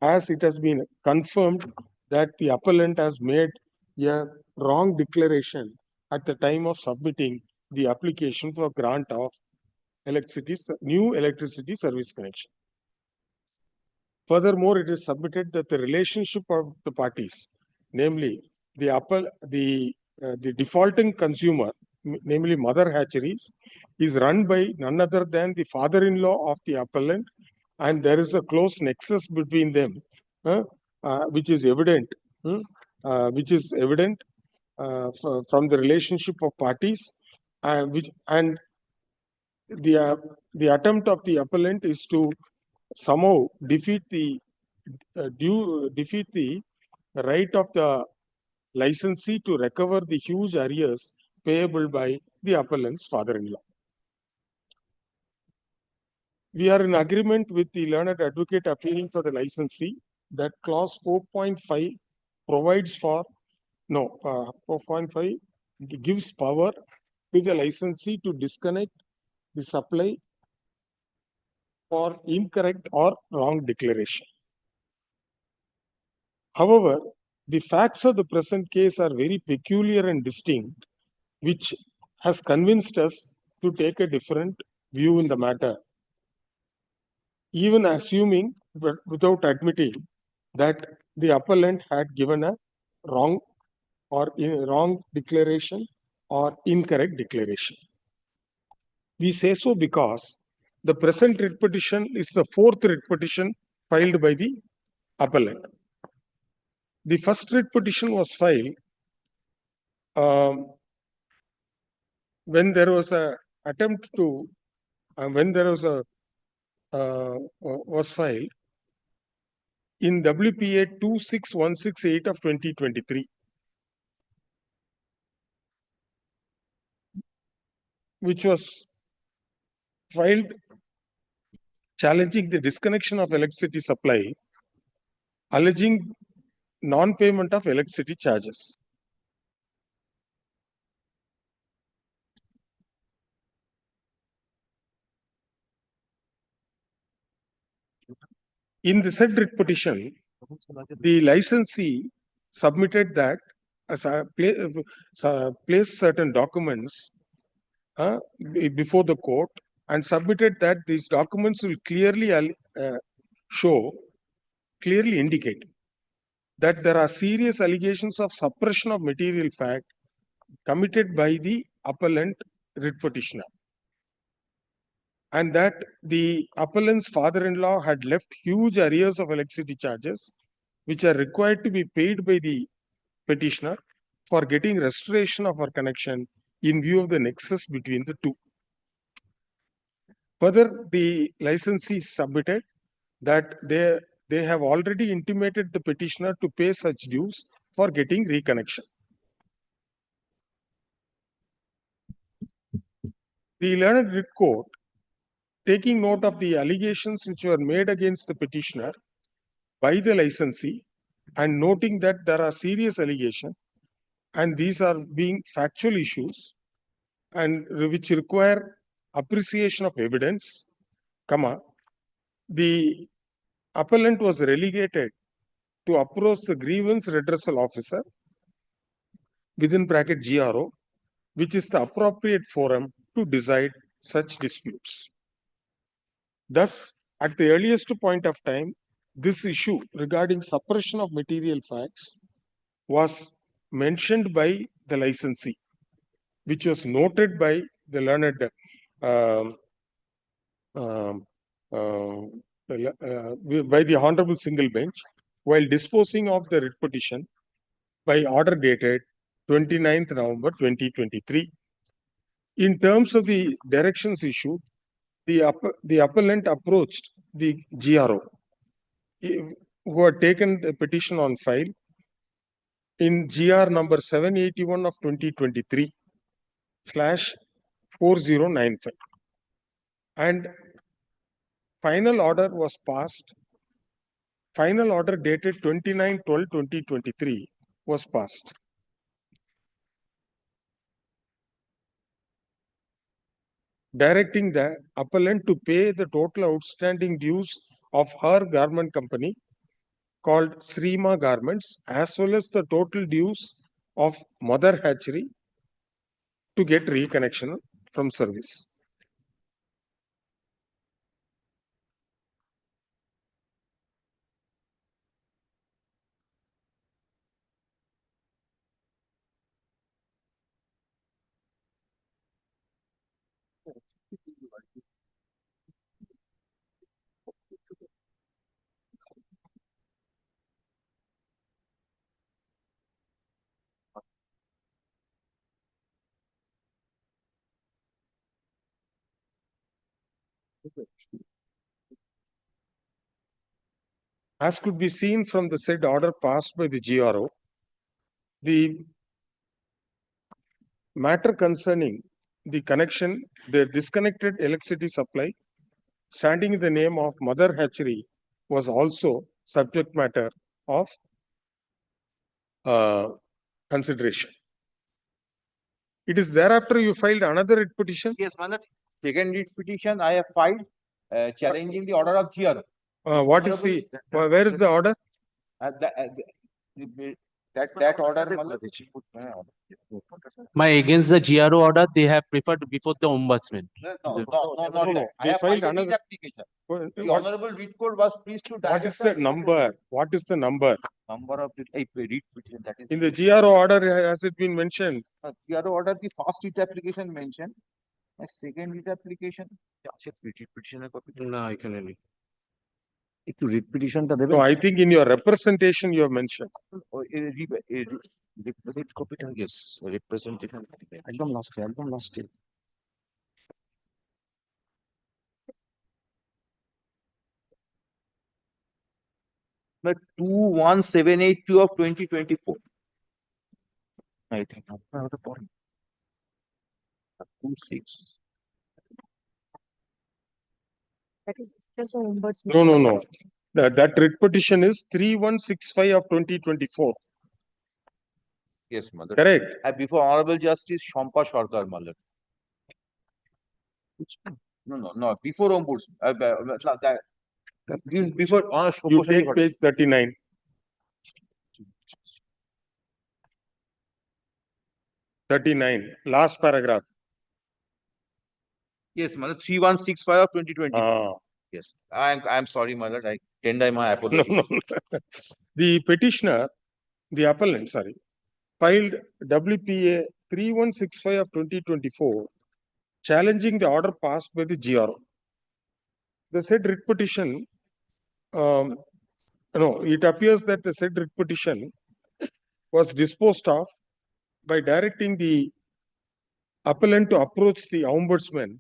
as it has been confirmed that the appellant has made a wrong declaration at the time of submitting the application for grant of new electricity service connection. Furthermore, it is submitted that the relationship of the parties, namely the defaulting consumer, namely Mother Hatcheries, is run by none other than the father-in-law of the appellant, and there is a close nexus between them, which is evident from the relationship of parties, and the attempt of the appellant is to somehow defeat the right of the licensee to recover the huge arrears payable by the appellant's father-in-law. We are in agreement with the learned advocate appealing for the licensee that clause 4.5 provides for, no, 4.5, it gives power to the licensee to disconnect the supply for incorrect or wrong declaration. However, the facts of the present case are very peculiar and distinct, which has convinced us to take a different view in the matter, even assuming, but without admitting, that the appellant had given a wrong declaration or incorrect declaration. We say so because the present writ petition is the fourth writ petition filed by the appellant. The first writ petition was filed when there was a attempt to, when there was a was filed in WPA 26168 of 2023, which was filed challenging the disconnection of electricity supply, alleging non-payment of electricity charges. In the said writ petition, the licensee submitted that placed certain documents before the court and submitted that these documents will clearly indicate that there are serious allegations of suppression of material fact committed by the appellant writ petitioner, and that the appellant's father-in-law had left huge arrears of electricity charges, which are required to be paid by the petitioner for getting restoration of her connection in view of the nexus between the two. Further, the licensee submitted that they have already intimated the petitioner to pay such dues for getting reconnection. The learned writ court, taking note of the allegations which were made against the petitioner by the licensee and noting that there are serious allegations and these are being factual issues and which require appreciation of evidence, the appellant was relegated to approach the grievance redressal officer within bracket GRO, which is the appropriate forum to decide such disputes. Thus, at the earliest point of time, this issue regarding suppression of material facts was mentioned by the licensee, which was noted by the learned by the Honorable Single Bench while disposing of the writ petition by order dated 29th November 2023. In terms of the directions issued, the appellant approached the GRO who had taken the petition on file in GR number 781 of 2023/4095, and final order was passed. Final order dated 29/12/2023 was passed. Directing the appellant to pay the total outstanding dues of her garment company called Srima Garments, as well as the total dues of Mother Hatchery to get reconnection from service. As could be seen from the said order passed by the GRO, the matter concerning the connection, the disconnected electricity supply standing in the name of Mother Hatchery was also subject matter of consideration. It is thereafter you filed another writ petition. Yes, my lord. Second writ petition I have filed challenging the order of GR. What is the, where is the order? That order, my lord. My against the GRO order, they have preferred before the ombudsman. No, not that. I They have filed filed a another- writ application. The What, honorable writ court was pleased to direct. what is the number? What is the number? Number of writ petition, that is. In the GRO order, has it been mentioned? GRO order, the first writ application mentioned. My second writ application. Petition copy. No, I can only. একটু writ পিটিশনটা দেবেন No, I think in your representation you have mentioned. Writ কপিটা yes representation একদম লাস্টে But 21782 of 2024. I think. 26. That is just an ombudsman. No. That writ petition is 3165 of 2024. Yes, mother. Correct. Before Honorable Justice Shampa Sarkar, mother. No. Before Ombudsman. This before You take page 39. Last paragraph. Yes, mother. 3165 of 2020. Yes, I'm sorry, mother. I tender my apology. No. The petitioner, the appellant, filed WPA 3165 of 2024, challenging the order passed by the GRO. The said writ petition, it appears that the said writ petition was disposed of by directing the appellant to approach the ombudsman,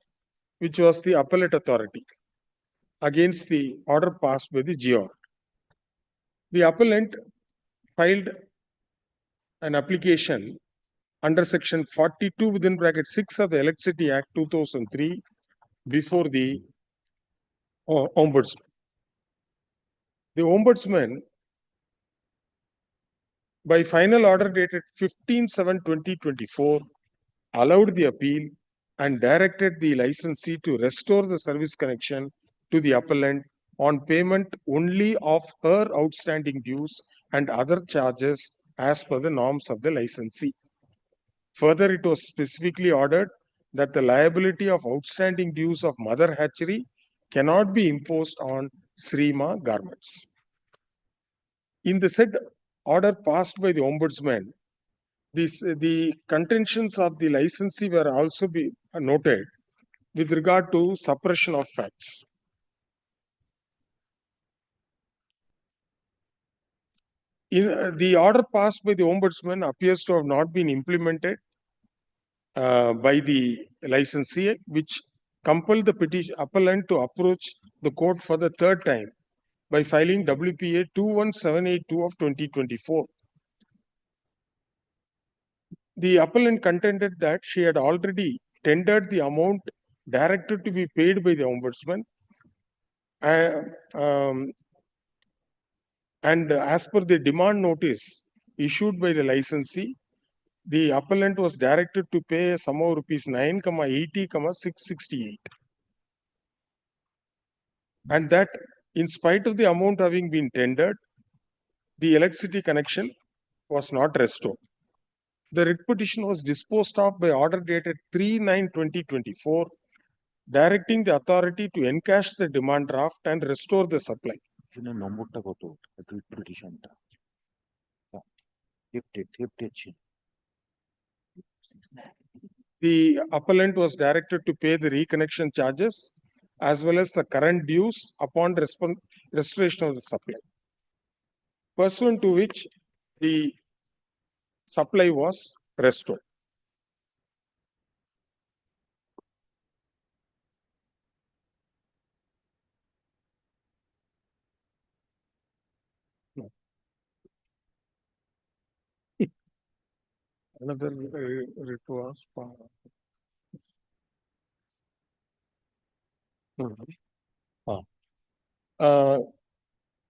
which was the appellate authority, against the order passed by the GR. The appellant filed an application under section 42 within bracket 6 of the Electricity Act 2003 before the ombudsman. The ombudsman, by final order dated 15/7/2024, allowed the appeal and directed the licensee to restore the service connection to the appellant on payment only of her outstanding dues and other charges as per the norms of the licensee. Further, it was specifically ordered that the liability of outstanding dues of mother hatchery cannot be imposed on Srima Garments. In the said order passed by the ombudsman, the contentions of the licensee were also be noted with regard to suppression of facts. The order passed by the ombudsman appears to have not been implemented by the licensee, which compelled the petition appellant to approach the court for the third time by filing WPA 21782 of 2024. The appellant contended that she had already tendered the amount directed to be paid by the ombudsman, and as per the demand notice issued by the licensee, the appellant was directed to pay a sum of rupees 9,80,668. And that, in spite of the amount having been tendered, the electricity connection was not restored. The writ petition was disposed of by order dated 3/9/2024, directing the authority to encash the demand draft and restore the supply. The appellant was directed to pay the reconnection charges as well as the current dues upon restoration of the supply, pursuant to which the supply was restored. Another writ was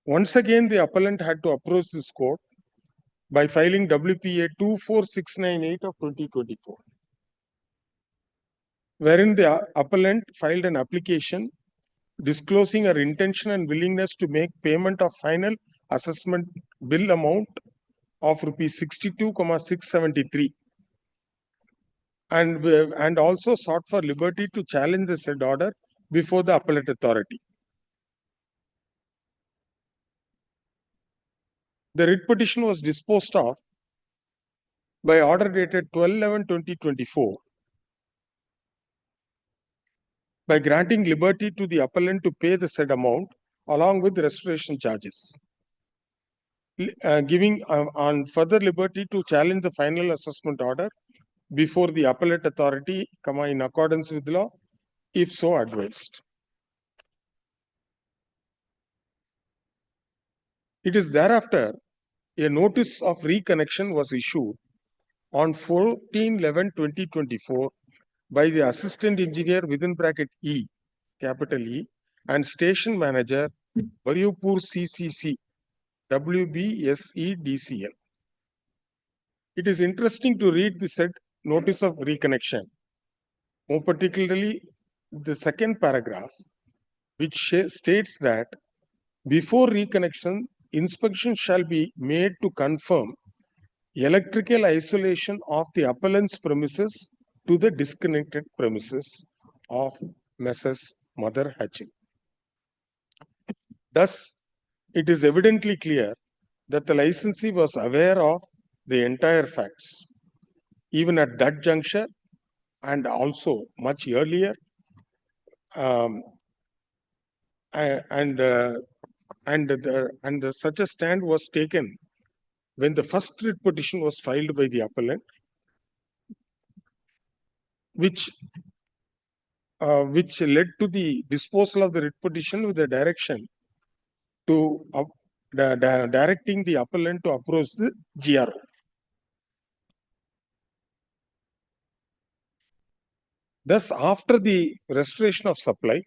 once again, the appellant had to approach this court by filing WPA 24698 of 2024, wherein the appellant filed an application disclosing her intention and willingness to make payment of final assessment bill amount of rupees 62,673 and also sought for liberty to challenge the said order before the appellate authority. The writ petition was disposed of by order dated 12/11/2024 by granting liberty to the appellant to pay the said amount along with restoration charges, giving on further liberty to challenge the final assessment order before the appellate authority, in accordance with law, if so advised. It is thereafter a notice of reconnection was issued on 14/11/2024 by the assistant engineer within bracket E, capital E, and station manager Variupur CCC WBSEDCL. It is interesting to read the said notice of reconnection, more particularly the second paragraph, which states that before reconnection, inspection shall be made to confirm electrical isolation of the appellant's premises to the disconnected premises of Messrs. Mother Hatching. Thus, it is evidently clear that the licensee was aware of the entire facts, even at that juncture and also much earlier, such a stand was taken when the first writ petition was filed by the appellant, which led to the disposal of the writ petition with the direction to directing the appellant to approach the GRO. Thus, after the restoration of supply,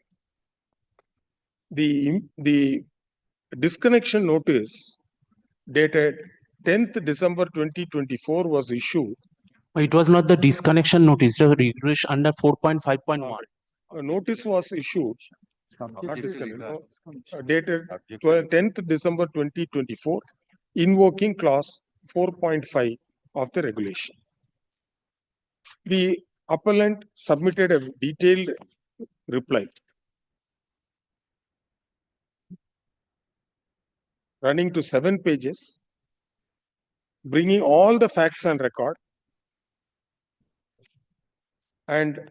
the disconnection notice dated 10th December 2024 was issued. It was not the disconnection notice, it was regulation under 4.5.1. A notice was issued, dated 10th December 2024, invoking clause 4.5 of the regulation. The appellant submitted a detailed reply running to 7 pages, bringing all the facts on record and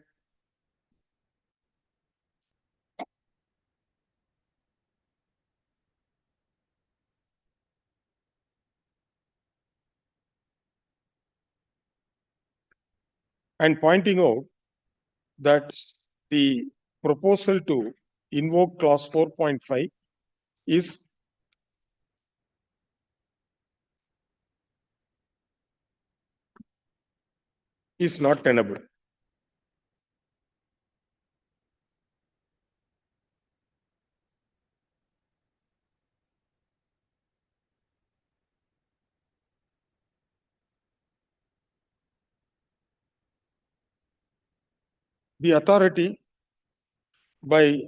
pointing out that the proposal to invoke clause 4.5 is not tenable. The authority, by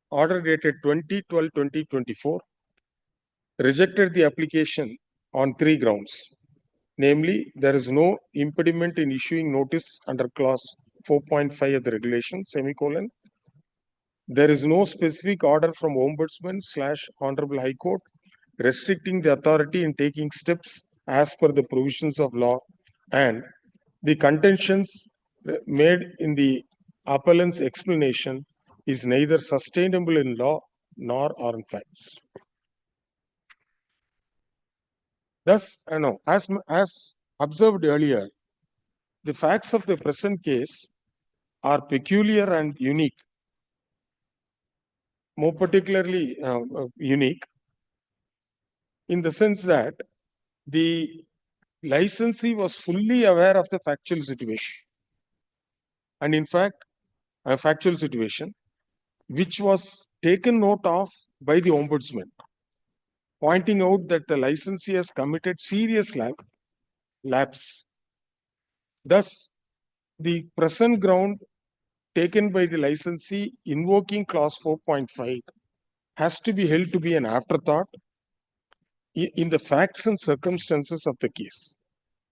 order dated 20/12/2024, rejected the application on 3 grounds. Namely, there is no impediment in issuing notice under clause 4.5 of the regulation, semicolon. There is no specific order from Ombudsman / Honorable High Court restricting the authority in taking steps as per the provisions of law, and the contentions made in the appellant's explanation is neither sustainable in law nor on facts. Thus, as observed earlier, the facts of the present case are peculiar and unique, more particularly unique in the sense that the licensee was fully aware of the factual situation. And in fact, a factual situation which was taken note of by the Ombudsman. pointing out that the licensee has committed serious lapse. Thus, the present ground taken by the licensee invoking clause 4.5 has to be held to be an afterthought in the facts and circumstances of the case.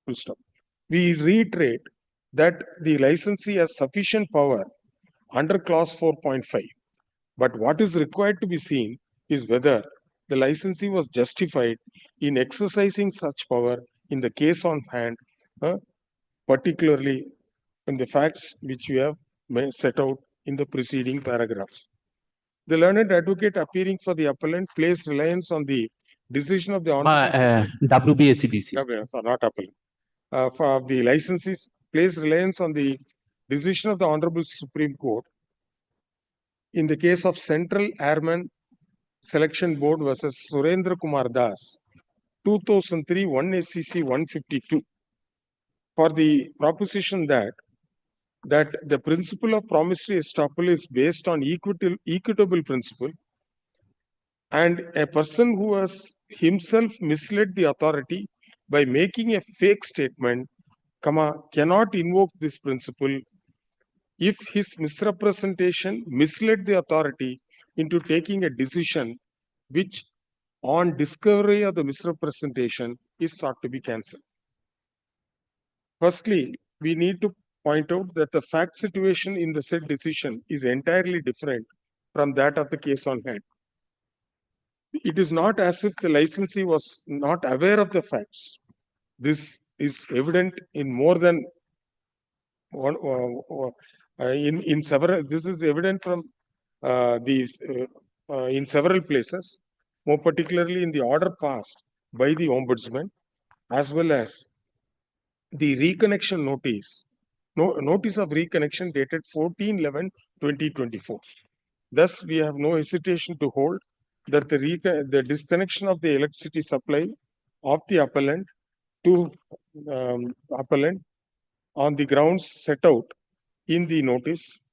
Full stop. We reiterate that the licensee has sufficient power under clause 4.5. But what is required to be seen is whether the licensee was justified in exercising such power in the case on hand, particularly in the facts which we have set out in the preceding paragraphs. The learned advocate appearing for the appellant placed reliance on the decision of the WBACBC. not appellant. For the licensees placed reliance on the decision of the Honorable Supreme Court in the case of Central Airman Selection Board versus Surendra Kumar Das, 2003 1 SCC 152, for the proposition that the principle of promissory estoppel is based on equitable principle, and a person who has himself misled the authority by making a fake statement, cannot invoke this principle if his misrepresentation misled the authority into taking a decision which, on discovery of the misrepresentation, is sought to be cancelled. Firstly, we need to point out that the fact situation in the said decision is entirely different from that of the case on hand. It is not as if the licensee was not aware of the facts. This is evident in more than one, in several. This is evident from in several places, more particularly in the order passed by the Ombudsman, as well as the reconnection notice, notice of reconnection dated 14/11/2024. Thus, we have no hesitation to hold that the disconnection of the electricity supply of the appellant to appellant on the grounds set out in the notice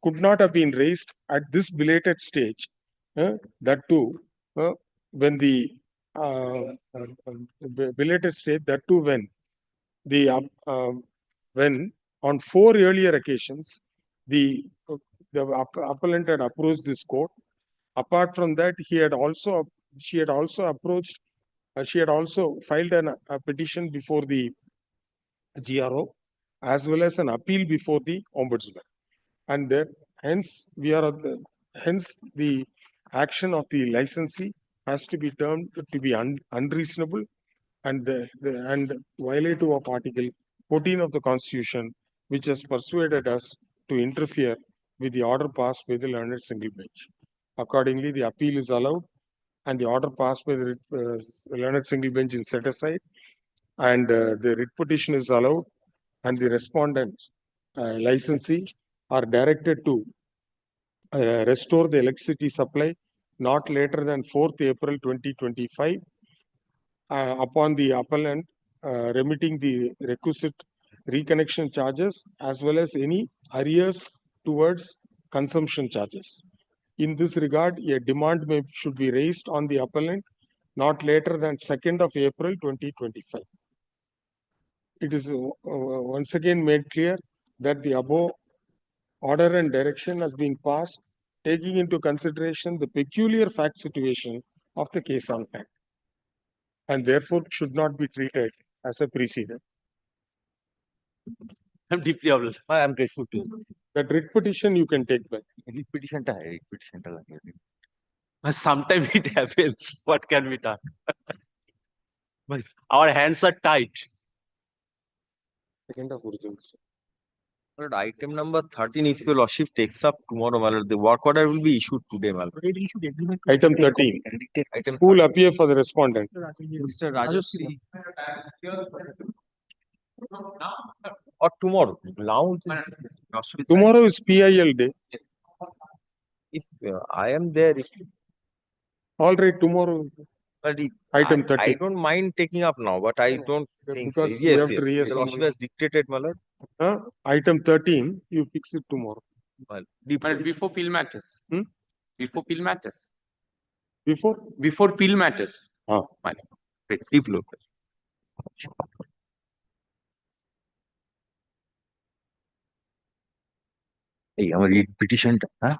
could not have been raised at this belated stage. That too, when the belated stage, that too when the when on 4 earlier occasions the appellant had approached this court. Apart from that, she had also filed a petition before the GRO, as well as an appeal before the Ombudsman, and hence the action of the licensee has to be termed to be unreasonable and violative of Article 14 of the Constitution, which has persuaded us to interfere with the order passed by the learned single bench. Accordingly, the appeal is allowed, and the order passed by the learned single bench is set aside, and the writ petition is allowed, and the respondent licensee are directed to restore the electricity supply not later than 4th April 2025 upon the appellant remitting the requisite reconnection charges as well as any arrears towards consumption charges. In this regard, a demand should be raised on the appellant not later than 2nd of April 2025. It is once again made clear that the above order and direction has been passed, taking into consideration the peculiar fact situation of the case on hand, and therefore should not be treated as a precedent. I'm deeply obliged. I'm grateful to you. That writ petition you can take back. Writ petition Sometimes it happens. What can be done? But our hands are tight. Second of urgency. But item number 13, if your lordship takes up tomorrow, my lord, the work order will be issued today, my lord. Item 13. Who will appear for the respondent? Mr. Rajashri. Or tomorrow. Now, Tomorrow is PIL day. if I am there, All right, tomorrow. but Item I 13. don't mind taking up now, but I don't think so. Because we Yes, have to yes. reassess. The lordship has dictated, my lord. Item 13, you fix it tomorrow. Well, But before pill matters. Before pill matters. Before appeal matters. Oh. My lord. Great. Deep look. এই আমার writ পিটিশনটা, হ্যাঁ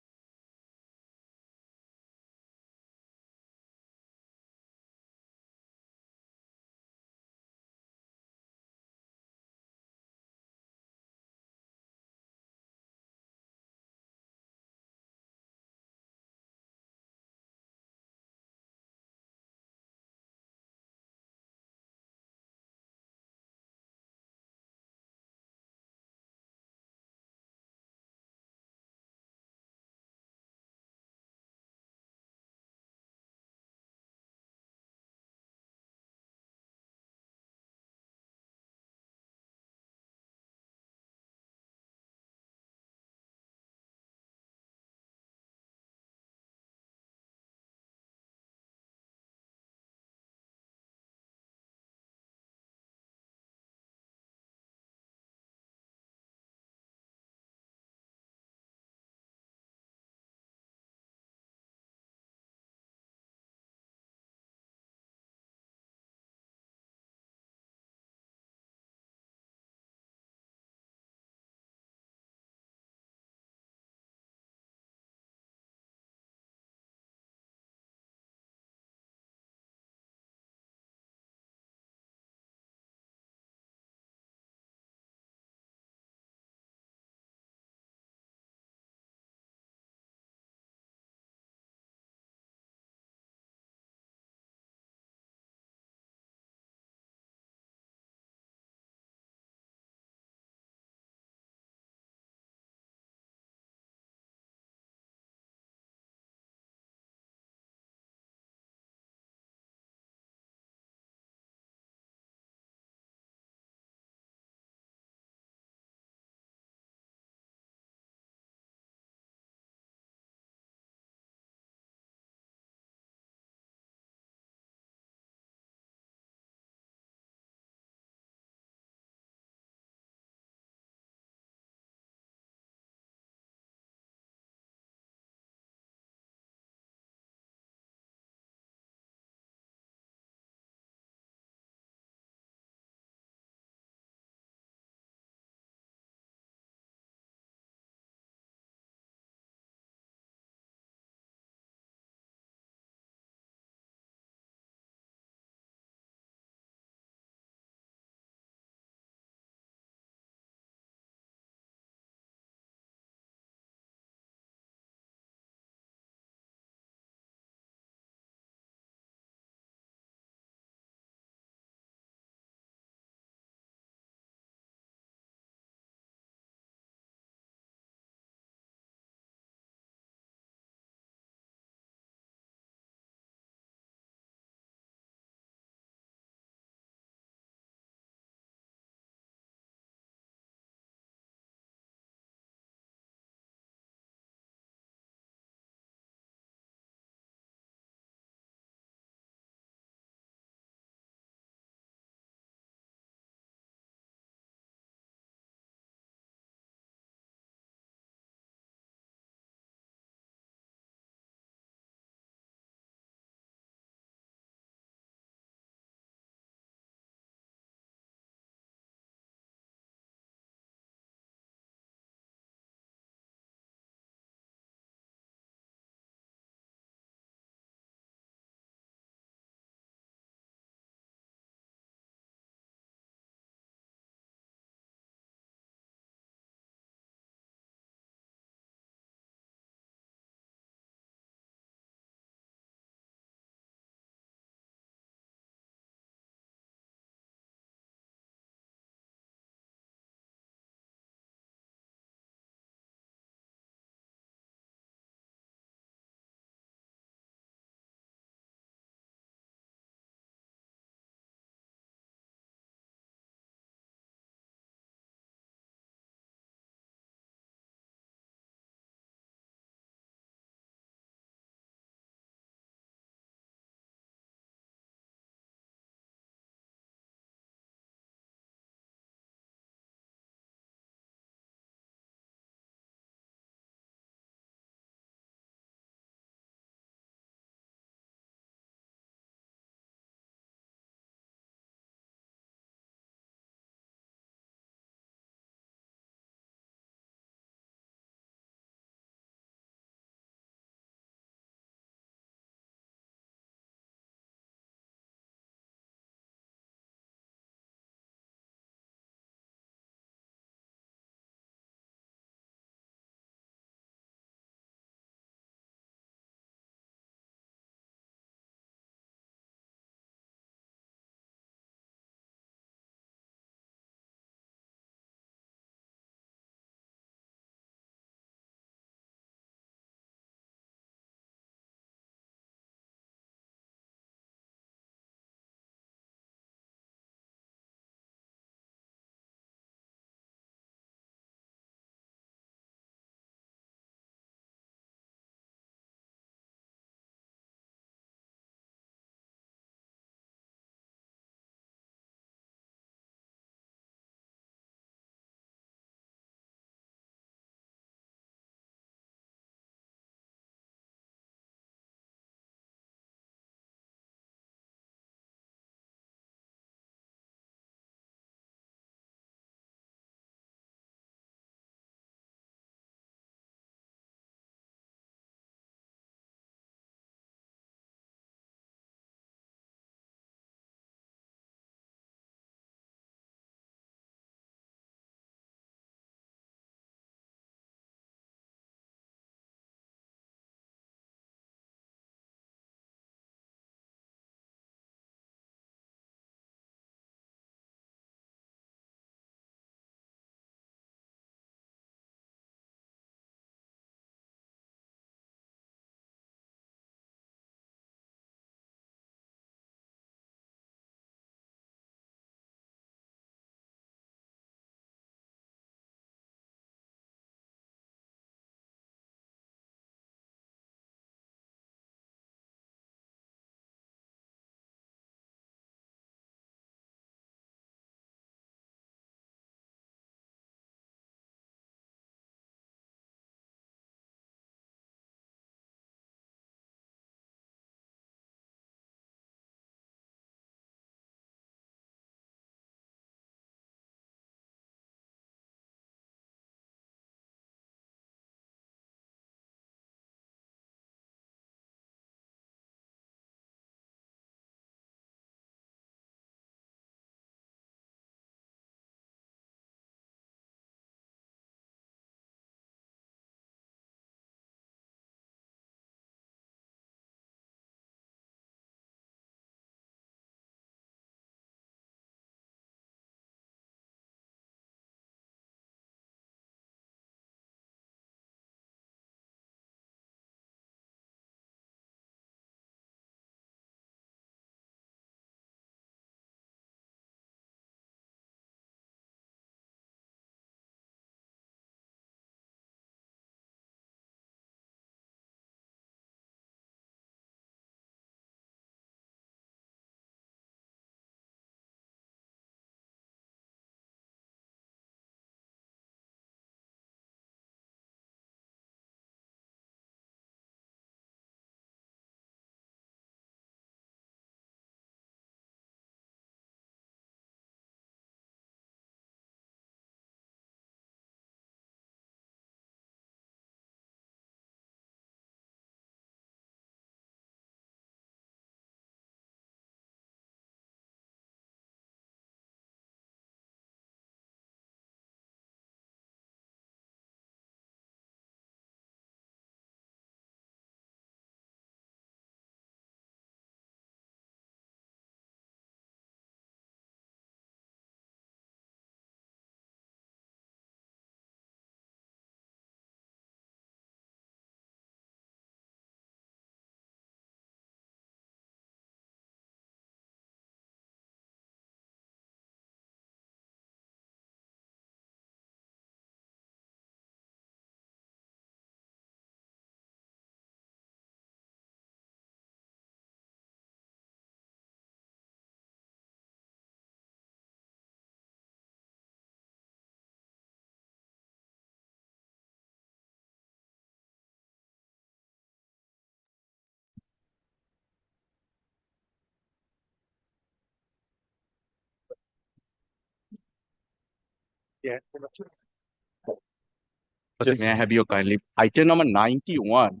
May I have your kindly item number 91,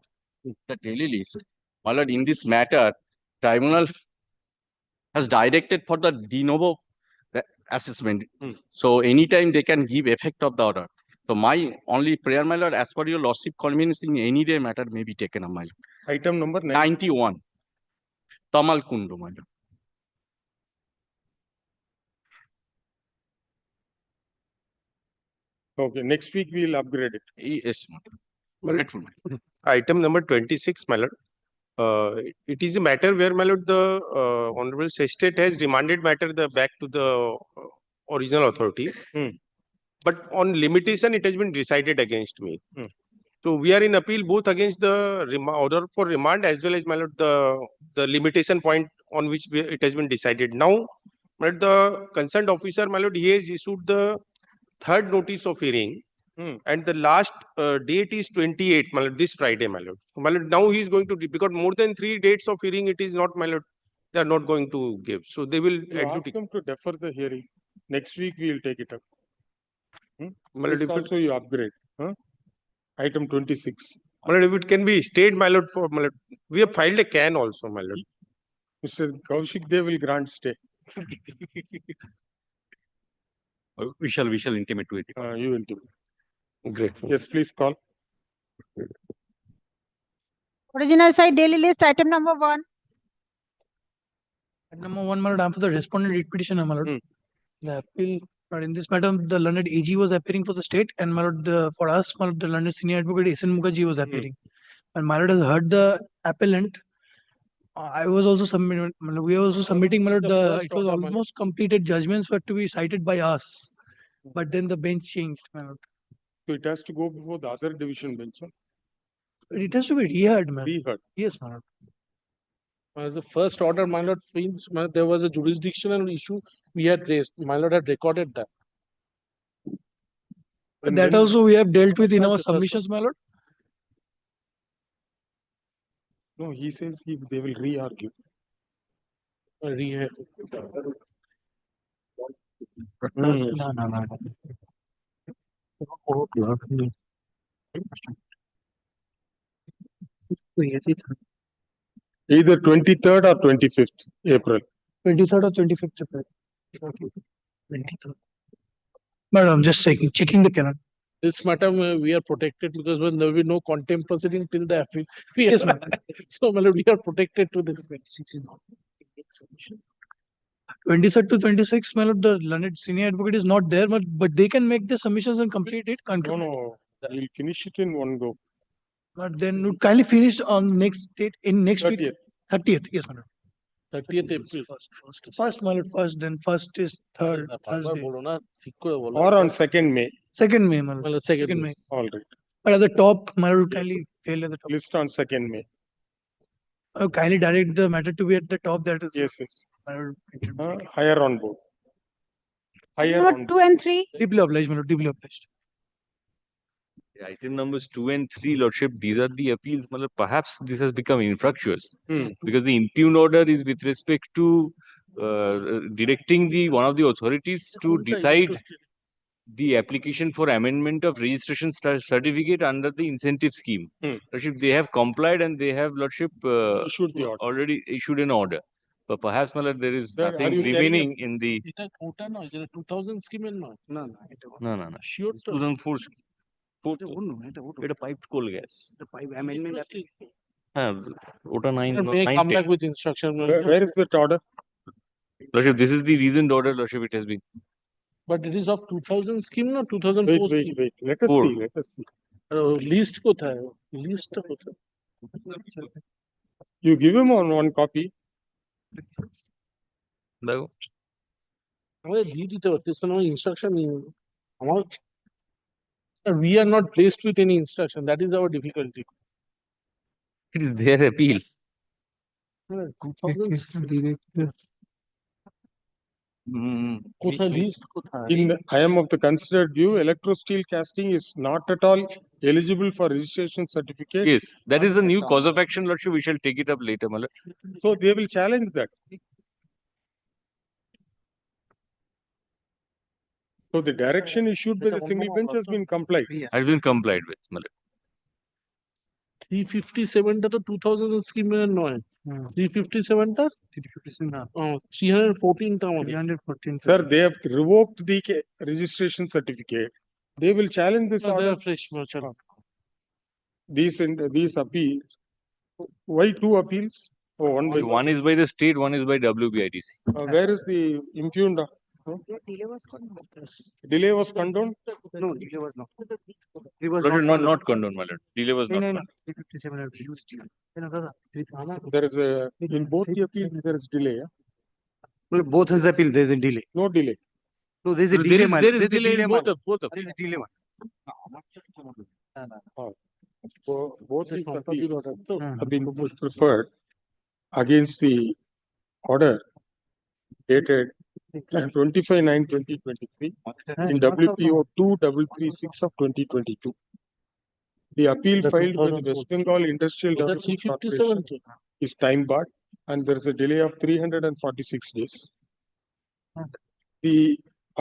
the daily list. My lord, in this matter, tribunal has directed for the de novo assessment. So anytime they can give effect of the order. So my only prayer, my lord, as per your lordship convenience, in any day matter may be taken up, my lord. Item number 91. Tamal Kundu, my lord. Okay, next week we will upgrade it. Yes, my lord. Grateful, my lord. Item number 26, my lord. It is a matter where, my lord, the Honorable State has remanded matter back to the original authority. But on limitation, it has been decided against me. So we are in appeal both against the order for remand as well as, my lord, the limitation point on which it has been decided. Now, my lord, the concerned officer, my lord, he has issued the third notice of hearing. And the last date is 28, my lord, this Friday, my lord. My lord, now he is going to, because more than 3 dates of hearing, it is not, my lord, they are not going to give. So they will You ask adjudicate. them to defer the hearing. Next week we will take it up. My lord, This if it- also you upgrade. Item 26. My lord, if it can be stayed, my lord, for, my lord, we have filed a can also, my lord. Mr. Kaushik, they will grant stay. We shall intimate to it. You intimate. Grateful. Yes, please call. Original side daily list, item number 1. Number 1, my lord, I'm for the respondent writ petition, my lord. The appeal, but in this matter, the learned AG was appearing for the state, and my lord, for us, my lord, the learned senior advocate SN Mukherjee was appearing. And my lord has heard the appellant. I was also submitting. We were also submitting. My lord, it was almost completed. Judgments were to be cited by us, but then the bench changed, my lord. So it has to go before the other division bench. It has to be reheard, man. Reheard. Yes, my lord. The first order, my lord, means there was a jurisdictional issue we had raised. My lord had recorded that. And That then- also we have dealt with in our submissions, my lord. No, he says they will re-argue. Reheard. No. Either 23rd or 25th April. 23rd or 25th April. Okay. 23rd. Madam, just checking the calendar. This matter we are protected because when there will be no contempt proceeding till the appeal. Yes, ma'am. So my lord, we are protected to this. 23rd to 26th, my lord, the learned senior advocate is not there, but they can make the submissions and complete it. No, we'll finish it in one go. But then would kindly finish on next date in next 30th. week. 30th, yes, madam. 30th April. First, my lord, first, then first is third, Thursday. Or on 2nd May. 2nd May, my lord. Well, 2nd May. All right. But at the top, my lord, kindly fail at the top. List on 2nd May. Kindly direct the matter to be at the top. That is. Yes. My lord, Higher on board. Higher Number on 2 and 3. deeply obliged, my lord, deeply obliged. Item numbers 2 and 3, Lordship, these are the appeals. Malad, perhaps this has become infructuous because the impugned order is with respect to directing one of the authorities to decide the application for amendment of registration certificate under the incentive scheme. Lordship, they have complied and they have, Lordship, issued the order. already issued an order. But perhaps, Malad, there is Sir, are nothing you telling remaining in the. It is quota, no? Is it a 2000 scheme and not? No. Sure. 2004 এটা piped coal gas. The pipe amendment. হ্যাঁ, ওটা May I come 910. back with instruction. Where is that order? Lordship, this is the reasoned order, Lordship, it has been. But it is of 2000 scheme, no? 2004 scheme. Wait. Let us Four. see. Let us see. List কোথায়? List কোথায়? You give him on one copy. দেখো আমাদের দিয়ে দিতে পারতিস না instruction আমার we are not blessed with any instruction. That is our difficulty. it is their appeal. 2000 কোথায় list কোথায়? I am of the considered view, electro-steel casting is not at all eligible for registration certificate. Yes, that is a new cause of action, Lordship. We shall take it up later, Malad. So they will challenge that. So So the direction issued by the single bench has been complied. Has been complied with, मतलब 357 টা তো 2000 স্কিমের নয় 357 টা 314 টা আমাদের 314 Sir, they have revoked the registration certificate. They will challenge this No, they order. are fresh merchant. These appeals. Why two appeals? Oh, one is by the state, one is by WBIDC. Where is the impugned? Delay was condoned? No, delay was not. It was Not condoned, my lord. Delay was not condoned. 357 are used. There is a, in both the appeals, there is delay. Well, both his appeal, there is a delay. No delay. No, there is a There delay, is- man. there is There is a delay in delay, both man. of- both of There is a delay, man. So both these appeals have been preferred against the order dated 25/9/2023 in WPO 2336 of 2022. The appeal filed by the West Bengal Industrial Development Corporation is time barred and there is a delay of 346 days. The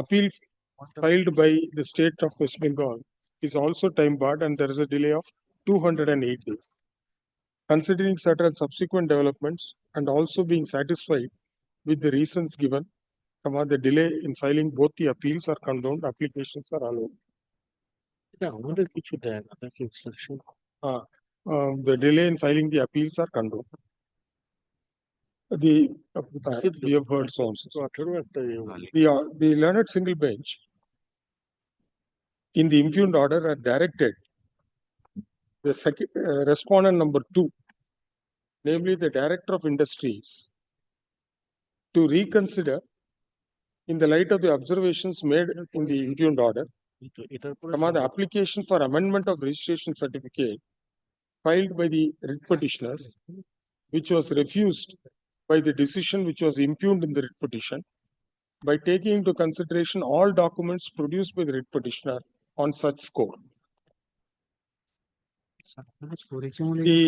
appeal filed by the state of West Bengal is also time barred and there is a delay of 208 days. Considering certain subsequent developments and also being satisfied with the reasons given, the delay in filing both the appeals are condoned, applications are allowed. আমাদের কিছু দেয় না তাকে instruction The delay in filing the appeals are condoned. We have heard so. The learned single bench in the impugned order are directed the respondent number 2, namely the Director of Industries, to reconsider in the light of the observations made in the impugned order, the application for amendment of registration certificate filed by the writ petitioners, which was refused by the decision which was impugned in the writ petition, by taking into consideration all documents produced by the writ petitioner on such score. The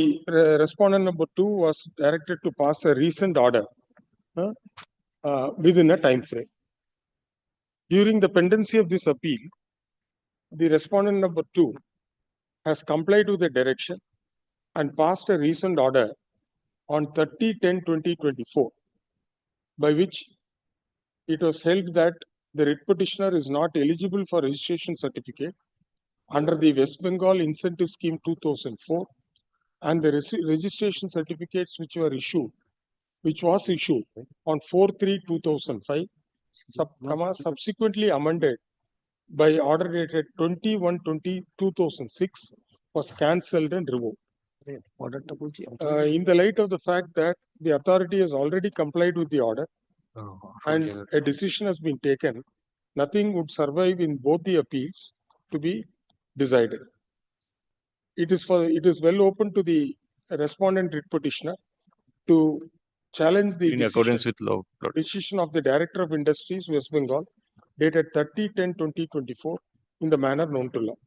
respondent number 2 was directed to pass a recent order within a time frame. During the pendency of this appeal, the respondent number 2 has complied with the direction and passed a recent order on 30/10/2024, by which it was held that the writ petitioner is not eligible for registration certificate under the West Bengal Incentive Scheme 2004 and the registration certificates which was issued on 4/3/2005, subsequently amended by order dated 21/20/2006 was cancelled and revoked. In the light of the fact that the authority has already complied with the order and a decision has been taken, nothing would survive in both the appeals to be decided. It is well open to the respondent writ petitioner to challenge the In accordance with law. decision of the Director of Industries, West Bengal, dated 30/10/2024 in the manner known to law.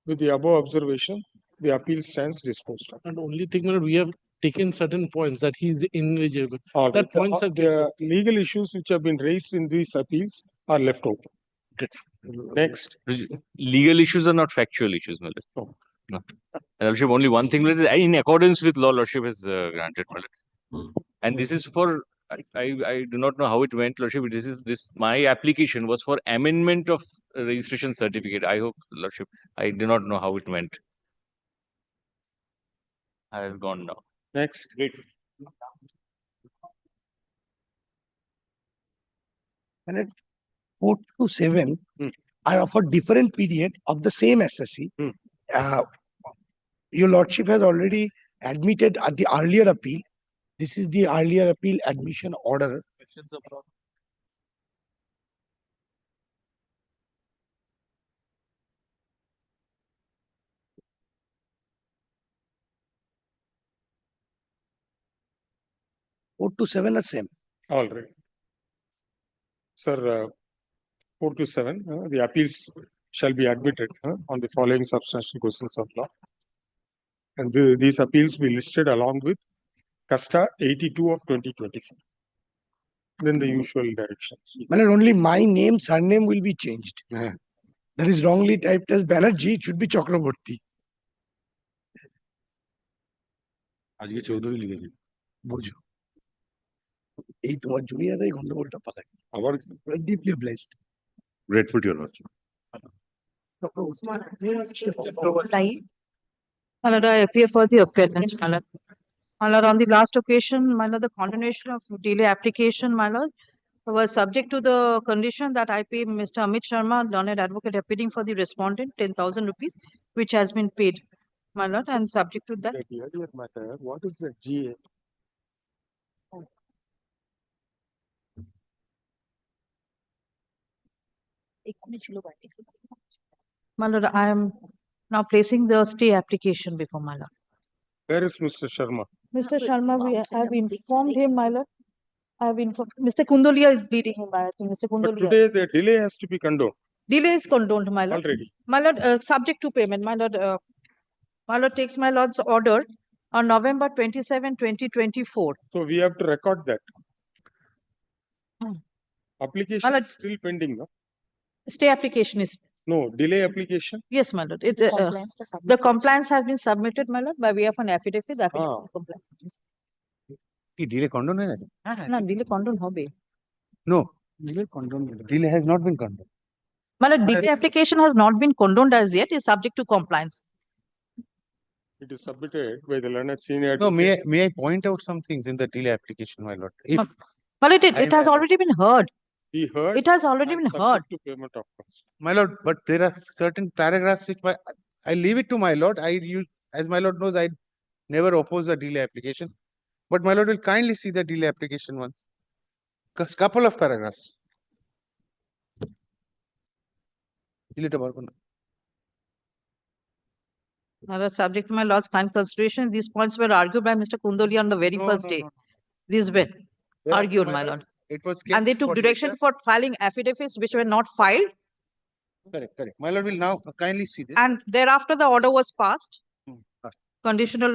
With the above observation, the appeal stands disposed of. and only thing that we have taken certain points that he is ineligible. All That right. points are The legal issues which have been raised in these appeals are left open. Next. Legal issues are not factual issues, my lord. No. Lordship, only one thing, my lord, in accordance with law, Lordship has granted, my lord. And this is for, I do not know how it went, Lordship. My application was for amendment of registration certificate. I hope, Lordship, I do not know how it went. I have gone now. Next. Great. And at 4 to 7 are of a different period of the same SSC. Your Lordship has already admitted at the earlier appeal. This is the earlier appeal admission order. Four to 7 are same. All right. Sir, 4 to 7, the appeals shall be admitted on the following substantial questions of law. And these appeals be listed along with Casta 82 of 2024. then the usual directions. My lord, only my name, surname will be changed. That is wrongly typed as Banerjee, it should be Chakraborty. আজকে চৌধুরী লিখেছে বুঝো এই তোমার জুনিয়ররাই গন্ডগোলটা পাকায় আবার deeply blessed grateful to your lordship. My lord, I appear for the appellant, my lord. My lord, on the last occasion, my lord, the continuation of delay application, my lord, was subject to the condition that I pay Mr. Amit Sharma, learned advocate appearing for the respondent, 10,000 rupees, which has been paid, my lord, and subject to that. The earlier matter, what is the GA? My lord, I am now placing the stay application before my lord. Where is Mr. Sharma? Mr. Sharma, we have informed him, my lord. I have informed, Mr. Kundolia is leading him, I think, Mr. But Kundolia. today the delay has to be condoned Delay is condoned, my lord. already. My lord, subject to payment, my lord takes my lord's order on November 27, 2024. So we have to record that. Hmm. Application My lord, is still pending, no? stay application is, No, delay application. yes, my lord. The compliance has been submitted, my lord, by way of an affidavit. The affidavit of compliance has been কি delay condone হয়ে গেছে? submitted. না, delay condone হবে। No, delay condoned. delay has not been condoned. My lord, delay application has not been condoned as yet, is subject to compliance. It is submitted by the learned senior. No, may I point out some things in the delay application, my lord? If My lord, it has already been heard. He heard. It has already been heard. To payment of cost. my lord, but there are certain paragraphs which I leave it to my lord. As my lord knows, I never oppose a delay application. But my lord will kindly see the delay application once. Couple of paragraphs. Delete about one. My lord, subject to my lord's kind consideration, these points were argued by Mr. Kundolia on the very first day. These were Thereafter, argued, my my lord, lord. It was And they kept took for direction later. for filing affidavits which were not filed. Correct, correct. My lord will now kindly see this. And thereafter, the order was passed. Correct. Conditional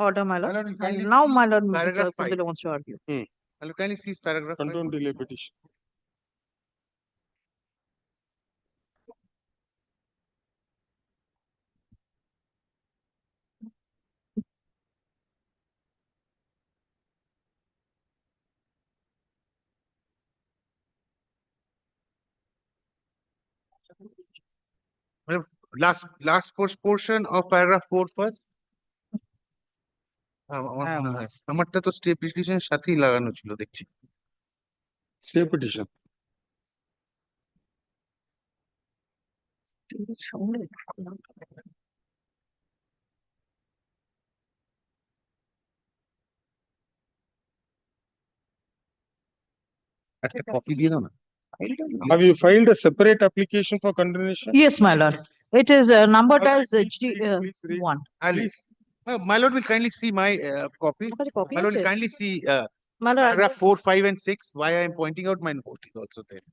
order, my lord. lord will kindly And now, see my lord, Mr. paragraph five. Kundolia wants to argue. My lord kindly see paragraph. Condone delay petition. Last portion of paragraph 4 first. আমারটা তো stay পিটিশনের সাথেই লাগানো ছিল দেখছি। Stay petition. একটা copy দিয়ে দাও না। Have you filed a separate application for condonation? Yes, my lord. It is numbered as G1. My lord will kindly see my copy. copy My lord will আছে? kindly see My lord, paragraph 4, 5 and 6. Why I am pointing out my note is also there.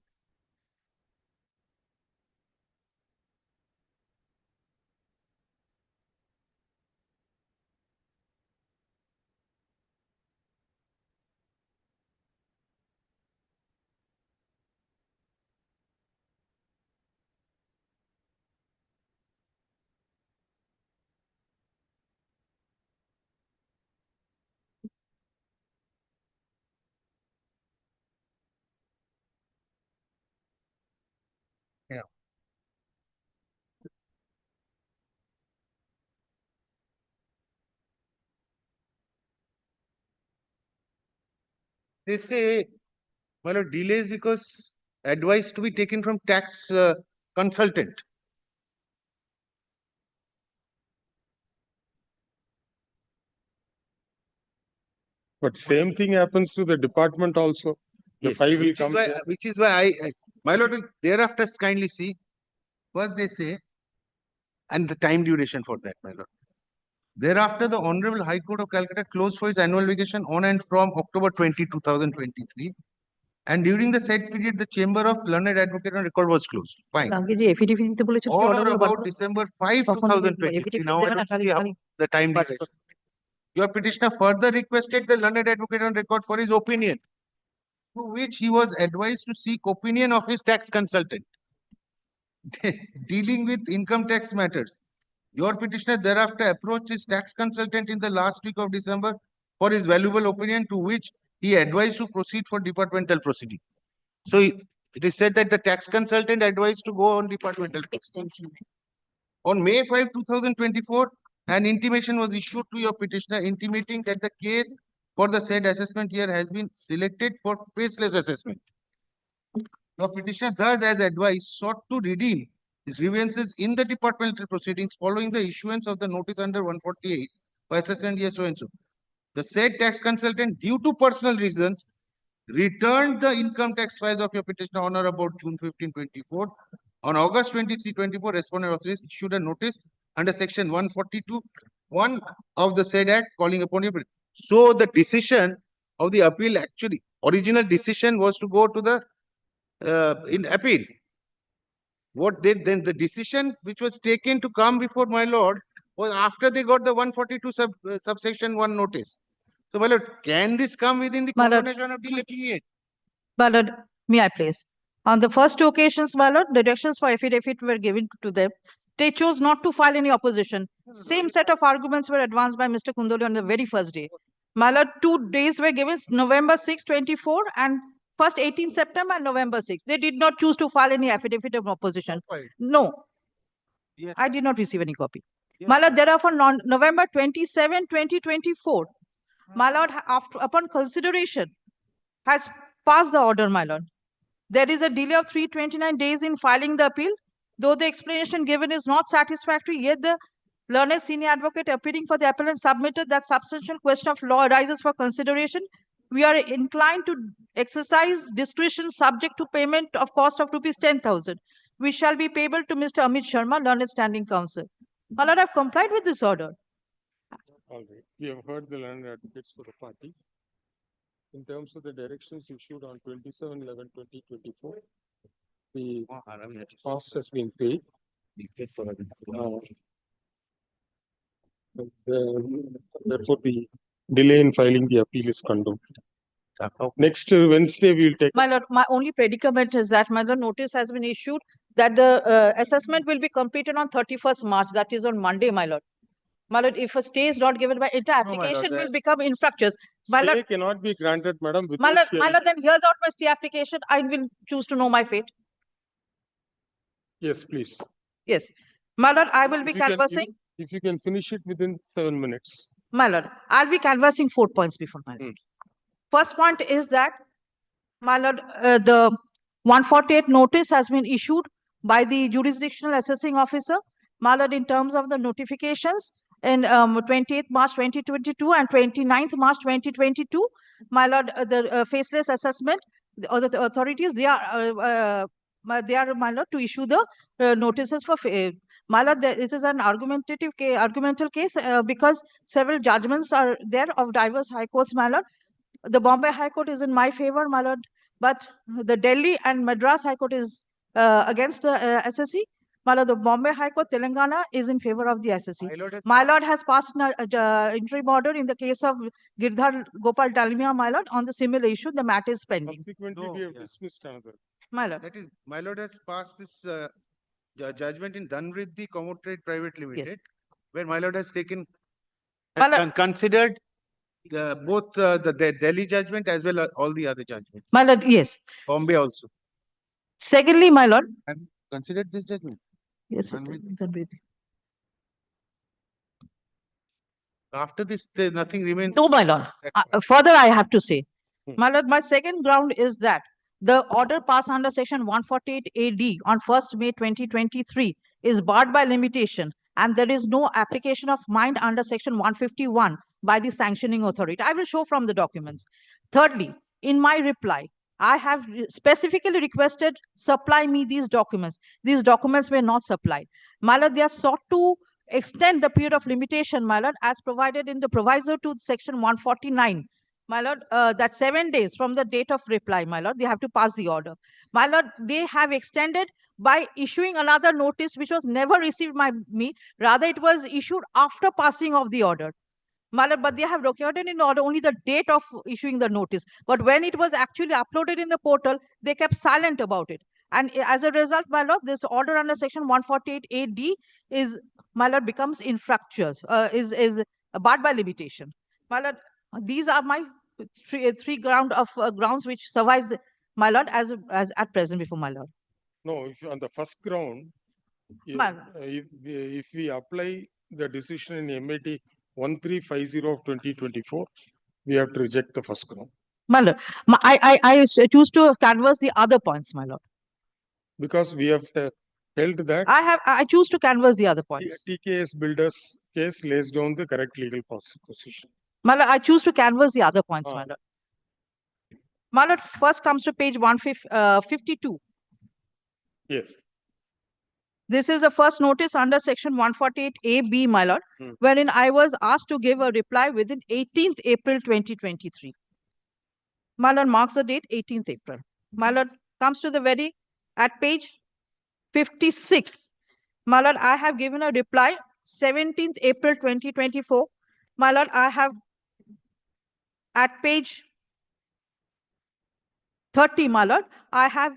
Yeah. They say, my lord, delays because advice to be taken from tax consultant. But same thing happens to the department also. The Yes, file will come. which is why my lord will thereafter kindly see. First they say, and the time duration for that, my lord. Thereafter, the Honorable High Court of Calcutta closed for its annual vacation on and from October 20, 2023. And during the said period, the Chamber of Learned Advocate on Record was closed. Fine. আগে যে affidavit দিতে বলেছে, On order or গুলো বার about করো। December 5, তখন যদি 2023. affidavit Now I দেবে না, don't see how the time বাজ duration. Your petitioner further requested the Learned Advocate on Record for his opinion to which he was advised to seek opinion of his tax consultant dealing with income tax matters. Your petitioner thereafter approached his tax consultant in the last week of December for his valuable opinion, to which he advised to proceed for departmental proceeding. So it is said that the tax consultant advised to go on departmental proceeding. On May 5, 2024, an intimation was issued to your petitioner intimating that the case for the said assessment year has been selected for faceless assessment. Your petitioner thus, as advised, sought to redeem his grievances in the departmental proceedings following the issuance of the notice under 148 by assessment year so-and-so. The said tax consultant, due to personal reasons, returned the income tax files of your petitioner on or about June 15, 24. On August 23, 24, respondent authorities issued a notice under section 142(1) of the said act calling upon you. So the decision of the appeal, actually, original decision was to go to the in appeal. What did then the decision which was taken to come before my lord was after they got the 142 subsection 1 notice. So, my lord, can this come within the My lord. condonation of delaying? My lord, may I please? On the first two occasions, my lord, directions for affidavit were given to them. They chose not to file any opposition. Same set of arguments were advanced by Mr. Kundoli on the very first day. My lord, 2 days were given, November 6, 24 and first 18 September and November 6. They did not choose to file any affidavit of opposition. No, I did not receive any copy. My lord, thereafter, on November 27, 2024, my lord, upon consideration, has passed the order, my lord. There is a delay of 329 days in filing the appeal. Though the explanation given is not satisfactory, yet the learned senior advocate appearing for the appellant submitted that substantial question of law arises for consideration. We are inclined to exercise discretion subject to payment of cost of rupees 10,000, which shall be payable to Mr. Amit Sharma, learned standing counsel. My lord, I have complied with this order. All right. We have heard the learned advocates for the parties. In terms of the directions issued on 27/11/2024, the cost has been paid. Therefore, the delay in filing the appeal is condoned. Next Wednesday, we will take. My lord, my only predicament is that my lord, notice has been issued that the assessment will be completed on 31st March. That is on Monday, my lord. My lord, if a stay is not given by inter application will become infructuous. My Stay lord, cannot be granted, madam. my without lord, then here's out my stay application. I will choose to know my fate. Yes, please. Yes. My lord, I will be If you can- canvassing. If you can finish it within 7 minutes. My lord, I'll be canvassing 4 points before my lord. First point is that, my lord, the 148 notice has been issued by the jurisdictional assessing officer. My lord, in terms of the notifications in 28th March 2022 and 29th March 2022, my lord, the faceless assessment, the authorities, they are, my lord, to issue the notices for my lord, it is an argumental case because several judgments are there of diverse high courts, my lord. The Bombay High Court is in my favor, my lord, but the Delhi and Madras High Court is against the SSE. My lord, the Bombay High Court, Telangana, is in favor of the SSE. My lord has passed an interim order in the case of Girdhar Gopal Dalmia, my lord, on the similar issue. The matter is pending. Subsequently, we have dismissed another. My lord. That is, my lord has passed this judgment in Dhanvriddhi Commodity Trade Private Limited, where my lord has taken, considered both the Delhi judgment as well as all the other judgments. My lord, yes. Bombay also. Secondly, my lord. Have you considered this judgment? Yes, Dhanvriddhi. After this, nothing remains. No, my lord. Further, I have to say, my lord, my second ground is that the order passed under section 148 AD on 1st May 2023 is barred by limitation, and there is no application of mind under section 151 by the sanctioning authority. I will show from the documents. Thirdly, in my reply, I have specifically requested supply me these documents. These documents were not supplied. My lord, they are sought to extend the period of limitation, my lord, as provided in the proviso to section 149. My lord, that 7 days from the date of reply, my lord, they have to pass the order. My lord, they have extended by issuing another notice which was never received by me. Rather, it was issued after passing of the order. My lord, but they have recorded in order only the date of issuing the notice. But when it was actually uploaded in the portal, they kept silent about it. And as a result, my lord, this order under section 148 AD is, my lord, becomes infractuous, is barred by limitation. My lord, these are my three grounds which survives, my lord, as at present before my lord. No, if on the first ground, if we apply the decision in MAT 1350 of 2024, we have to reject the first ground. My lord, I choose to canvass the other points, my lord. Because we have held that I choose to canvass the other points. TKS Builders case lays down the correct legal position. My lord, I choose to canvass the other points, my lord. My lord, first comes to page 152. Yes. This is the first notice under section 148A(b), my lord, wherein I was asked to give a reply within 18th April 2023. My lord marks the date 18th April. My lord comes to the very, at page 56. My lord, I have given a reply 17th April 2024. My lord, I have at page 30, my lord, I have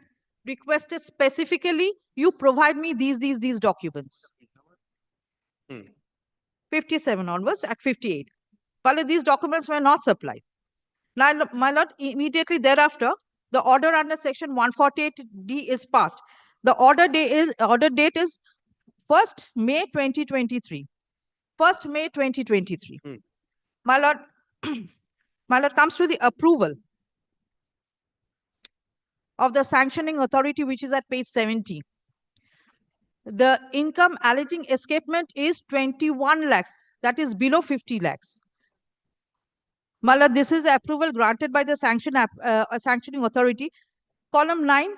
requested specifically you provide me these documents. 57 onwards at 58. But these documents were not supplied. Now, my lord, immediately thereafter, the order under section 148D is passed. The order date is 1st May 2023. 1st May 2023. My lord, my lord comes to the approval of the sanctioning authority, which is at page 70. The income alleging escapement is 21 lakhs, that is below 50 lakhs. My lord, this is the approval granted by the sanctioning authority. Column 9,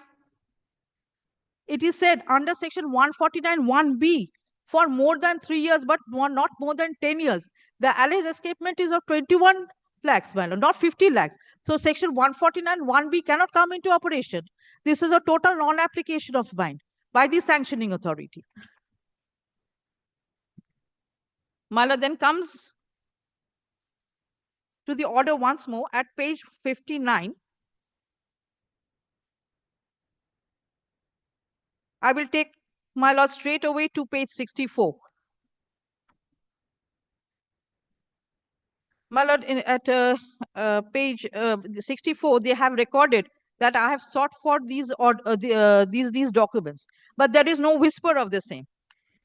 it is said under section 149(1)(b), for more than 3 years, but not more than 10 years, the alleged escapement is of 21 lakhs, my lord, not 50 lakhs. So section 149(1)(b) cannot come into operation. This is a total non-application of mine by the sanctioning authority. My lord, then comes to the order once more at page 59. I will take, my lord, straight away to page 64. My lord, at page 64, they have recorded that I have sought for these documents, but there is no whisper of the same.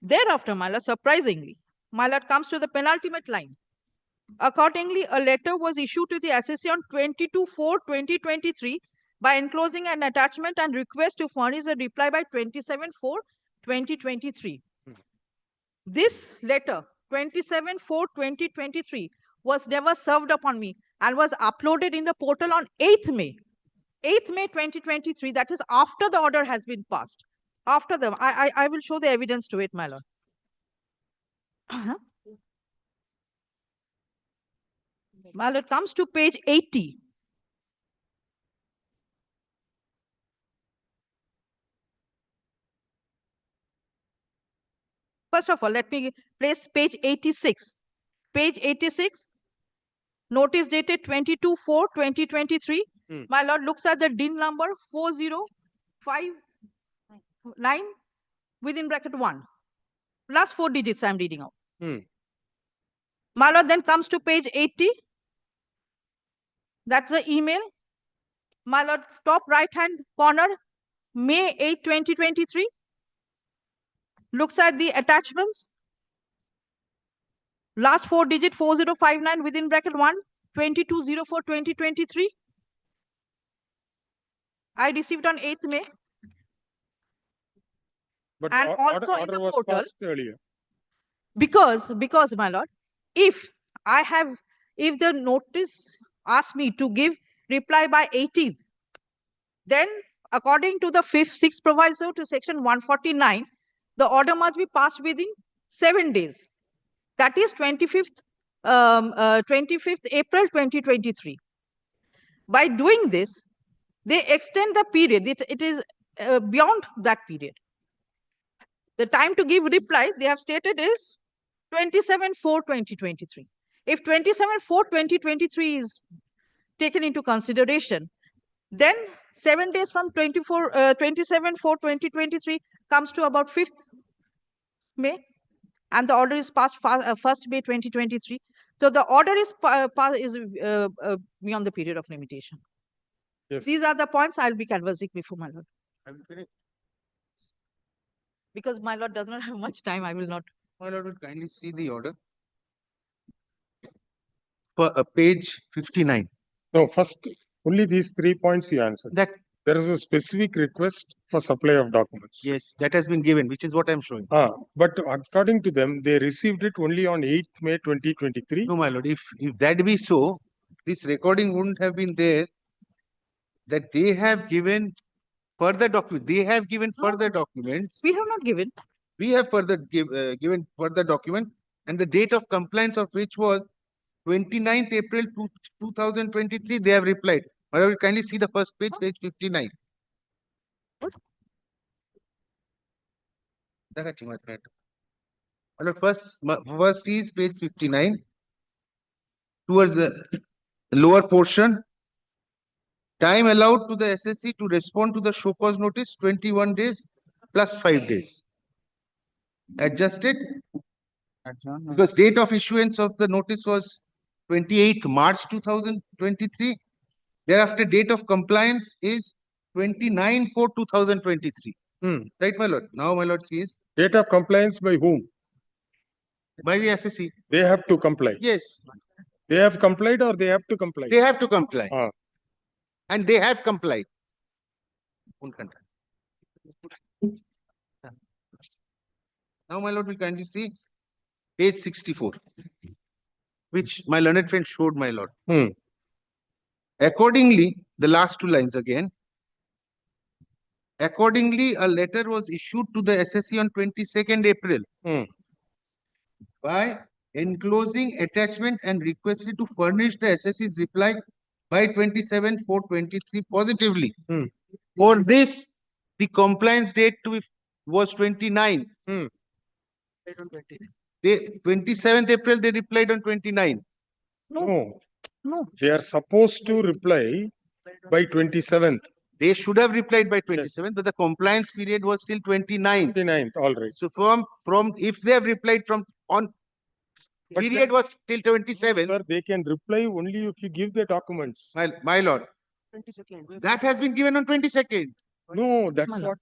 Thereafter, my lord, surprisingly, my lord comes to the penultimate line. Accordingly, a letter was issued to the assessee on 22/4/2023 by enclosing an attachment and request to furnish a reply by 27/4/2023. This letter, 27/4/2023, was never served upon me and was uploaded in the portal on 8th May. 8th May 2023, that is after the order has been passed. After them, I will show the evidence to it, my lord. My lord, comes to page 80. First of all, let me place page 86. Page 86, notice dated 22/4/2023. My lord looks at the DIN number 4059 within bracket 1. Last 4 digits I'm reading out. My lord then comes to page 80. That's the email. My lord, top right hand corner, May 8, 2023. Looks at the attachments. Last 4 digit 4059 within bracket 1, 22/04/2023. I received on 8th May. But and also in order the was portal, passed earlier. because my lord, if the notice asks me to give reply by 18th, then according to the 6th proviso to section 149, the order must be passed within 7 days. That is 25th April 2023. By doing this, they extend the period. It is beyond that period. The time to give reply, they have stated, is 27/4/2023. If 27/4/2023 is taken into consideration, then 7 days from 27/4/2023 comes to about 5th May, and the order is passed 1st May 2023. So the order is beyond the period of limitation. Yes. These are the points I'll be canvassing before my lord. Because my lord does not have much time, I will not. My lord will kindly see the order. For page 59. No, first, only these 3 points you answered. That There is a specific request for supply of documents. yes, that has been given, which is what I'm showing. But according to them, they received it only on 8th May 2023. No, my lord, if that be so, this recording wouldn't have been there. That they have given further document. They have given further documents. We have not given. We have further given further document, and the date of compliance of which was 29th April 2023. They have replied. My lord, kindly see the first page, page 59. First is page 59. Towards the lower portion, time allowed to the SSC to respond to the show cause notice 21 days plus 5 days. Adjusted because date of issuance of the notice was 28th March 2023. Thereafter, date of compliance is 29/4/2023. Right, my lord? Now, my lord sees. Date of compliance by whom? By the SSC. They have to comply. Yes. They have complied or they have to comply? They have to comply. And they have complied. Now, my lord, will kindly see page 64, which my learned friend showed, my lord. Accordingly, the last 2 lines again. Accordingly, a letter was issued to the SSC on 22nd April by enclosing attachment and requested to furnish the SSC's reply by 27/4/23 positively. For this, the compliance date was 29th. 27th April, they replied on 29th. No. They are supposed to reply by 27th. They should have replied by 27th, but the compliance period was till 29th. 29th, all right. So from if they have replied period was till 27th. Sir, they can reply only if you give the documents. My lord. 22nd. That has been given on 22nd. No, that's what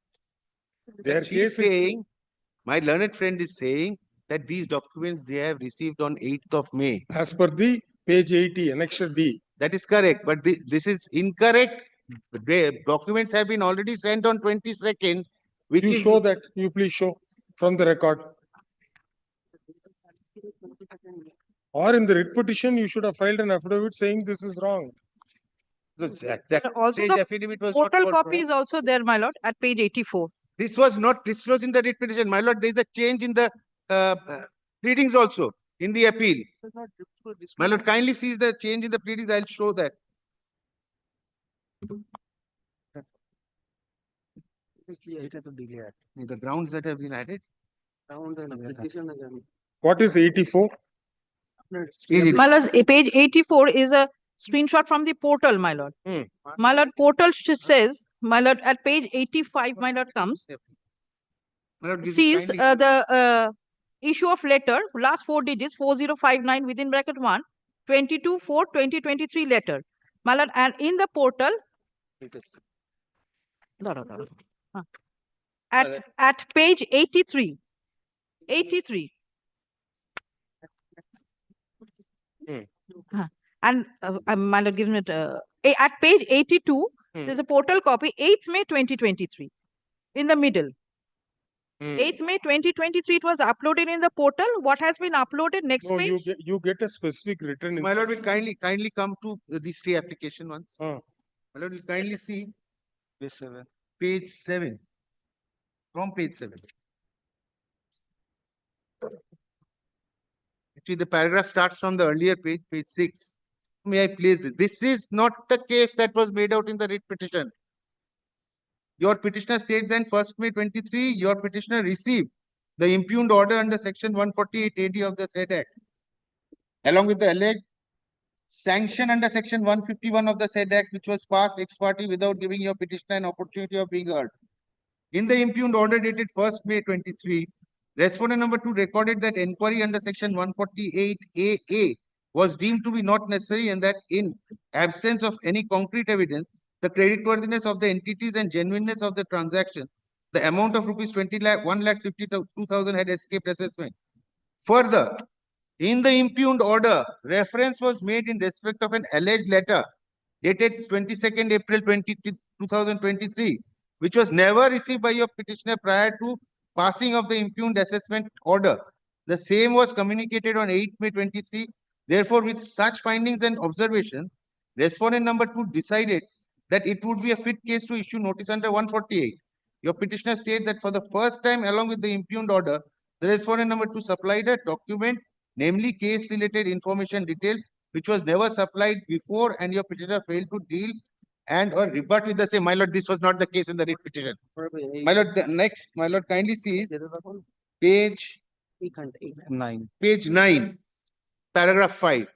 their case is saying. My learned friend is saying that these documents they have received on 8th of May. As per the page 80, annexure D. That is correct, but this is incorrect. The documents have been already sent on 22nd, which you is show that. You please show from the record. Or in the writ petition, you should have filed an affidavit saying this is wrong. That Also, page the affidavit was portal not copy is also there, my lord, at page 84. This was not disclosed in the writ petition. My lord, there is a change in the pleadings also in the appeal. My lord, kindly sees the change in the pleadings. I'll show that. The grounds that have been added. What is 84? My lord, page 84 is a screenshot from the portal, my lord. My lord, portal says, my lord, at page 85, my lord comes, sees the issue of letter, last 4 digits, 4059 within bracket 1, 22/4/2023 letter. My lord, and in the portal, at page 83, 83. And my lord, give me at page 82, there's a portal copy, 8th May 2023, in the middle. 8th May 2023, it was uploaded in the portal. What has been uploaded next page? You get a specific written. My lord will kindly come to the stay application once. My lord will kindly see page 7. From page 7. Actually, the paragraph starts from the earlier page, page 6. May I place this? This is not the case that was made out in the writ petition. Your petitioner states that 1st May 23, your petitioner received the impugned order under section 148 AD of the said Act. along with the alleged sanction under section 151 of the said act, which was passed ex parte without giving your petitioner an opportunity of being heard. In the impugned order dated 1st May 23, respondent number 2 recorded that inquiry under section 148AA was deemed to be not necessary, and that in absence of any concrete evidence, the creditworthiness of the entities and genuineness of the transaction, the amount of rupees 1,52,000 had escaped assessment. Further, in the impugned order, reference was made in respect of an alleged letter dated 22nd April 2023, which was never received by your petitioner prior to passing of the impugned assessment order. The same was communicated on 8 May 23. Therefore, with such findings and observations, respondent number 2 decided that it would be a fit case to issue notice under 148. Your petitioner states that for the first time, along with the impugned order, the respondent number 2 supplied a document, namely case-related information detail, which was never supplied before, and your petitioner failed to deal and or rebut with the same. My lord, this was not the case in the writ petition. My lord, the next, my lord, kindly see page 9. Page 9, paragraph 5.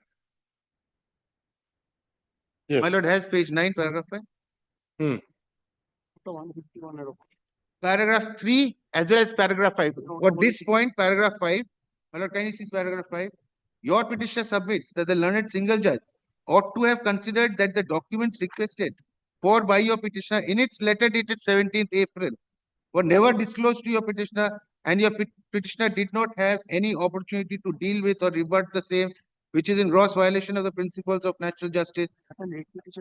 Yes. My lord has page 9, paragraph 5. Paragraph 3 as well as paragraph 5. For this point, paragraph 5, my lord, kindly see paragraph 5. Your petitioner submits that the learned single judge ought to have considered that the documents requested for by your petitioner in its letter dated 17th April were never disclosed to your petitioner, and your petitioner did not have any opportunity to deal with or rebut the same, which is in gross violation of the principles of natural justice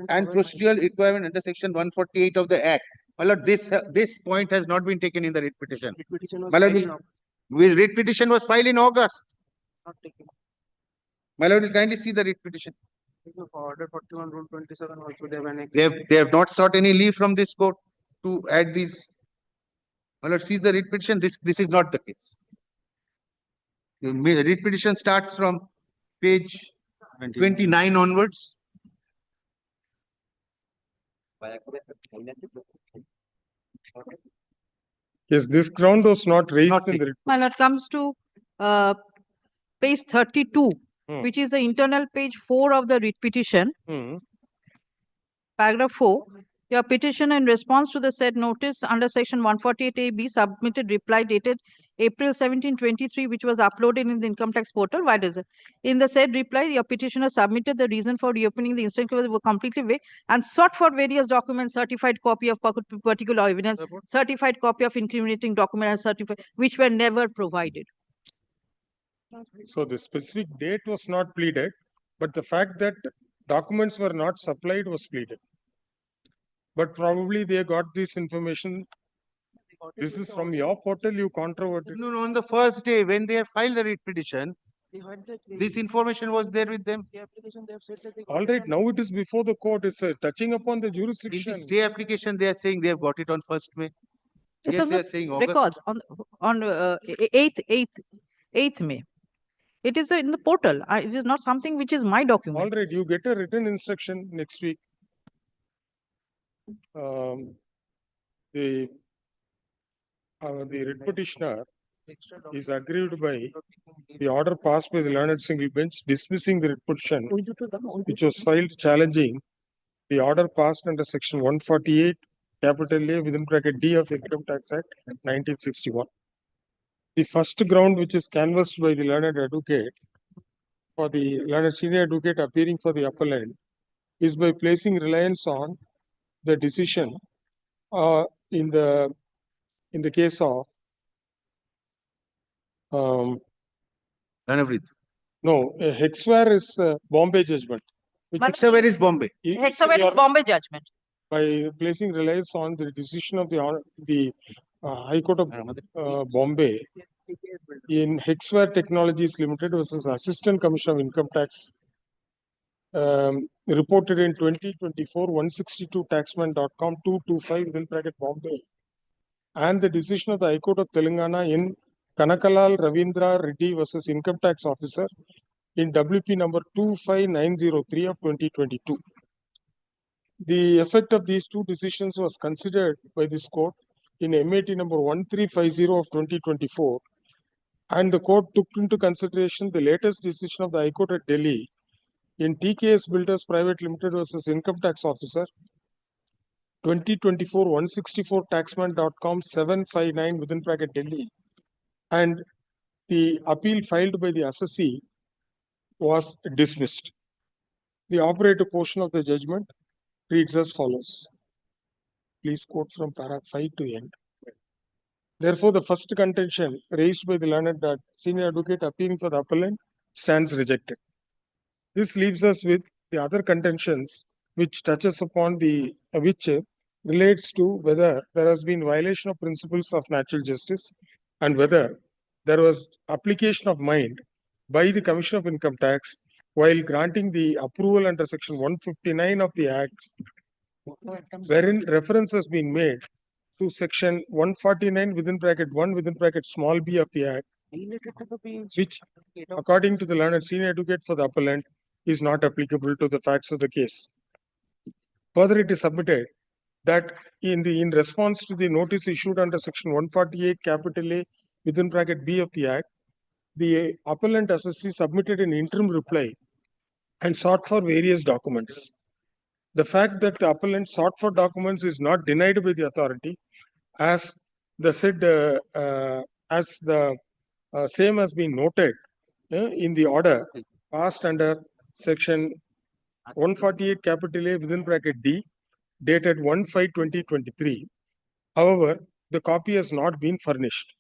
and procedural requirement under section 148 of the Act. My lord, this point has not been taken in the writ petition. My lord, writ petition was filed in August. My lord, will kindly see the writ petition. Order 41, Rule 27 also they have an. They have not sought any leave from this court to add these. My lord, sees the writ petition. This is not the case. The writ petition starts from page 29 onwards. Yes, this ground was not raised in the writ. My lord, comes to page 32, which is the internal page 4 of the writ petition. Paragraph 4. Your petition in response to the said notice under section 148AB submitted reply dated April 17, 23, which was uploaded in the income tax portal. Why does it? In the said reply, your petitioner submitted the reason for reopening the instant were completely vague and sought for various documents, certified copy of particular evidence, certified copy of incriminating document, and certified, which were never provided. So the specific date was not pleaded, but the fact that documents were not supplied was pleaded. But probably they got this information. This is from your portal, you controverted. No, on the first day when they have filed the writ petition, this information was there with them. All right, now it is before the court. It's touching upon the jurisdiction. In the stay application, they are saying they have got it on 1st May. Yes, Yet on they the are saying August. records on 8th May. It is in the portal. It is not something which is my document. All right, you get a written instruction next week. The writ petitioner is aggrieved by the order passed by the learned single bench dismissing the writ petition, which was filed challenging the order passed under section 148 capital A within bracket D of Income Tax Act 1961. The first ground which is canvassed by the learned advocate for the learned senior advocate appearing for the appellant is by placing reliance on the decision in the case of Hexaware is Bombay judgment. Hexaware is Bombay. Hexaware is Bombay judgment. By placing reliance on the decision of the High Court of Bombay in Hexaware Technologies Limited versus Assistant Commissioner of Income Tax reported in 2024 162 taxman.com 225 within bracket Bombay, and the decision of the High Court of Telangana in Kanakalal Ravindra Reddy versus Income Tax Officer in WP number 25903 of 2022. The effect of these two decisions was considered by this court in MAT number 1350 of 2024, And the court took into consideration the latest decision of the High Court at Delhi in TKS Builders Private Limited versus Income Tax Officer 2024-164 taxman.com 759 within bracket Delhi. And the appeal filed by the assessee was dismissed. The operative portion of the judgment reads as follows. Please quote from paragraph 5 to the end. Therefore, the first contention raised by the learned senior advocate appealing for the appellant stands rejected. This leaves us with the other contentions which touches upon the which relates to whether there has been violation of principles of natural justice and whether there was application of mind by the Commission of Income Tax while granting the approval under section 159 of the Act, wherein reference has been made to section 149 within bracket 1 within bracket small b of the Act, which, according to the learned senior advocate for the appellant, is not applicable to the facts of the case. Further, it is submitted that in response to the notice issued under section 148 capital A within bracket B of the Act, the appellant assessee submitted an interim reply and sought for various documents. The fact that the appellant sought for documents is not denied by the authority, as the said same has been noted in the order passed under section 148 capital A within bracket D dated 1/5/2023. However, the copy has not been furnished.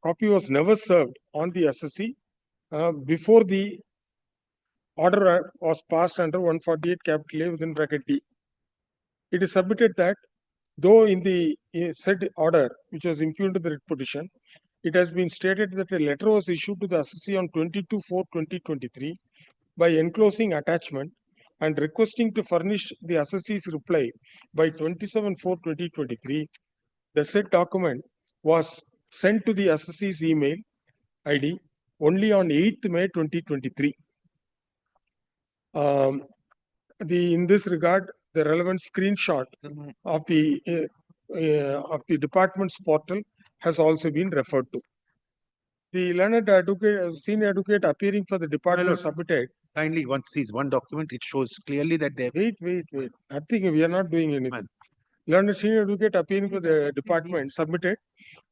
Copy was never served on the assessee before the order was passed under 148 capital A within bracket D. It is submitted that though in the said order, which was impugned to the writ petition, it has been stated that a letter was issued to the assessee on 22/4/2023 by enclosing attachment and requesting to furnish the assessee's reply by 27/4/2023. The said document was sent to the assessee's email ID only on 8th May 2023. In this regard, the relevant screenshot of the department's portal has also been referred to. The learned advocate, senior advocate appearing for the department submitted. Kindly, one sees one document, it shows clearly that they. Wait. I think we are not doing anything. Learned senior advocate appearing for the department submitted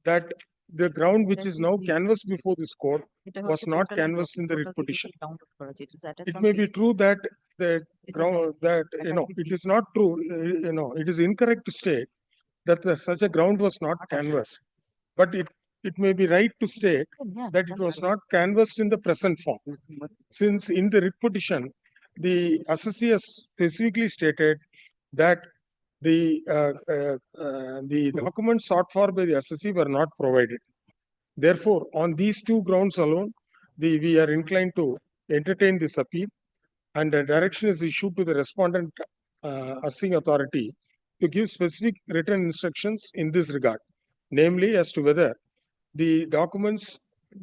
that the ground which is now canvassed before this court was not canvassed in the writ petition. It may be true that the ground that it is not true. It is incorrect to state that such a ground was not canvassed, but it may be right to state that it was not canvassed in the present form. Since in the writ petition, the assessee has specifically stated that the documents sought for by the assessee were not provided. Therefore, on these two grounds alone, we are inclined to entertain this appeal, and a direction is issued to the respondent assessing authority to give specific written instructions in this regard, namely as to whether the documents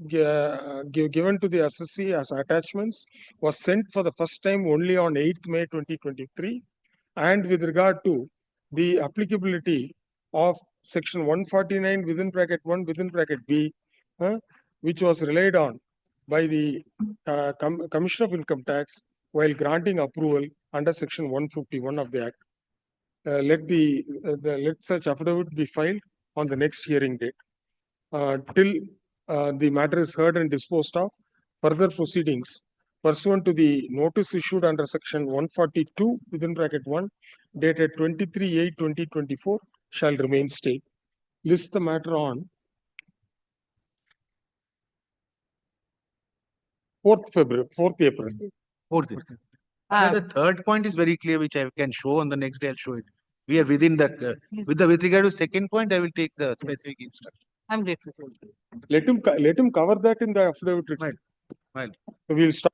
given to the assessee as attachments was sent for the first time only on 8th May 2023, and with regard to the applicability of section 149 within bracket 1 within bracket B, which was relied on by the Commission of Income Tax while granting approval under section 151 of the Act. Let such affidavit be filed on the next hearing date. Till the matter is heard and disposed of, further proceedings pursuant to the notice issued under section 142 within bracket 1 dated 23/8/2024 shall remain stayed. List the matter on 4th April. 4th. The third point is very clear, which I can show on the next day. I'll show it. We are within that. With regard to second point, I will take the specific instruction. I'm grateful. Let him cover that in the affidavit. Fine. So we'll stop.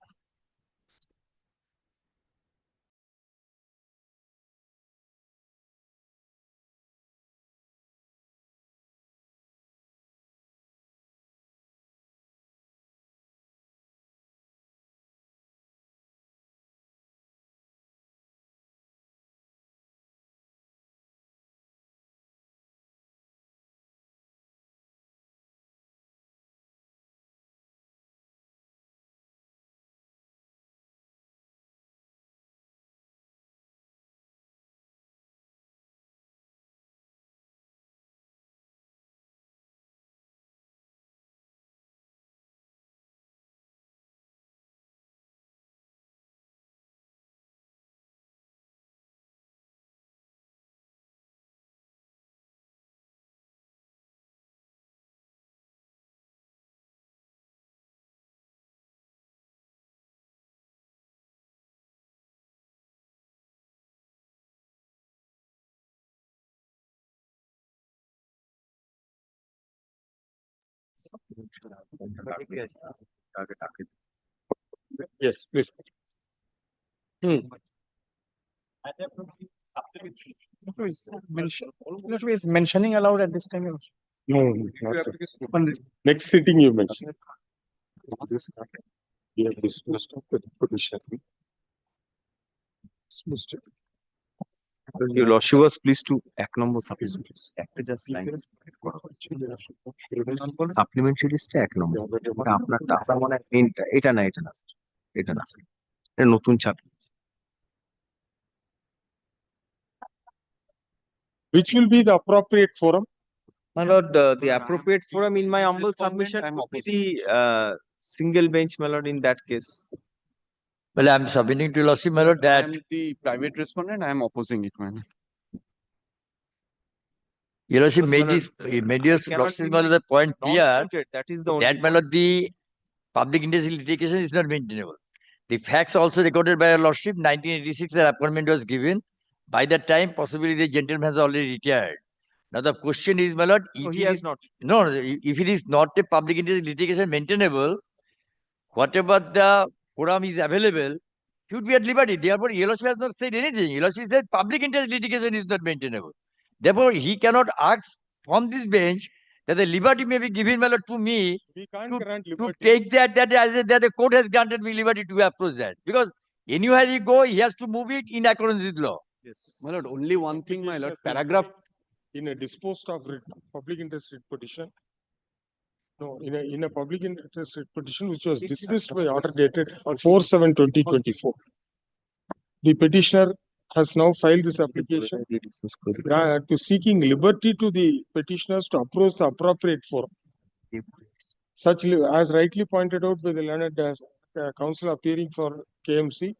Yes, please. Is mentioning allowed at this time? No, next sitting you mentioned. You have dismissed the petition. Dismissed it. Your lordship was pleased to এক নম্বর একটা just line supplementary লিস্টে এক নম্বর আপনারটা আপনার মনে হয় মেনটা এটা না এটা না এটা না এটা নতুন চাপ Which will be the appropriate forum? My lord, the appropriate forum in my humble submission would be the single bench, my lord, in that case. Well, I'm submitting to lordship, my lord, that I am the private respondent. I am opposing it, man. your lordship Because, my made this, lord, made your it cannot lordship, be my lord, the point clear non-suited. That is the only that, my lord, the public interest litigation is not maintainable. The facts also recorded by your lordship, 1986, the appointment was given. By that time, possibly the gentleman has already retired. Now the question is, my lord, if he it has is, not. no, if it is not a public interest litigation maintainable, whatever the forum is available, he would be at liberty. Therefore, your lordship has not said anything. Your lordship said public interest litigation is not maintainable. Therefore, he cannot ask from this bench that the liberty may be given, my lord, to me We can't grant to liberty. take that that the court has granted me liberty to approach that. Because anywhere he go, he has to move it in accordance with law. Yes, my lord. Only one thing, my lord. Paragraph. In a disposed of writ, public interest writ petition. No, in a public interest writ petition which was dismissed by order dated 4/7/2024. The petitioner has now filed this application to seeking liberty to the petitioners to approach the appropriate forum. Such, as rightly pointed out by the learned counsel appearing for KMC,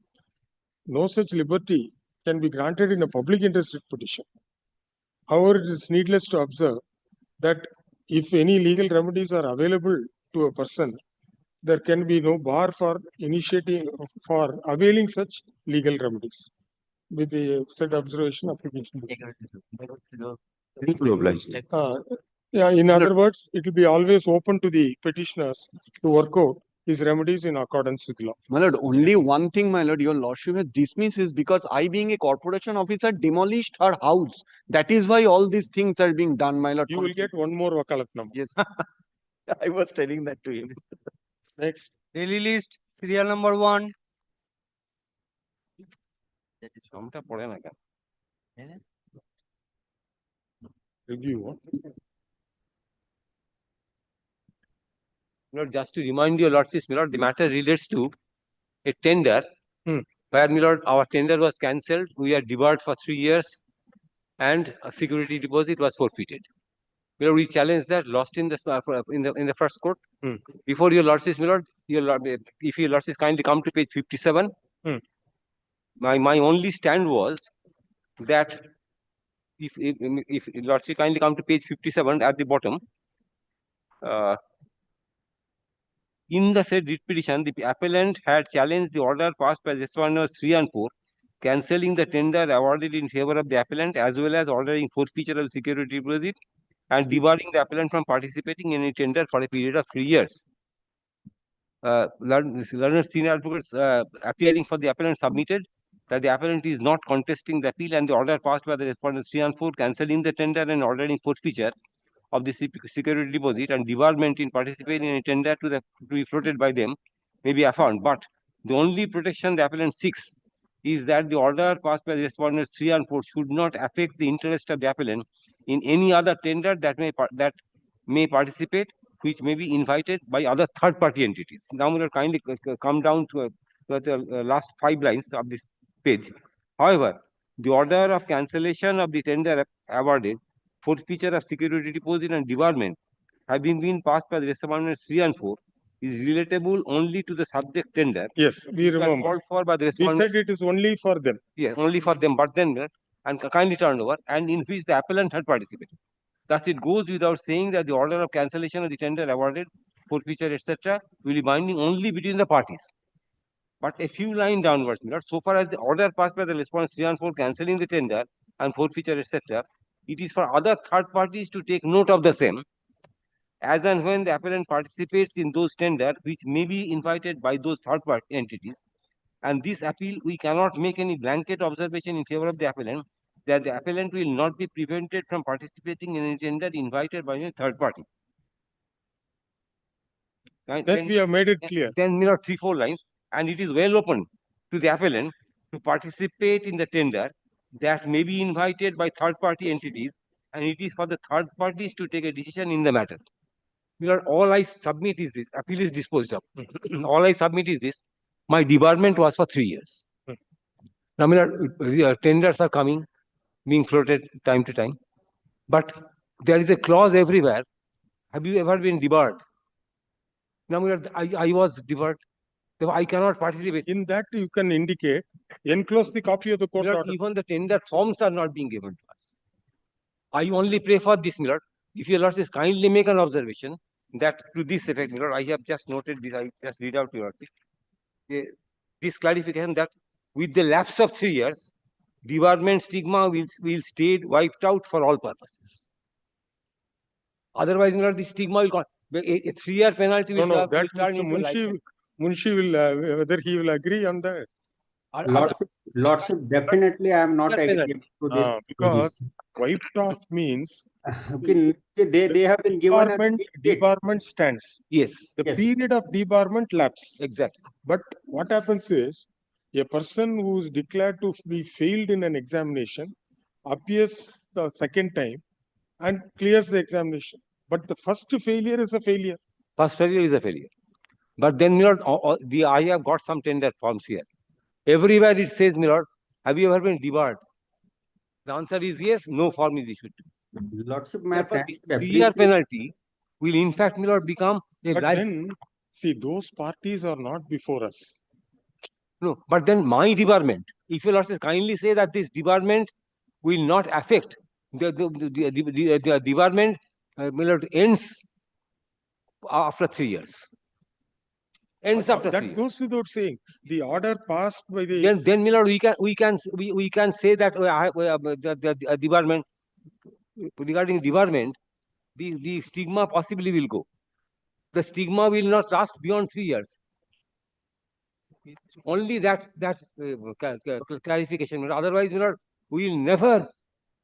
no such liberty can be granted in a public interest writ petition. However, it is needless to observe that if any legal remedies are available to a person, there can be no bar for initiating, for availing such legal remedies. With the said observation, application. Yeah, in other words, it will be always open to the petitioners to work out his remedies in accordance with law. My lord, only one thing, my lord, your lordship has dismissed is because I, being a corporation officer, demolished her house. That is why all these things are being done, my lord. You will get one more wakalat number. Yes. I was telling that to him. Next. Daily list, serial number 1. ফর্মটা পড়ে না কেন Review. Lord, just to remind your lordship, my lord, the matter relates to a tender where, my lord, our tender was cancelled. We are debarred for 3 years and a security deposit was forfeited. My lord, we challenged that, lost in the first court. Before your lordship, my lord, if your lordship kindly come to page 57, my only stand was that if lordship kindly come to page 57 at the bottom, in the said writ petition, the appellant had challenged the order passed by respondents 3 and 4, cancelling the tender awarded in favor of the appellant as well as ordering forfeiture of security deposit and debarring the appellant from participating in a tender for a period of 3 years. Learned senior advocates appearing for the appellant submitted that the appellant is not contesting the appeal and the order passed by the respondents 3 and 4, cancelling the tender and ordering forfeiture of the security deposit and debarment in participating in a tender to be floated by them may be affirmed. But the only protection the appellant seeks is that the order passed by the respondents 3 and 4 should not affect the interest of the appellant in any other tender that may participate, which may be invited by other third-party entities. Now, we will kindly come down to the last 5 lines of this page. However, the order of cancellation of the tender awarded, forfeiture of security deposit and debarment having been passed by the respondents 3 and 4 is relatable only to the subject tender. Yes, we remember. Called for by the We respondents. said it is only for them. Yes, only for them, but then and kindly turned over, and in which the appellant had participated. Thus, it goes without saying that the order of cancellation of the tender awarded, forfeiture, etc., will be binding only between the parties. But a few lines downwards, so far as the order passed by the respondents 3 and 4 cancelling the tender and forfeiture, etc., it is for other third parties to take note of the same as and when the appellant participates in those tenders which may be invited by those third-party entities. And this appeal, we cannot make any blanket observation in favor of the appellant that the appellant will not be prevented from participating in a tender invited by a third party. That we have made it clear. Then there are 3-4 lines, and it is well open to the appellant to participate in the tender that may be invited by third-party entities, and it is for the third parties to take a decision in the matter. All I submit is this, appeal is disposed of. All I submit is this, my debarment was for 3 years. Now, tenders are coming, being floated time to time, but there is a clause everywhere. Have you ever been debarred? Now, I was debarred. I cannot participate. In that, you can indicate, enclose the copy of the court order. Even the tender forms are not being given to us. I only pray for this, my lord. If your lordship kindly make an observation that to this effect, my lord, I have just noted this, I just read out to your lordship. This clarification that with the lapse of 3 years, debarment stigma will stay wiped out for all purposes. Otherwise, my lord, the stigma will go. A 3-year penalty will, No, that turn Mr. into a life sentence. Munshi will, whether he will agree on that. Lordship, definitely I am not agreeing to this. Because wiped off means Okay, they have been given a debarment stands. Yes. The period of debarment lapse. Exactly. But what happens is a person who is declared to be failed in an examination appears the second time and clears the examination. But the first failure is a failure. First failure is a failure. But then, my lord, I have got some tender forms here. Everywhere it says, my lord, have you ever been debarred? The answer is yes, no form is issued. Lordship, Therefore, the 3-year penalty will in fact, my lord, become a But life. then, see, those parties are not before us. No, but then my debarment, if your lordship kindly say that this debarment will not affect, the debarment, my lord, ends after 3 years. Ends after 3 years. That goes without saying. The order passed by the Then my lord, we can say that the debarment, regarding debarment, the stigma possibly will go. The stigma will not last beyond 3 years. Only that clarification. Otherwise, my lord, we will never,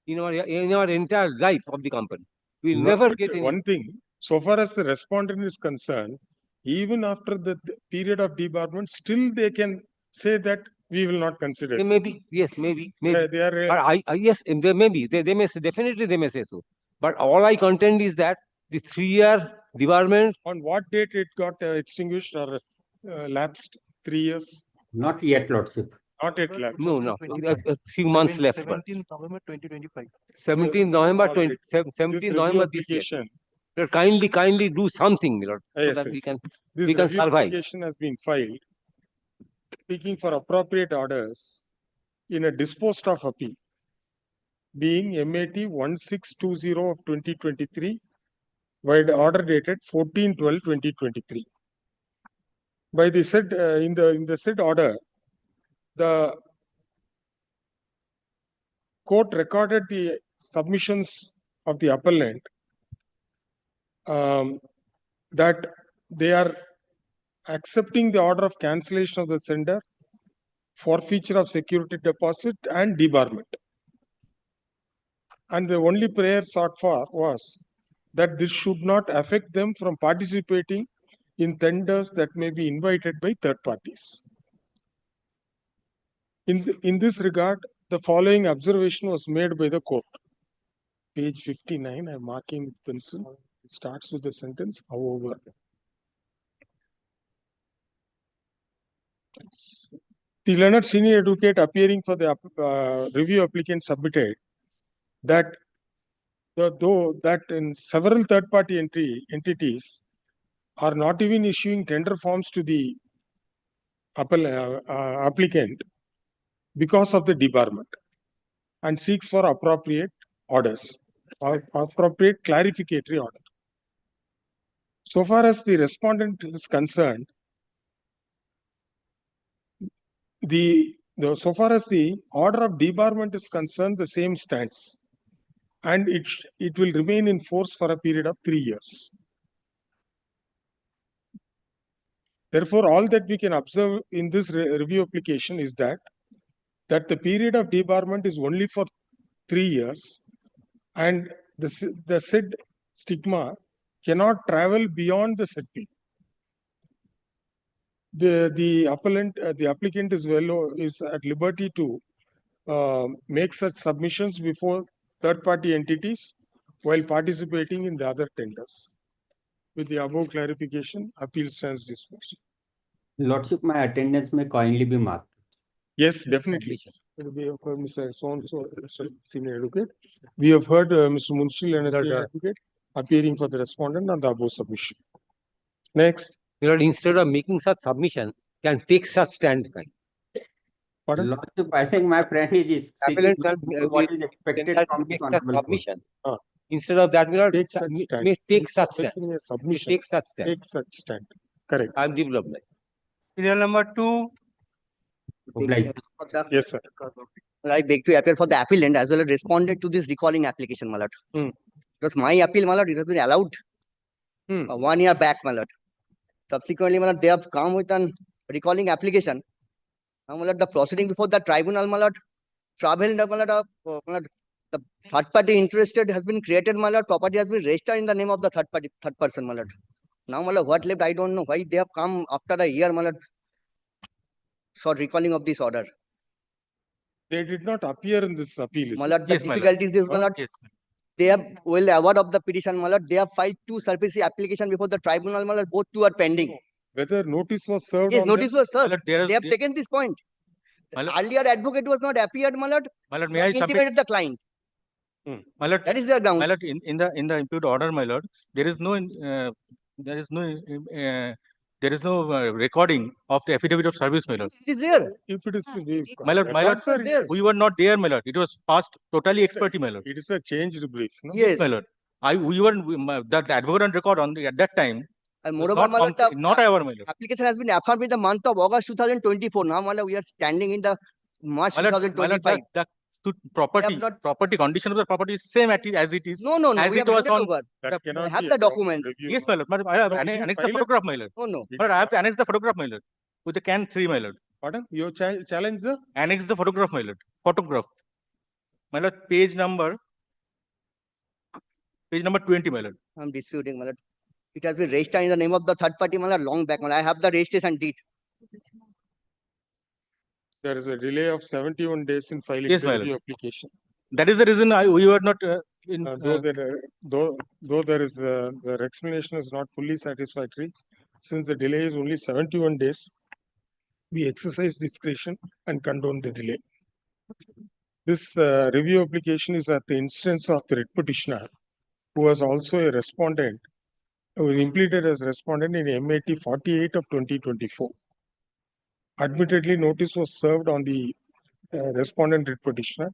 in our entire life of the company, we will never get any. One thing, so far as the respondent is concerned, even after the period of debarment, still they can say that we will not consider. Maybe, yes, maybe. They are, But yes, they may be. They may say, definitely they may say so. But all I contend is that the 3-year debarment. On what date it got extinguished or lapsed? 3 years? Not yet, Lordship. Not yet lapsed. No. A few months left. 17th November 2025. 17th November 17th November this year. Lord, kindly do something, Lord, so that we can survive. Application has been filed seeking for appropriate orders in a disposed of appeal, being MAT 1620 of 2023, by the order dated 14/12/2023. By the said in the said order, the court recorded the submissions of the appellant that they are accepting the order of cancellation of the sender, forfeiture of security deposit, and debarment. And the only prayer sought for was that this should not affect them from participating in tenders that may be invited by third parties. In this regard, the following observation was made by the court. Page 59, I'm marking with pencil. It starts with the sentence, however. The learned senior advocate appearing for the review applicant submitted that though that in several third-party entities are not even issuing tender forms to the applicant because of the debarment, and seeks for appropriate orders or appropriate clarificatory order. So far as the respondent is concerned, so far as the order of debarment is concerned, the same stands, and it will remain in force for a period of 3 years. Therefore, all that we can observe in this review application is that the period of debarment is only for 3 years, and the said stigma cannot travel beyond the said period. The applicant is at liberty to make such submissions before third-party entities while participating in the other tenders. With the above clarification, appeal stands dismissed. Lordship, my attendance may kindly be marked. Yes, definitely. We have heard Mr. So-and-so, senior advocate. We have heard Mr. Munshil and Mr. Advocate appearing for the respondent on the above submission. Next. Instead of making such submission, can take such stand. Pardon? Lordship, I think my friend is Appellants are what is expected from make this such honorable court. submission. Instead of that, Take such stand. may take such stand. Making a submission. Take such stand. Take such stand. Correct. I am developed. Serial number 2. Yes, sir. I beg to appeal for the appellant as well as responded to this recalling application, my lord. Because my appeal, my lord, it has been allowed 1 year back, my lord. Subsequently, my lord, they have come with an recalling application. Now, my lord, the proceeding before the tribunal, my lord, travel, my lord, the third party interested has been created, my lord. Property has been registered in the name of the third person, my lord. Now, my lord, what left? I don't know why they have come after a year, my lord, for recalling of this order. They did not appear in this appeal. My lord, the difficulties is, my lord, they have well aware of the petition, my lord. They have filed 2 surface application before the tribunal, my lord. Both 2 are pending. Whether notice was served? Yes, on notice them? was served. They have taken this point. The earlier advocate was not appeared, my lord. My lord, may I intimated the client. My lord, that is their ground. My lord, in the imputed order, my lord, there is no recording of the affidavit of service, my lord. It is there. If it is, My lord, we were not there, my lord. It was passed totally expertly, my lord. It is a changed brief. No? Yes, my lord. The advocate on record at that time. And moreover, my lord, not our, my lord. application has been affirmed in the month of August 2024. Now, my lord, we are standing in the March 2025. The property condition of the property is same as it is. No, as we it have was on. over. I have the documents. Yes, my lord. I have annexed the photograph, my lord. Oh, no. But I have to annex the photograph, my lord, with the CAN 3, my lord. Pardon? You challenge the? Annex the photograph, my lord. Photograph. My lord, page number 20, my lord. I'm disputing, my lord. It has been registered in the name of the third party, my lord, long back, my lord. I have the registration deed. There is a delay of 71 days in filing Yes, the my review lord. application. That is the reason we were not in. Though there is the explanation is not fully satisfactory, since the delay is only 71 days, we exercise discretion and condone the delay. This review application is at the instance of the writ petitioner, who was also a respondent, who was implemented as respondent in MAT 48 of 2024. Admittedly, notice was served on the respondent writ petitioner,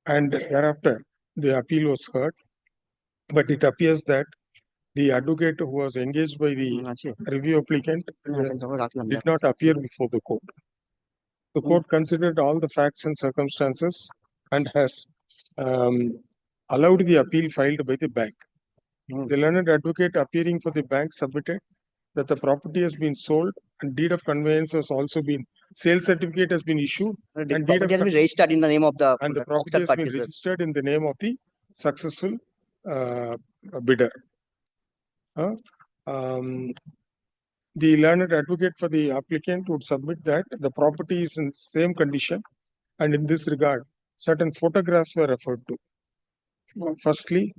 and thereafter the appeal was heard. But it appears that the advocate who was engaged by the review applicant did not appear before the court. The court considered all the facts and circumstances and has allowed the appeal filed by the bank. The learned advocate appearing for the bank submitted that the property has been sold and deed of conveyance has also been, sales certificate has been issued and deed of Property has been registered in the name of the and the property has been registered in the name of the successful bidder. The learned advocate for the applicant would submit that the property is in same condition, and in this regard, certain photographs were referred to. Firstly,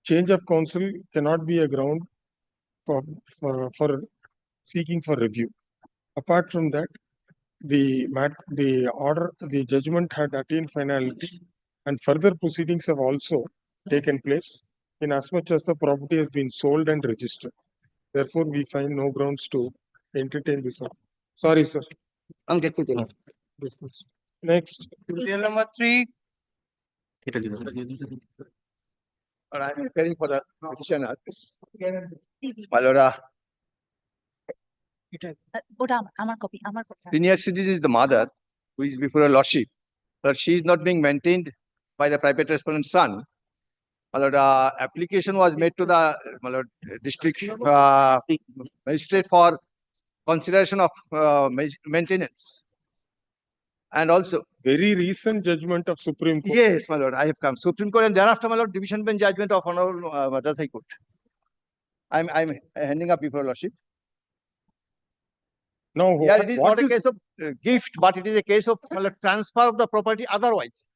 change of counsel cannot be a ground for seeking for review. Apart from that, the order, the judgment had attained finality, and further proceedings have also taken place in as much as the property has been sold and registered. Therefore, we find no grounds to entertain this. Sorry, sir. I'm getting Next. Serial number 3. I'm preparing for the petitioner. Malora. Senior citizen is the mother who is before her lordship, but she is not being maintained by the private respondent's son. application was made to the district magistrate for consideration of maintenance. And also, very recent judgment of Supreme Court. yes, my lord, I have come. Supreme Court and thereafter, my lord, division bench judgment of Honorable Madras High Court. I'm handing up before lordship. No, Here it is not a case of gift, but it is a case of transfer of the property otherwise.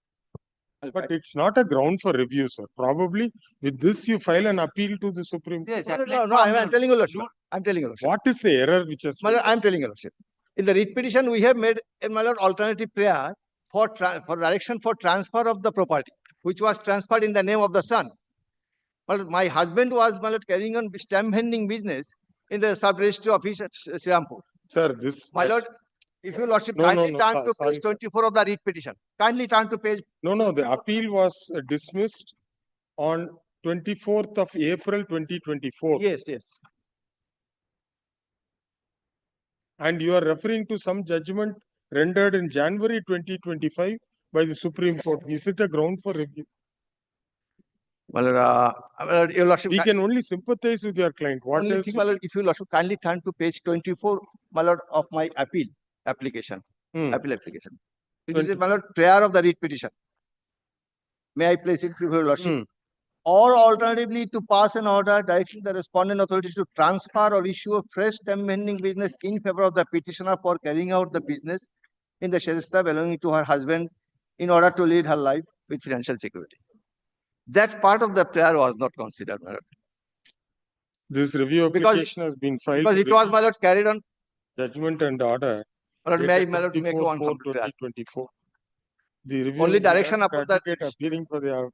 But it's not a ground for review, sir. Probably with this you file an appeal to the Supreme Court. Yes, no, I'm telling you, lordship. I'm telling you, lordship. What is the error which has? My lord, I'm telling you, lordship. In the writ petition, we have made a my lord alternative prayer for direction for transfer of the property, which was transferred in the name of the son. My husband was my lord carrying on stamp vending business in the sub-registry office at Srirampur. Sir, this. My lord, if you lordship No, kindly no, turn to sorry, page 24 of the writ petition. Kindly turn to page. No, the appeal was dismissed on 24th of April 2024. Yes. And you are referring to some judgment rendered in January 2025 by the Supreme Court. Is it a ground for review? Well, your lordship, we can only sympathize with your client. What only is? thing, my lord, if you lordship kindly turn to page 24, my lord, of my appeal application. Appeal application. It is, my lord, prayer of the writ petition. May I place it before your lordship? Or alternatively, to pass an order directing the respondent authorities to transfer or issue a fresh stamp vending business in favor of the petitioner for carrying out the business in the Sherista belonging to her husband in order to lead her life with financial security. That part of the prayer was not considered, my lord. This review application has been filed. Because it was, my lord, carried on. Judgment and order. My lord, may I make one from 2024. The review only direction about that appearing for the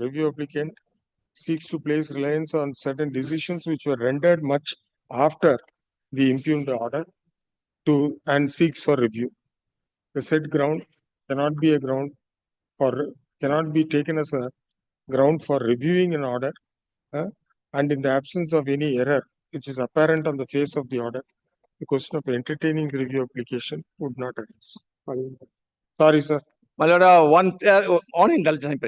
review applicant seeks to place reliance on certain decisions which were rendered much after the impugned order and seeks for review. The said ground cannot be a ground for cannot be taken as a ground for reviewing an order, and in the absence of any error which is apparent on the face of the order, the question of entertaining the review application would not arise. Sorry, sir. My lord, one on indulgence.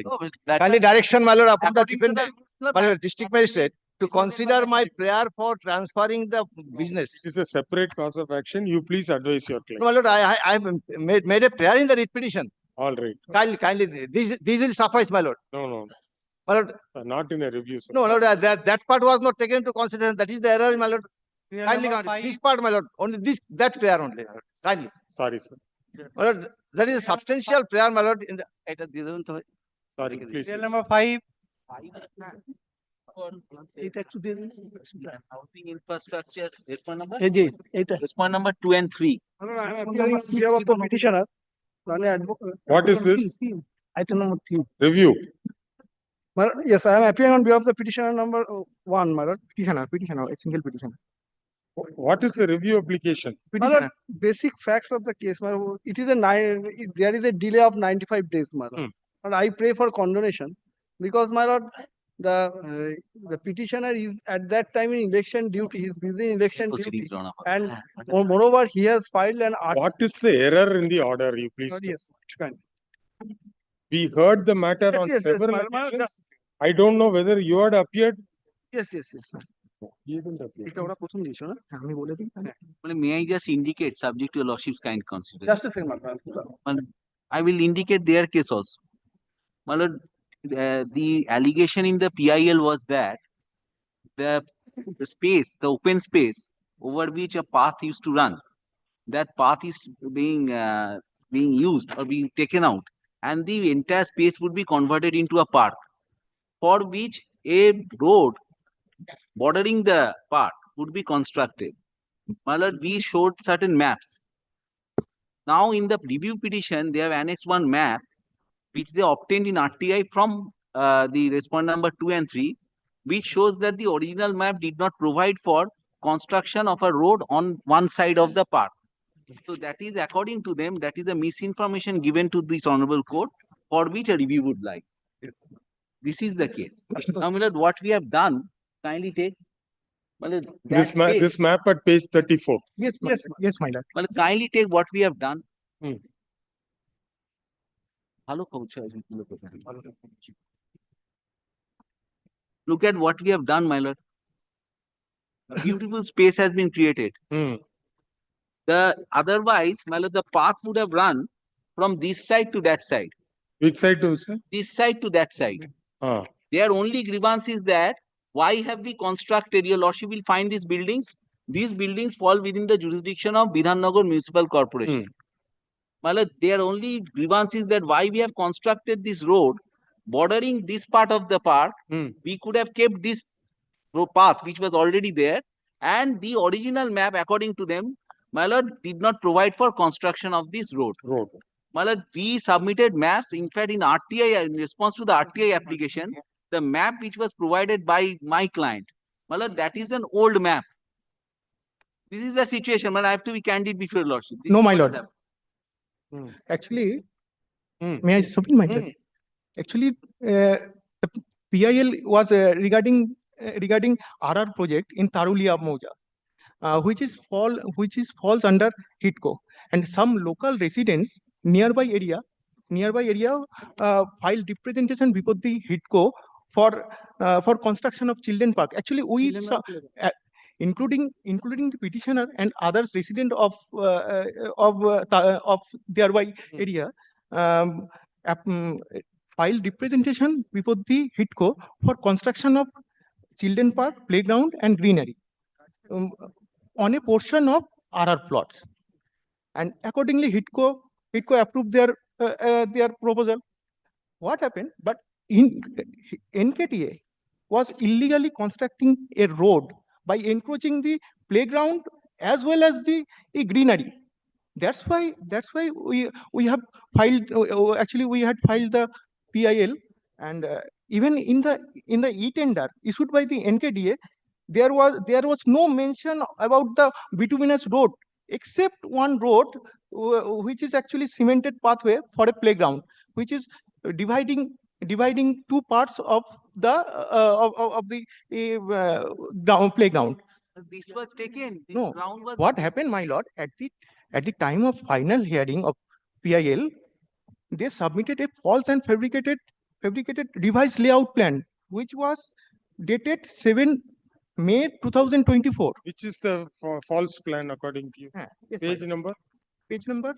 Kindly direction, my lord, upon the defendant, my lord, district magistrate, to consider my prayer for transferring the business. It is a separate cause of action. You please advise your client. No, my lord, I have made a prayer in the writ petition. All right. Kindly, these will suffice, my lord. No. My lord, not in a review, sir. No, my lord, that part was not taken into consideration. That is the error, my lord. Kindly, this part, my lord, only that prayer only. Kindly. Sorry, sir. My lord, that is a substantial prayer, my lord. In the sorry, please. Number 5. Housing infrastructure. Respond number? Respond number 2 and 3. Petitioner. What is this? Item number 3. Review. Yes, I am appearing on behalf of the petitioner number 1, my lord. Petitioner, a single petitioner. What is the review application? My lord, basic facts of the case, my lord. It is there is a delay of 95 days, my lord. And I pray for condonation because, my lord, the petitioner is at that time in election duty. He is busy in election duty, and moreover, he has filed an. What is the error in the order? You please. Yes, we heard the matter on several occasions. I don't know whether you had appeared. Yes. May I just indicate, subject to your lordship's kind consideration? Just a second, I will indicate their case also. My lord, the allegation in the PIL was that the open space over which a path used to run, that path is being used or being taken out, and the entire space would be converted into a park, for which a road bordering the park would be constructed. My lord, we showed certain maps. Now, in the review petition, they have annexed one map which they obtained in RTI from the respondent number 2 and 3, which shows that the original map did not provide for construction of a road on one side of the park. So that is, according to them, that is a misinformation given to this honorable court, for which a review would like. Yes. This is the case. Now, my lord, what we have done, kindly take. This map at page 34. Yes, my lord. Well, kindly take what we have done. Hello, coach. Look at what we have done, my lord. A beautiful space has been created. The otherwise, my lord, the path would have run from this side to that side. Which side to which side? This side to that side. Their only grievance is that why have we constructed, your lordship will find these buildings. These buildings fall within the jurisdiction of Bidhannagar Municipal Corporation. My lord, their only grievance is that why we have constructed this road bordering this part of the park. We could have kept this path which was already there, and the original map according to them, my lord, did not provide for construction of this road. My lord, we submitted maps. In fact, in RTI, in response to the RTI application, the map which was provided by my client, my lord, that is an old map. This is the situation. My lord, I have to be candid before your lordship. This No, is my what has lord. happened. Actually, may I submit myself? Actually, the PIL was regarding RR project in Tarulia Moja, which falls under HITCO, and some local residents nearby area filed representation before the HITCO for construction of children park. Actually, including the petitioner and others resident of nearby area, filed representation before the HITCO for construction of children park, playground, and greenery on a portion of RR plots. And accordingly, HITCO approved their proposal. What happened? But NKTA was illegally constructing a road by encroaching the playground as well as the greenery. That's why we have filed. Actually, we had filed the PIL, and even in the e-tender issued by the NKDA, there was no mention about the bituminous road, except one road which is actually cemented pathway for a playground, which is dividing two parts of the playground. This was taken. This No, ground was. what happened, my lord, at the time of final hearing of PIL, they submitted a false and fabricated revised layout plan, which was dated 7 May 2024. Which is the false plan according to you? Yes, Page number? Page number?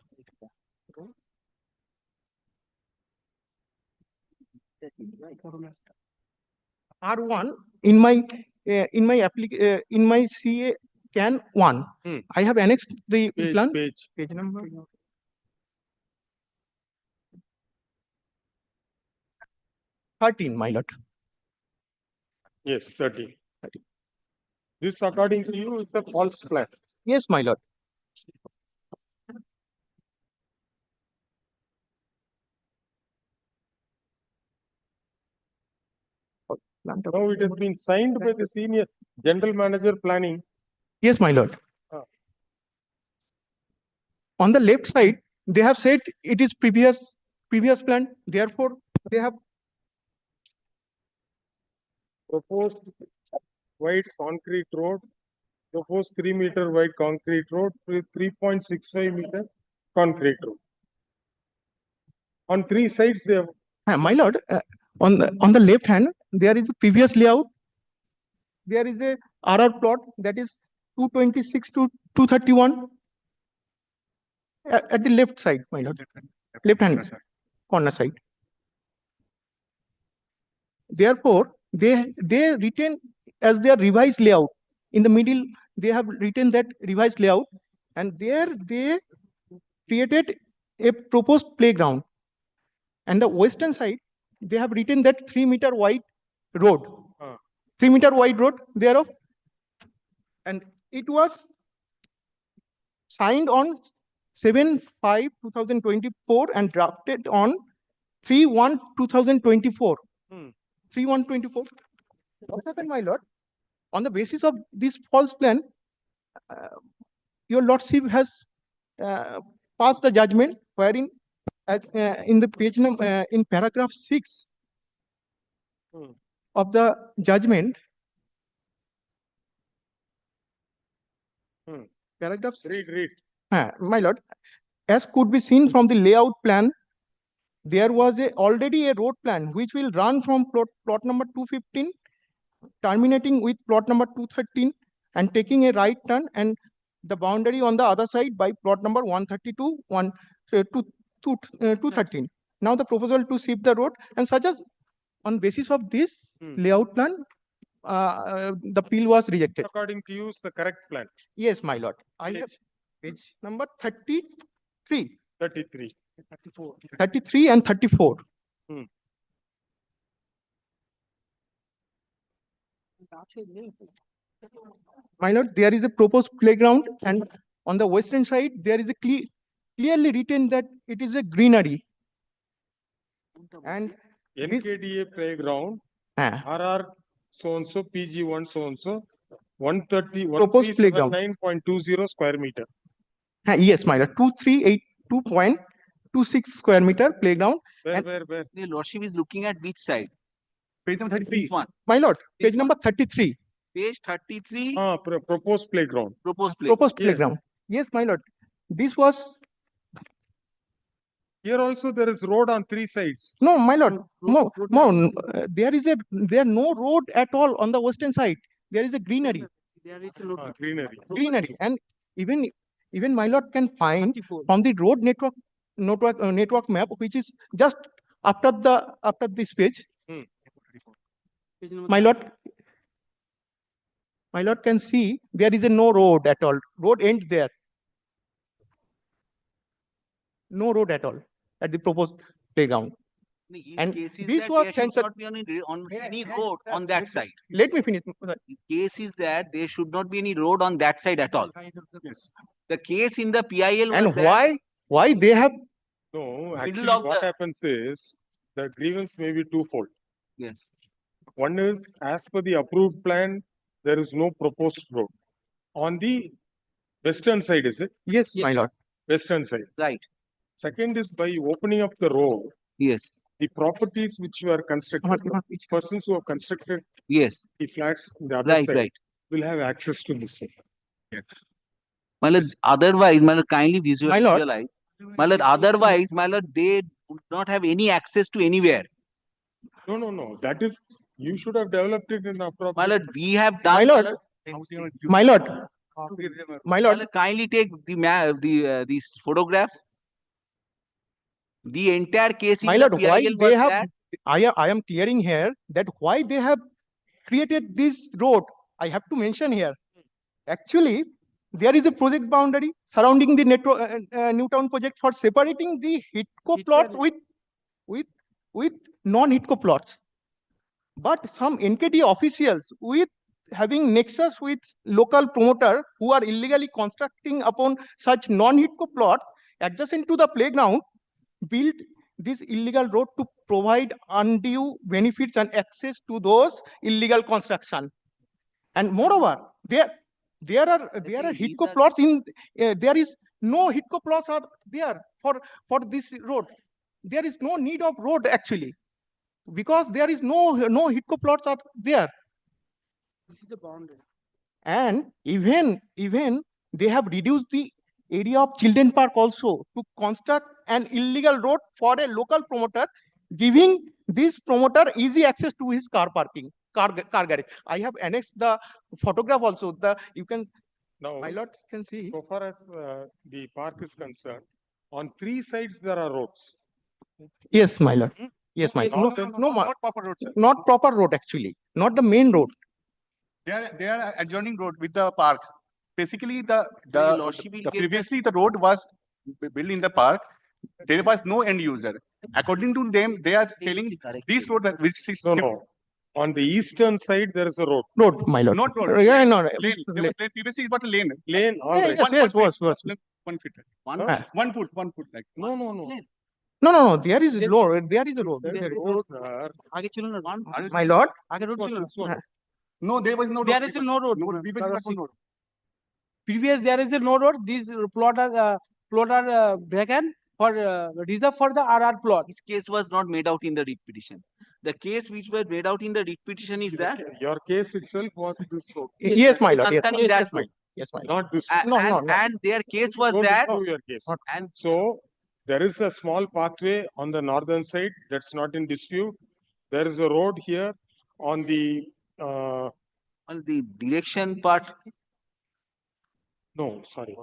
R1 in my CA Can 1. I have annexed the plan. Page number. 13, my lord. Yes, 30. This, according to you, is the false plan. Yes, my lord. Now it has been signed by the senior general manager planning. Yes, my lord. On the left side, they have said it is previous plan. Therefore, they have proposed wide concrete road, proposed 3 meter wide concrete road with 3.65 meter concrete road. On 3 sides, they have. My lord, on the left hand, there is a previous layout. There is a RR plot that is 226 to 231 at the left side, my lord. Left hand corner side. Therefore, they retain as their revised layout. In the middle, they have written that revised layout, and there they created a proposed playground. And the western side, they have written that 3 meter wide road. 3 meter wide road thereof. And it was signed on 7/5/2024 and drafted on 3/1/2024. 3/1/24. What happened, my lord? On the basis of this false plan, your lordship has passed the judgment, wherein in the page number in paragraph 6 of the judgment, paragraph. Read. My lord, as could be seen from the layout plan, there was already a road plan which will run from plot number 215 terminating with plot number 213 and taking a right turn and the boundary on the other side by plot number 132, 213. Now the proposal to sweep the road and such as on basis of this layout plan, the appeal was rejected. According to you, is the correct plan. Yes, my lord. I have page number 33. 33. 33 and 34. My lord, there is a proposed playground and on the western side, there is a clearly written that it is a greenery. And NKDA playground, RR so-and-so, PG1 so-and-so, 130, Proposed playground. 9.20 square meter. Yes, my lord, 238.26 square meter playground. Where? The lordship is looking at which side? Page number 33. Which one? My lord, page number 33. Page 33. Proposed playground. Proposed playground. Proposed playground. Yes, my lord. This was. Here also there is road on 3 sides. No, my lord. There is no road at all on the western side. There is a greenery. There is a Greenery, and even my lord can find from the road network map, which is just after this page. My lord can see there is no road at all. Road ends there. No road at all at the proposed playground. And this was censored. Not be on any road on that side. Let me finish. The case is that there should not be any road on that side at all. Yes. The case in the PIL was And that why they have? No, actually of what the- happens is the grievance may be twofold. Yes. One is, as per the approved plan, there is no proposed road. On the western side, is it? Yes, my lord. Western side. Right. Second is by opening up the road, Yes. the properties which were constructed, persons who have constructed Yes. the flats in the other Right, side right. will have access to this side. My lord, otherwise, my lord, kindly visualize. lord. My lord, otherwise, my lord, they would not have any access to anywhere. No. That is, you should have developed it in appropriate. My lord, we have done. My lord. My lord. My lord. Kindly take this photograph. The entire case My in lord, the why PIL they was have? that I am clearing here that why they have created this road. I have to mention here. Actually, there is a project boundary surrounding the Newtown project for separating the HITCO plots with non-HITCO plots. But some NKD officials with having nexus with local promoter who are illegally constructing upon such non-HITCO plots adjacent to the playground built this illegal road to provide undue benefits and access to those illegal construction. And moreover, there are HITCO plots in there is no HITCO plots are there for this road. There is no need of road actually, because there is no HITCO plots are there. This is the boundary. And even they have reduced the area of children park also to construct an illegal road for a local promoter, giving this promoter easy access to his car garage. I have annexed the photograph also. You can now, my lord can see. So far as the park is concerned, on 3 sides there are roads. Yes, my lord. Yes, my lord. Not proper road, sir. Not proper road actually. Not the main road. They are adjoining road with the park. Basically, previously the road was built in the park. There was no end user. According to them, they are telling this road which is No. On the eastern side there is a road. Road, my lord. Not road. Yeah, no. Lane. Previously it was a lane. Lane. All right. Yes, was. 1 feet. 1 foot. 1 foot like. No. There is a road. There is a road. My lord. No, there was no road. There is no road. Previous there is no road. These plot are vacant for reserved for the RR plot. this case was not made out in the writ petition. The case which was made out in the writ petition is that Your case itself was this road. Yes, my lord. concerning that road. Yes, my lord. Not this And, road. and their case was Don't that improve your case. and So there is a small pathway on the northern side that's not in dispute. There is a road here on the On the direction part, no, sorry.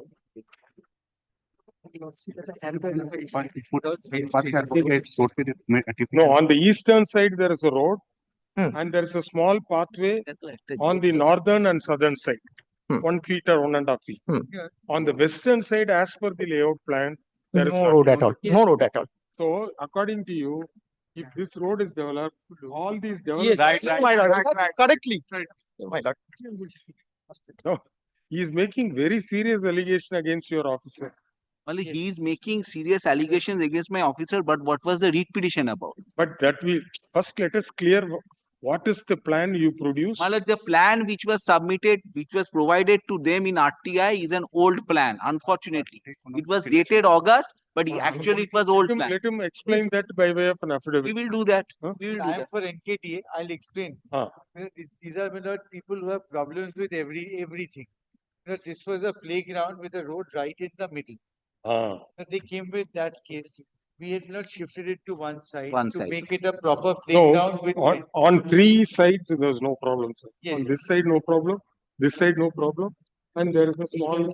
No, on the eastern side, there is a road and there is a small pathway on the northern and southern side, 1 feet or 1.5 feet. On the western side, as per the layout plan, there is No road at all. No road at all. So, according to you, if this road is developed, all these Yes, developments. my lord, correctly. My lord. No, he is making very serious allegation against your officer. only he is making serious allegations against my officer, but what was the writ petition about? But that will first let us clear what is the plan you produced. Malak, the plan which was submitted, which was provided to them in RTI is an old plan, unfortunately. It was dated August, but actually it was old plan. Let him explain that by way of an affidavit. We will do that. Huh? We will do I am that. for NKTA. I'll explain. These are people who have problems with everything. This was a playground with a road right in the middle. They came with that case. We had not shifted it to one side make it a proper playground. No, on 3 sides there was no problem, sir. Yes. On this side no problem, this side no problem, and there is a small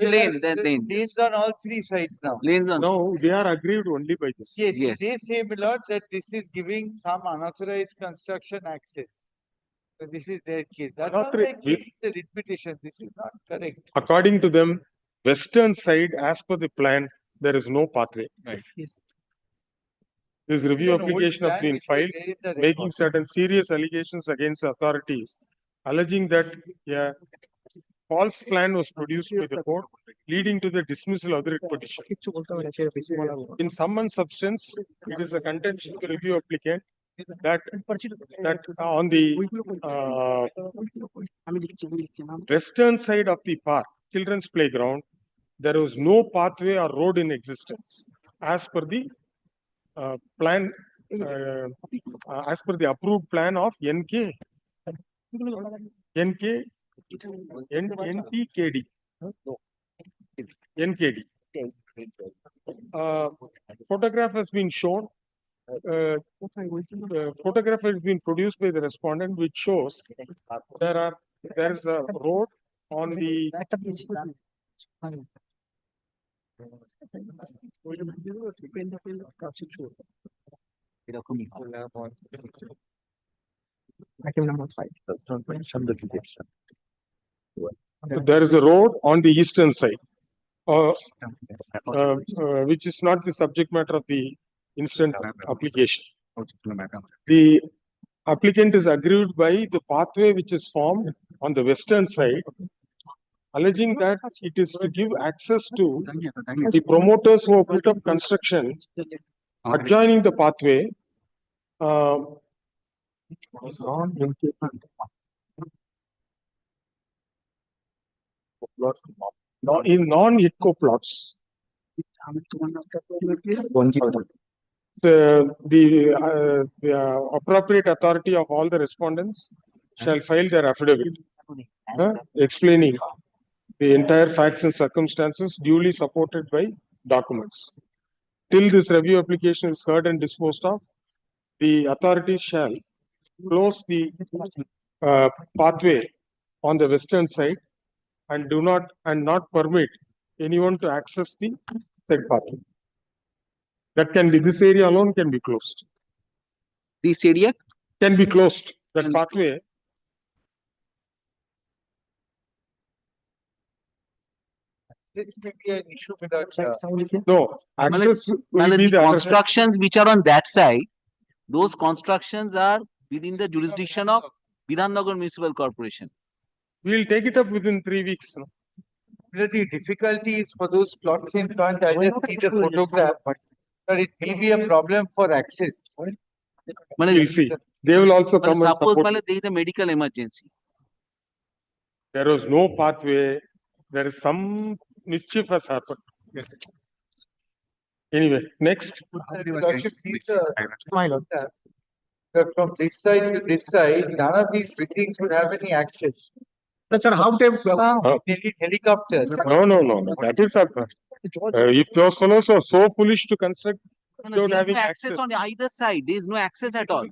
Lanes on all 3 sides now. Lanes on. No, they are aggrieved only by this. Yes, they say, my lord, that this is giving some unauthorized construction access. So this is their case. That's not their case, the writ petition. This is not correct. According to them, western side, as per the plan, there is no pathway. Right. Yes. This review An old application has plan been which was filed, there in the making record. certain serious allegations against authorities, alleging that a false plan was produced by the court, leading to the dismissal of the writ petition. In sum and substance, it is a contention to review applicant that on the western side of the park, children's playground, there was no pathway or road in existence as per the plan, as per the approved plan of NTKD. NKD. Photograph has been shown. Photograph has been produced by the respondent, which shows there is a road on the Item number 5. there is a road on the eastern side, which is not the subject matter of the instant application. The applicant is aggrieved by the pathway which is formed on the western side, alleging that it is to give access to the promoters who have put up construction adjoining the pathway. In non-HITCO plots, the appropriate authority of all the respondents shall file their affidavit explaining the entire facts and circumstances duly supported by documents. Till this review application is heard and disposed of, the authorities shall close the pathway on the western side and not permit anyone to access the said pathway. That can be, this area alone can be closed. This area can be closed. That pathway. This may be an issue without. No, access will be the constructions which are on that side, those constructions are within the jurisdiction of Vidhannagar Municipal Corporation. We will take it up within 3 weeks. No? The difficulty is for those plots in front. I just see the photograph, but it may be a problem for access. We'll see. They will also come and suppose support. there is a medical emergency. There was no pathway. There is some mischief has happened. Anyway, next. My lord. From this side to this side, none of these buildings would have any access. Sir, how they They need helicopters. No. That is if those fellows are so foolish to construct There without is having no access access. on either side. There is no access at all.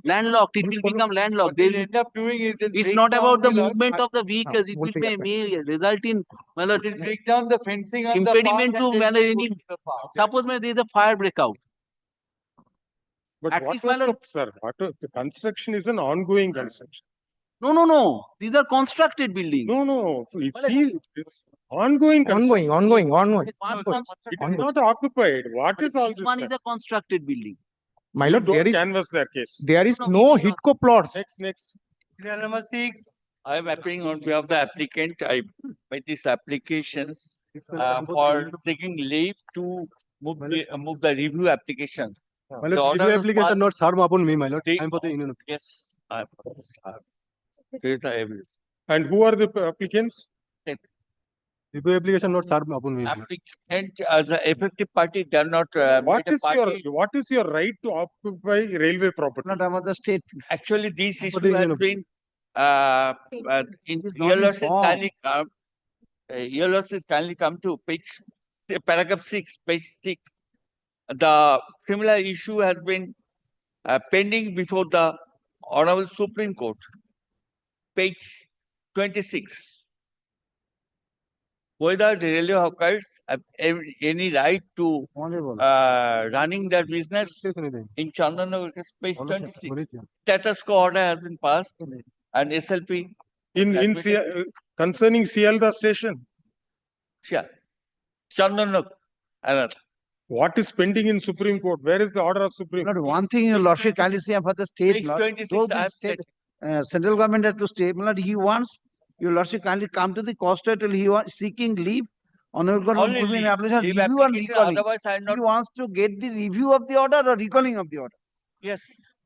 Landlocked. It will become landlocked. What they'll end up doing is they'll It's break not down about the the movement of the vehicles. It will may result in they'll break down the fencing on the impediment park to and they'll any. go to the park. Suppose there is a fire breakout. But At what least, was my the, lord- sir, what was, the construction is an ongoing construction. No. These are constructed buildings. No, it's ongoing construction. Ongoing. One It is not occupied. What is all This this? one sir? is a constructed building. My You lord, don't there is canvass their case. no HITCO plots. Next. Serial number 6. I am appearing on behalf of the applicant. I made these applications for taking leave to move the review applications. My The lord, order review was application passed- not served upon me, my lord. They- I am for the union. Yes, I am. Here is the evidence. And who are the applicants? Review application not served upon me. my lord. Applicant as an effective party, they are not. What made a party. what is your right to occupy railway property? Not about the state. Actually, this For issue the has union. been in is not Your Lordship's informed. kindly come. Your Lordship's kindly come to paragraph 6, page 6. The similar issue has been pending before the Honorable Supreme Court. Page 26. Whether the railway hawkers have any right to running their business in Chandanagar, page 26. Status quo order has been passed and SLP. Concerning Sialda station. Sure. Chandanagar. What is pending in Supreme Court? Where is the order of Supreme Not Court? one thing, your lordship kindly say for the state. Page Lord. 26, Though the I have state, central government has to state. My lord, he wants your lordship kindly come to the cost till he wants seeking leave. Honorable Only Government leave. application Leave review and application, recalling. otherwise I am not. He wants to get the review of the order or recalling of the order. Yes.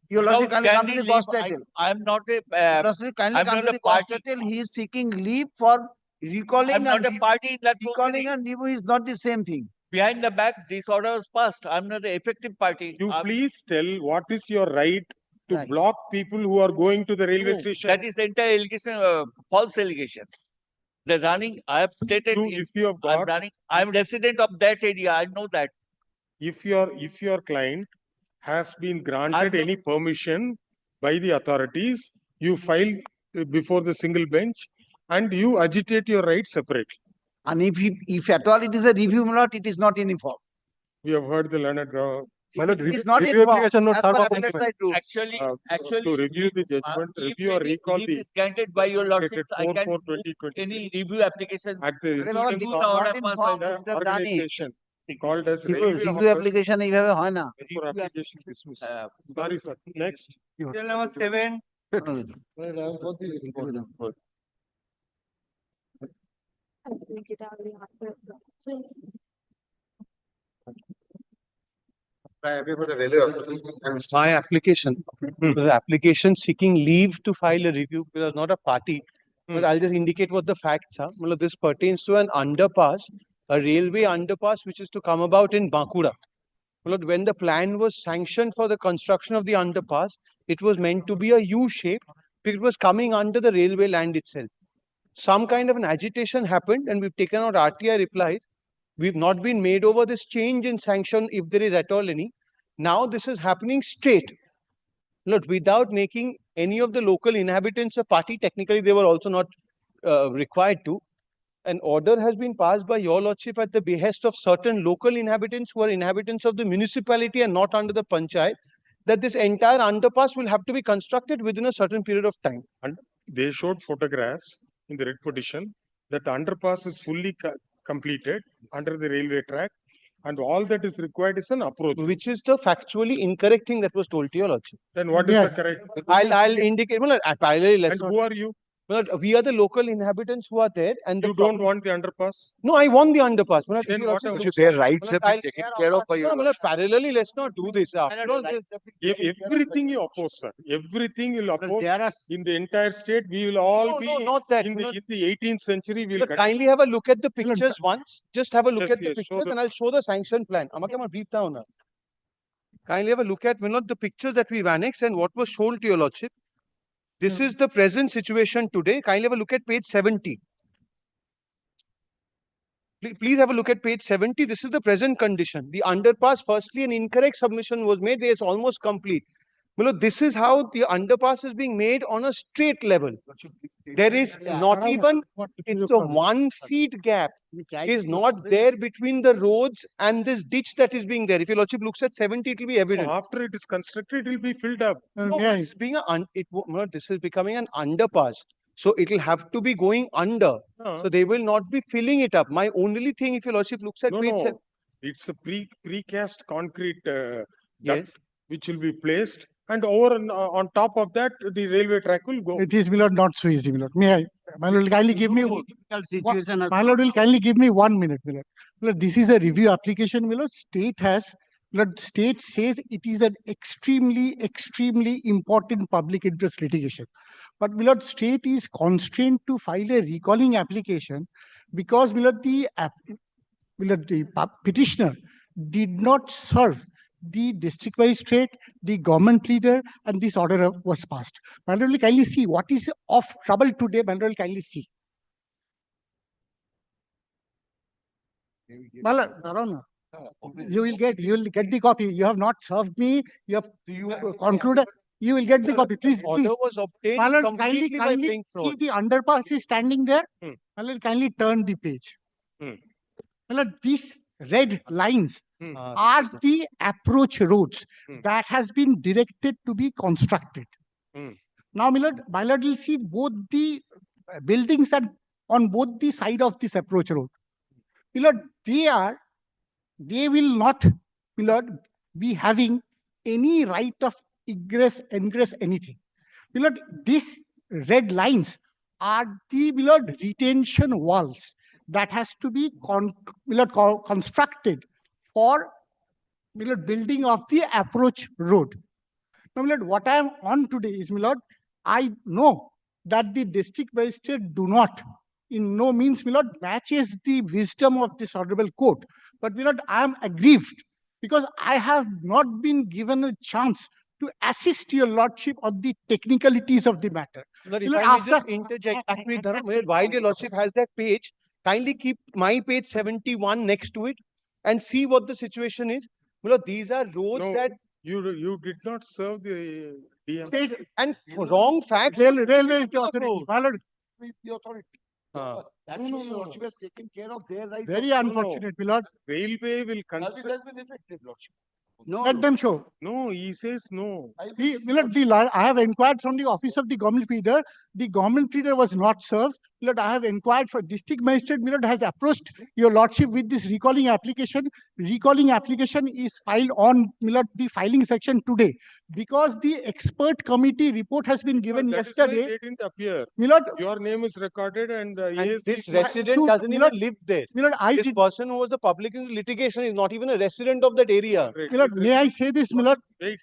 Your lordship Without kindly come to granting the cost leave, title. I am not a. Your lordship kindly I'm come not to a the cost party. title. He is seeking leave for recalling I'm not and a party in that recalling proceedings. and review is not the same thing. Behind the back, this order was passed. I'm not the effective party. You please tell what is your right to block people who are going to the railway station. That is the entire allegation, false allegations. The running, I have stated. If you have I'm got, running. I'm resident of that area. I know that. if your client has been granted any permission by the authorities, you file before the single bench and you agitate your rights separately. And if at all it is a review, my lord, it is not uniform. We have heard the learned My lord, It is not review informed application not as served per upon me. appellate side rule. Actually, to review the judgment, if review or any recall leave the is granted by your lordship, I can 4/4/2020 any review application. at the Arre Baba, this is instance of not order passed by informed, the you should have done it. organization called as Review railway review hawkers application এইভাবে হয় না। for application dismissed. Sorry, sir. Next. Serial number 7. My application was an application seeking leave to file a review because I was not a party. But I'll just indicate what the facts are. Well, this pertains to an underpass, a railway underpass, which is to come about in Bankura. Well, when the plan was sanctioned for the construction of the underpass, it was meant to be a U shape because it was coming under the railway land itself. Some kind of an agitation happened and we've taken out RTI replies. We've not been made over this change in sanction if there is at all any. Now this is happening straight. Look, without making any of the local inhabitants a party, technically they were also not required to. An order has been passed by your lordship at the behest of certain local inhabitants who are inhabitants of the municipality and not under the panchayat, that this entire underpass will have to be constructed within a certain period of time. And they showed photographs in the writ petition that the underpass is fully completed under the railway track and all that is required is an approach. Which is the factually incorrect thing that was told to your lordship. Then what is the correct? I'll indicate. Well, And who are you? Well, we are the local inhabitants who are there, and You don't want the underpass? No, I want the underpass. Well, Then if what you- about- their rights have been taken care of by your lordship. Parallelly, let's not do this. After all, Everything you oppose, sir. Everything you'll oppose there are in the entire state. We will all be not that. in the 18th century. We'll kindly have a look at the pictures once. Just have a look Yes, at the yes, show pictures, the- and I'll show the sanction plan. Amake ma brief down now. Kindly have a look at the pictures that we've annexed and what was shown to your lordship. This is the present situation today. Kindly have a look at page 70. please have a look at page 70. This is the present condition. The underpass, firstly, an incorrect submission was made. It's almost complete. This is how the underpass is being made on a straight level. There is not even, it's a 1 feet gap is not there between the roads and this ditch that is being there. If your lordship looks at 70, it will be evident. So after it is constructed, it will be filled up. No, it's being this is becoming an underpass. So it will have to be going under. So they will not be filling it up. My only thing, if your lordship looks at page No, it's a precast concrete duct which will be placed, and over and on top of that, the railway track will go. It is, my lord, not so easy, my lord. May I? My lord, will kindly give me. Situation My lord, will kindly give me 1 minute, my lord. My lord, this is a review application, my lord. State has, my lord, state says it is an extremely important public interest litigation. But my lord, state is constrained to file a recalling application because, my lord, the petitioner did not serve the district magistrate, the government leader, and this order was passed. My lord, will kindly see what is of trouble today. My lord, will kindly see. My lord, Narana, you will get the copy. You have not served me. You have concluded. You will get the copy. Please, order was obtained my lord, completely by kindly playing fraud. see the underpass is standing there. My lord, kindly turn the page. My lord, these red lines are the approach roads that has been directed to be constructed. Now, my lord will see both the buildings and on both the side of this approach road. My lord, they will not, my lord, be having any right of egress, ingress, anything. My lord, these red lines are the, my lord, retention walls that has to be constructed for, my lord, building of the approach road. Now, my lord, what I am on today is, my lord, I know that the district magistrate do not, in no means, my lord, matches the wisdom of this honorable court. But, my lord, I am aggrieved because I have not been given a chance to assist your lordship on the technicalities of the matter. Lord, if I may just interject, while your lordship has that page, kindly keep my page 71 next to it and see what the situation is. These are roads that you did not serve the DM. And wrong facts. Railway is the authority. My lord, Is the authority. That's why your lordship has taken care of their right. very unfortunate, my lord. Railway will Service construct. has been effective, lordship. No, let them show. No, he says no. My lord, I have inquired from the office of the government pleader. The government pleader was not served. My lord, I have inquired for district magistrate. My lord has approached your lordship with this recalling application. Recalling application is filed on, my lord, the filing section today because the expert committee report has been given yesterday. They didn't appear. My lord, your name is recorded and, this resident doesn't even live there. My lord, this person who was the public in litigation is not even a resident of that area. My lord, may I say this, my lord? Wait.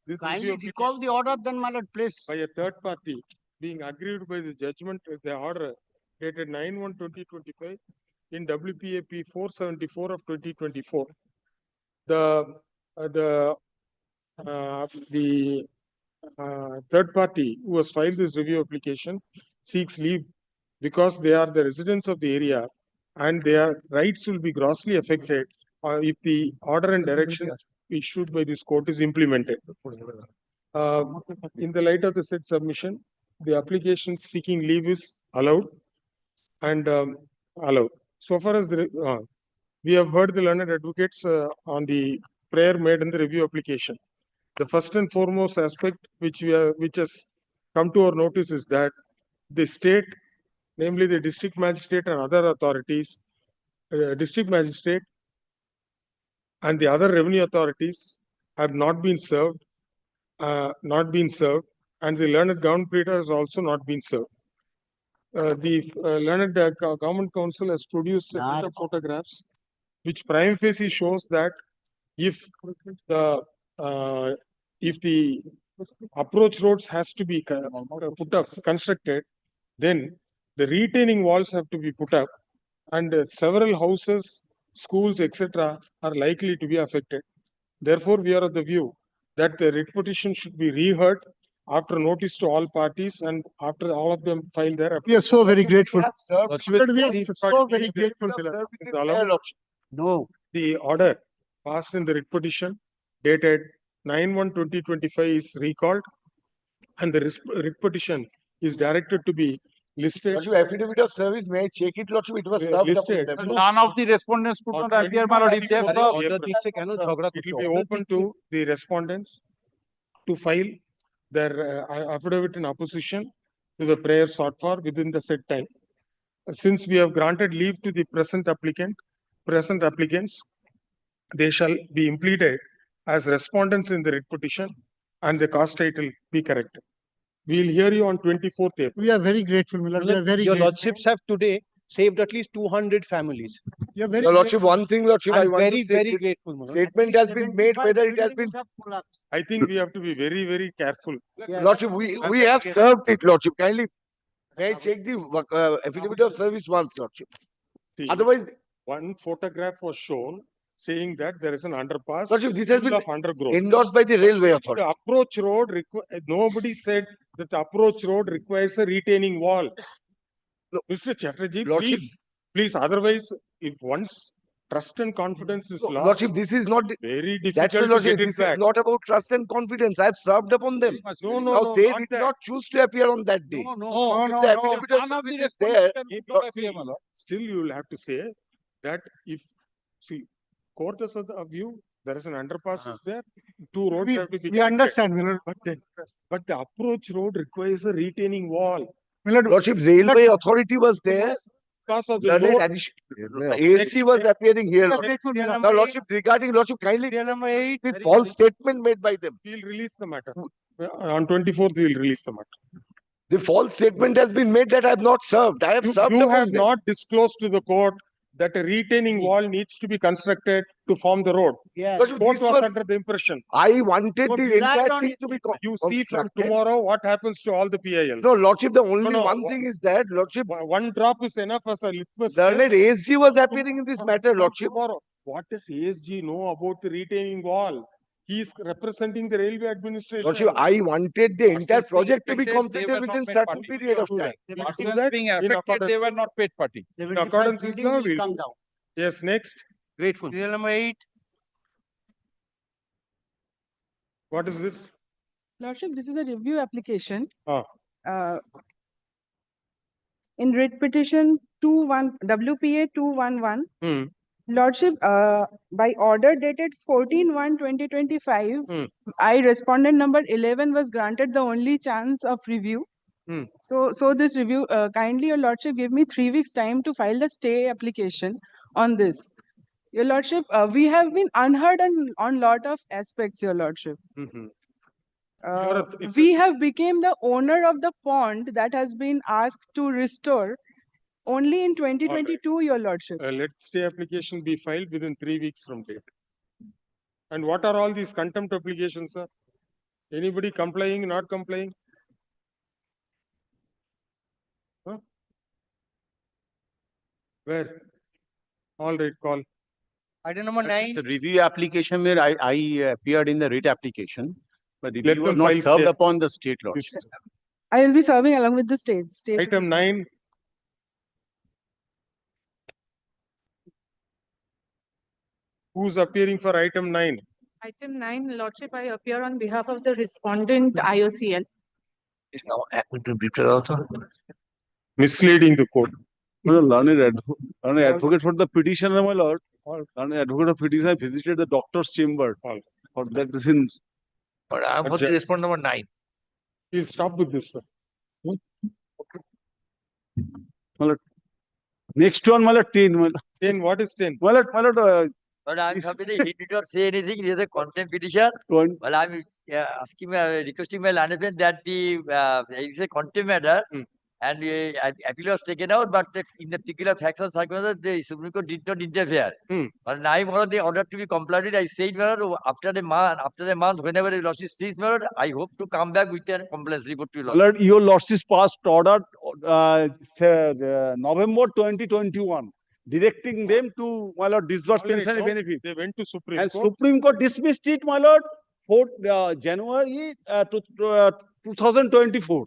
This Kindly review recall the order, then, my lord, please. by a third party being aggrieved by the judgment, the order dated 9/1/2025 in WPAP 474 of 2024. The third party who has filed this review application seeks leave because they are the residents of the area and their rights will be grossly affected if the order and direction issued by this court is implemented. In the light of the said submission, the application seeking leave is allowed and allowed. So far as we have heard the learned advocates on the prayer made in the review application. The first and foremost aspect which has come to our notice is that the state, namely the district magistrate and other authorities, district magistrate and the other revenue authorities have not been served, and the learned government pleader has also not been served. The learned government council has produced a set of photographs which prima facie shows that if the approach roads has to be constructed, then the retaining walls have to be put up and several houses, schools, etc. are likely to be affected. Therefore, we are of the view that the writ petition should be reheard after notice to all parties and after all of them file their. We are so very grateful. Lordship, We are so very grateful. Is allowed. No. The order passed in the writ petition dated 9/1/2025 is recalled and the writ petition is directed to be listed. Lordship, affidavit of service, may I check it, Lordship? It was served upon Listed. them. None of the respondents could not appear, my lord, if they have served. It will be open to the respondents to file their affidavit in opposition to the prayer sought for within the set time. Since we have granted leave to the present applicants, they shall be implemented as respondents in the writ petition and the cause title be corrected. We will hear you on 24th April. We are very grateful, my lord. We are very Your grateful. lordships have today saved at least 200 families. We are very Your Lordship, grateful. one thing, Lordship, I I'm want to very, say very this grateful, my lord. statement has been made, whether it has been. I think we have to be very, very careful. Lordship, we have served it, Lordship. Kindly, may I check the affidavit of service once, Lordship? See, Otherwise, one photograph was shown saying that there is an underpass Lordship, this has full been of undergrowth. endorsed by the railway authority. The approach road, nobody said that the approach road requires a retaining wall. Mr. Chatterjee, Lordship, please, otherwise, if once trust and confidence is lost, Lordship, this is not. very That's difficult why, to Lordship, get it this back. is not about trust and confidence. I have served upon them. No, Now they not did that. not choose to appear on that day. No, If the affidavit of none of the service is there, respondents can appear, my lord. Still, you will have to say that if, see, court is of the view, there is an underpass is there, two roads have to be. We understand, my lord. But the approach road requires a retaining wall. My lord, Lordship, railway authority was there. Because of the Learned load. addition. AC was appearing here. Lordship. Lordship. Now, Lordship, regarding Lordship, kindly, this false statement made by them. We'll release the matter. On 24th, we will release the matter. The false statement has been made that I have not served. I have served You upon have them. not disclosed to the court that a retaining wall needs to be constructed to form the road. Lordship, Court this was was, under the impression. I wanted the entire thing to be You see from constructed. tomorrow what happens to all the PILs. No, Lordship, the only no, one thing is that, Lordship, one drop is enough as a litmus learned test. ASG was appearing in this matter, Lordship. Tomorrow, what does ASG know about the retaining wall? He is representing the railway administration. Lordship, I wanted the entire Persons being project to be affected, they completed were within not certain paid party. period of Do time. that. Persons being affected, they were not paid party. In accordance with law, we'll do. Yes, next. Grateful. Serial number 8. What is this? Lordship, this is a review application. Ah. In writ petition 21 WPA 211. Lordship, by order dated 14/1/2025, I respondent number 11 was granted the only chance of review. So this review, kindly your lordship give me 3 weeks time to file the stay application on this. Your lordship, we have been unheard on lot of aspects, your lordship. We have become the owner of the pond that has been asked to restore only in 2022, your lordship. Let stay application be filed within 3 weeks from date. And what are all these contempt applications, sir? Anybody complying, not complying? Huh? Where? All right, call. Item number 9. The review application where I appeared in the writ application, but Let review was them not file served stay. upon the state lordship. I will be serving along with the state. Item 9. Who's appearing for item 9? Item 9, Lordship, I appear on behalf of the respondent IOCL. Is now acting to be also. Misleading the court. Learned advocate for the petitioner, my lord. Learned advocate of petitioner visited the doctor's chamber for that reason. But I am for the respondent number 9. We'll stop with this, sir. Next one, my lord, 10. 10, what is 10? My lord, But I'm happy that he did not say anything. It is a contempt petition. Well, I'm asking, requesting my learned friend that it is a contempt matter, and appeal was taken out. But in the particular facts and circumstances, the Supreme Court did not interfere. But now, one the order to be complied with, I said, after a month, whenever the lordship sees, I hope to come back with a complaint report to you. my lord, your lordship's passed order November 2021. Directing them to, my lord, disburse pension benefit. They went to Supreme And Court. Supreme Court dismissed it, my lord, for January 2024.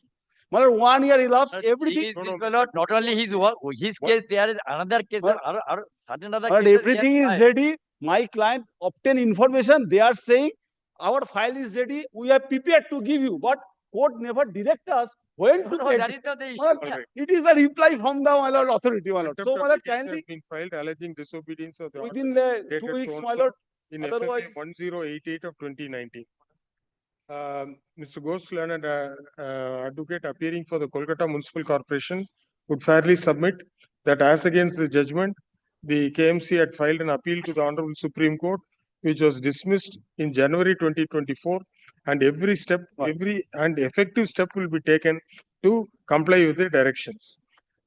My lord, 1 year elapsed, Thing everything. is, my lord, not only his work, his case, there is another case, certain other But cases. everything is ready. My client obtain information. They are saying our file is ready. We are prepared to give you, but court never direct us when to No, pay. that is not the issue. My lord, it is a reply from the my lord authority, my lord. Contempt So, my lord, application can has the been filed alleging disobedience of the order within the dated 2 weeks, so my and so lord. in Otherwise, FFA 1088 of 2019. Mr. Ghosh, learned advocate appearing for the Kolkata Municipal Corporation would fairly submit that as against the judgment, the KMC had filed an appeal to the Honorable Supreme Court, which was dismissed in January 2024, and every effective step will be taken to comply with the directions.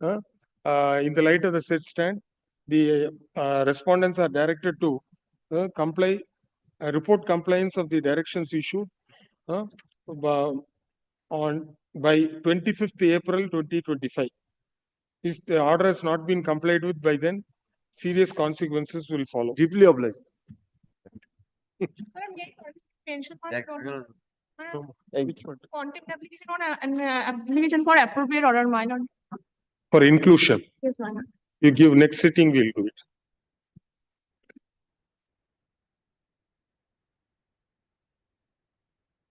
In the light of the said stand, the respondents are directed to report compliance of the directions issued by 25th April 2025. If the order has not been complied with by then, serious consequences will follow. Deeply obliged. Which one? Contempt application on an application for appropriate order, my lord. For inclusion. Yes, my lord. You give next sitting, we'll do it.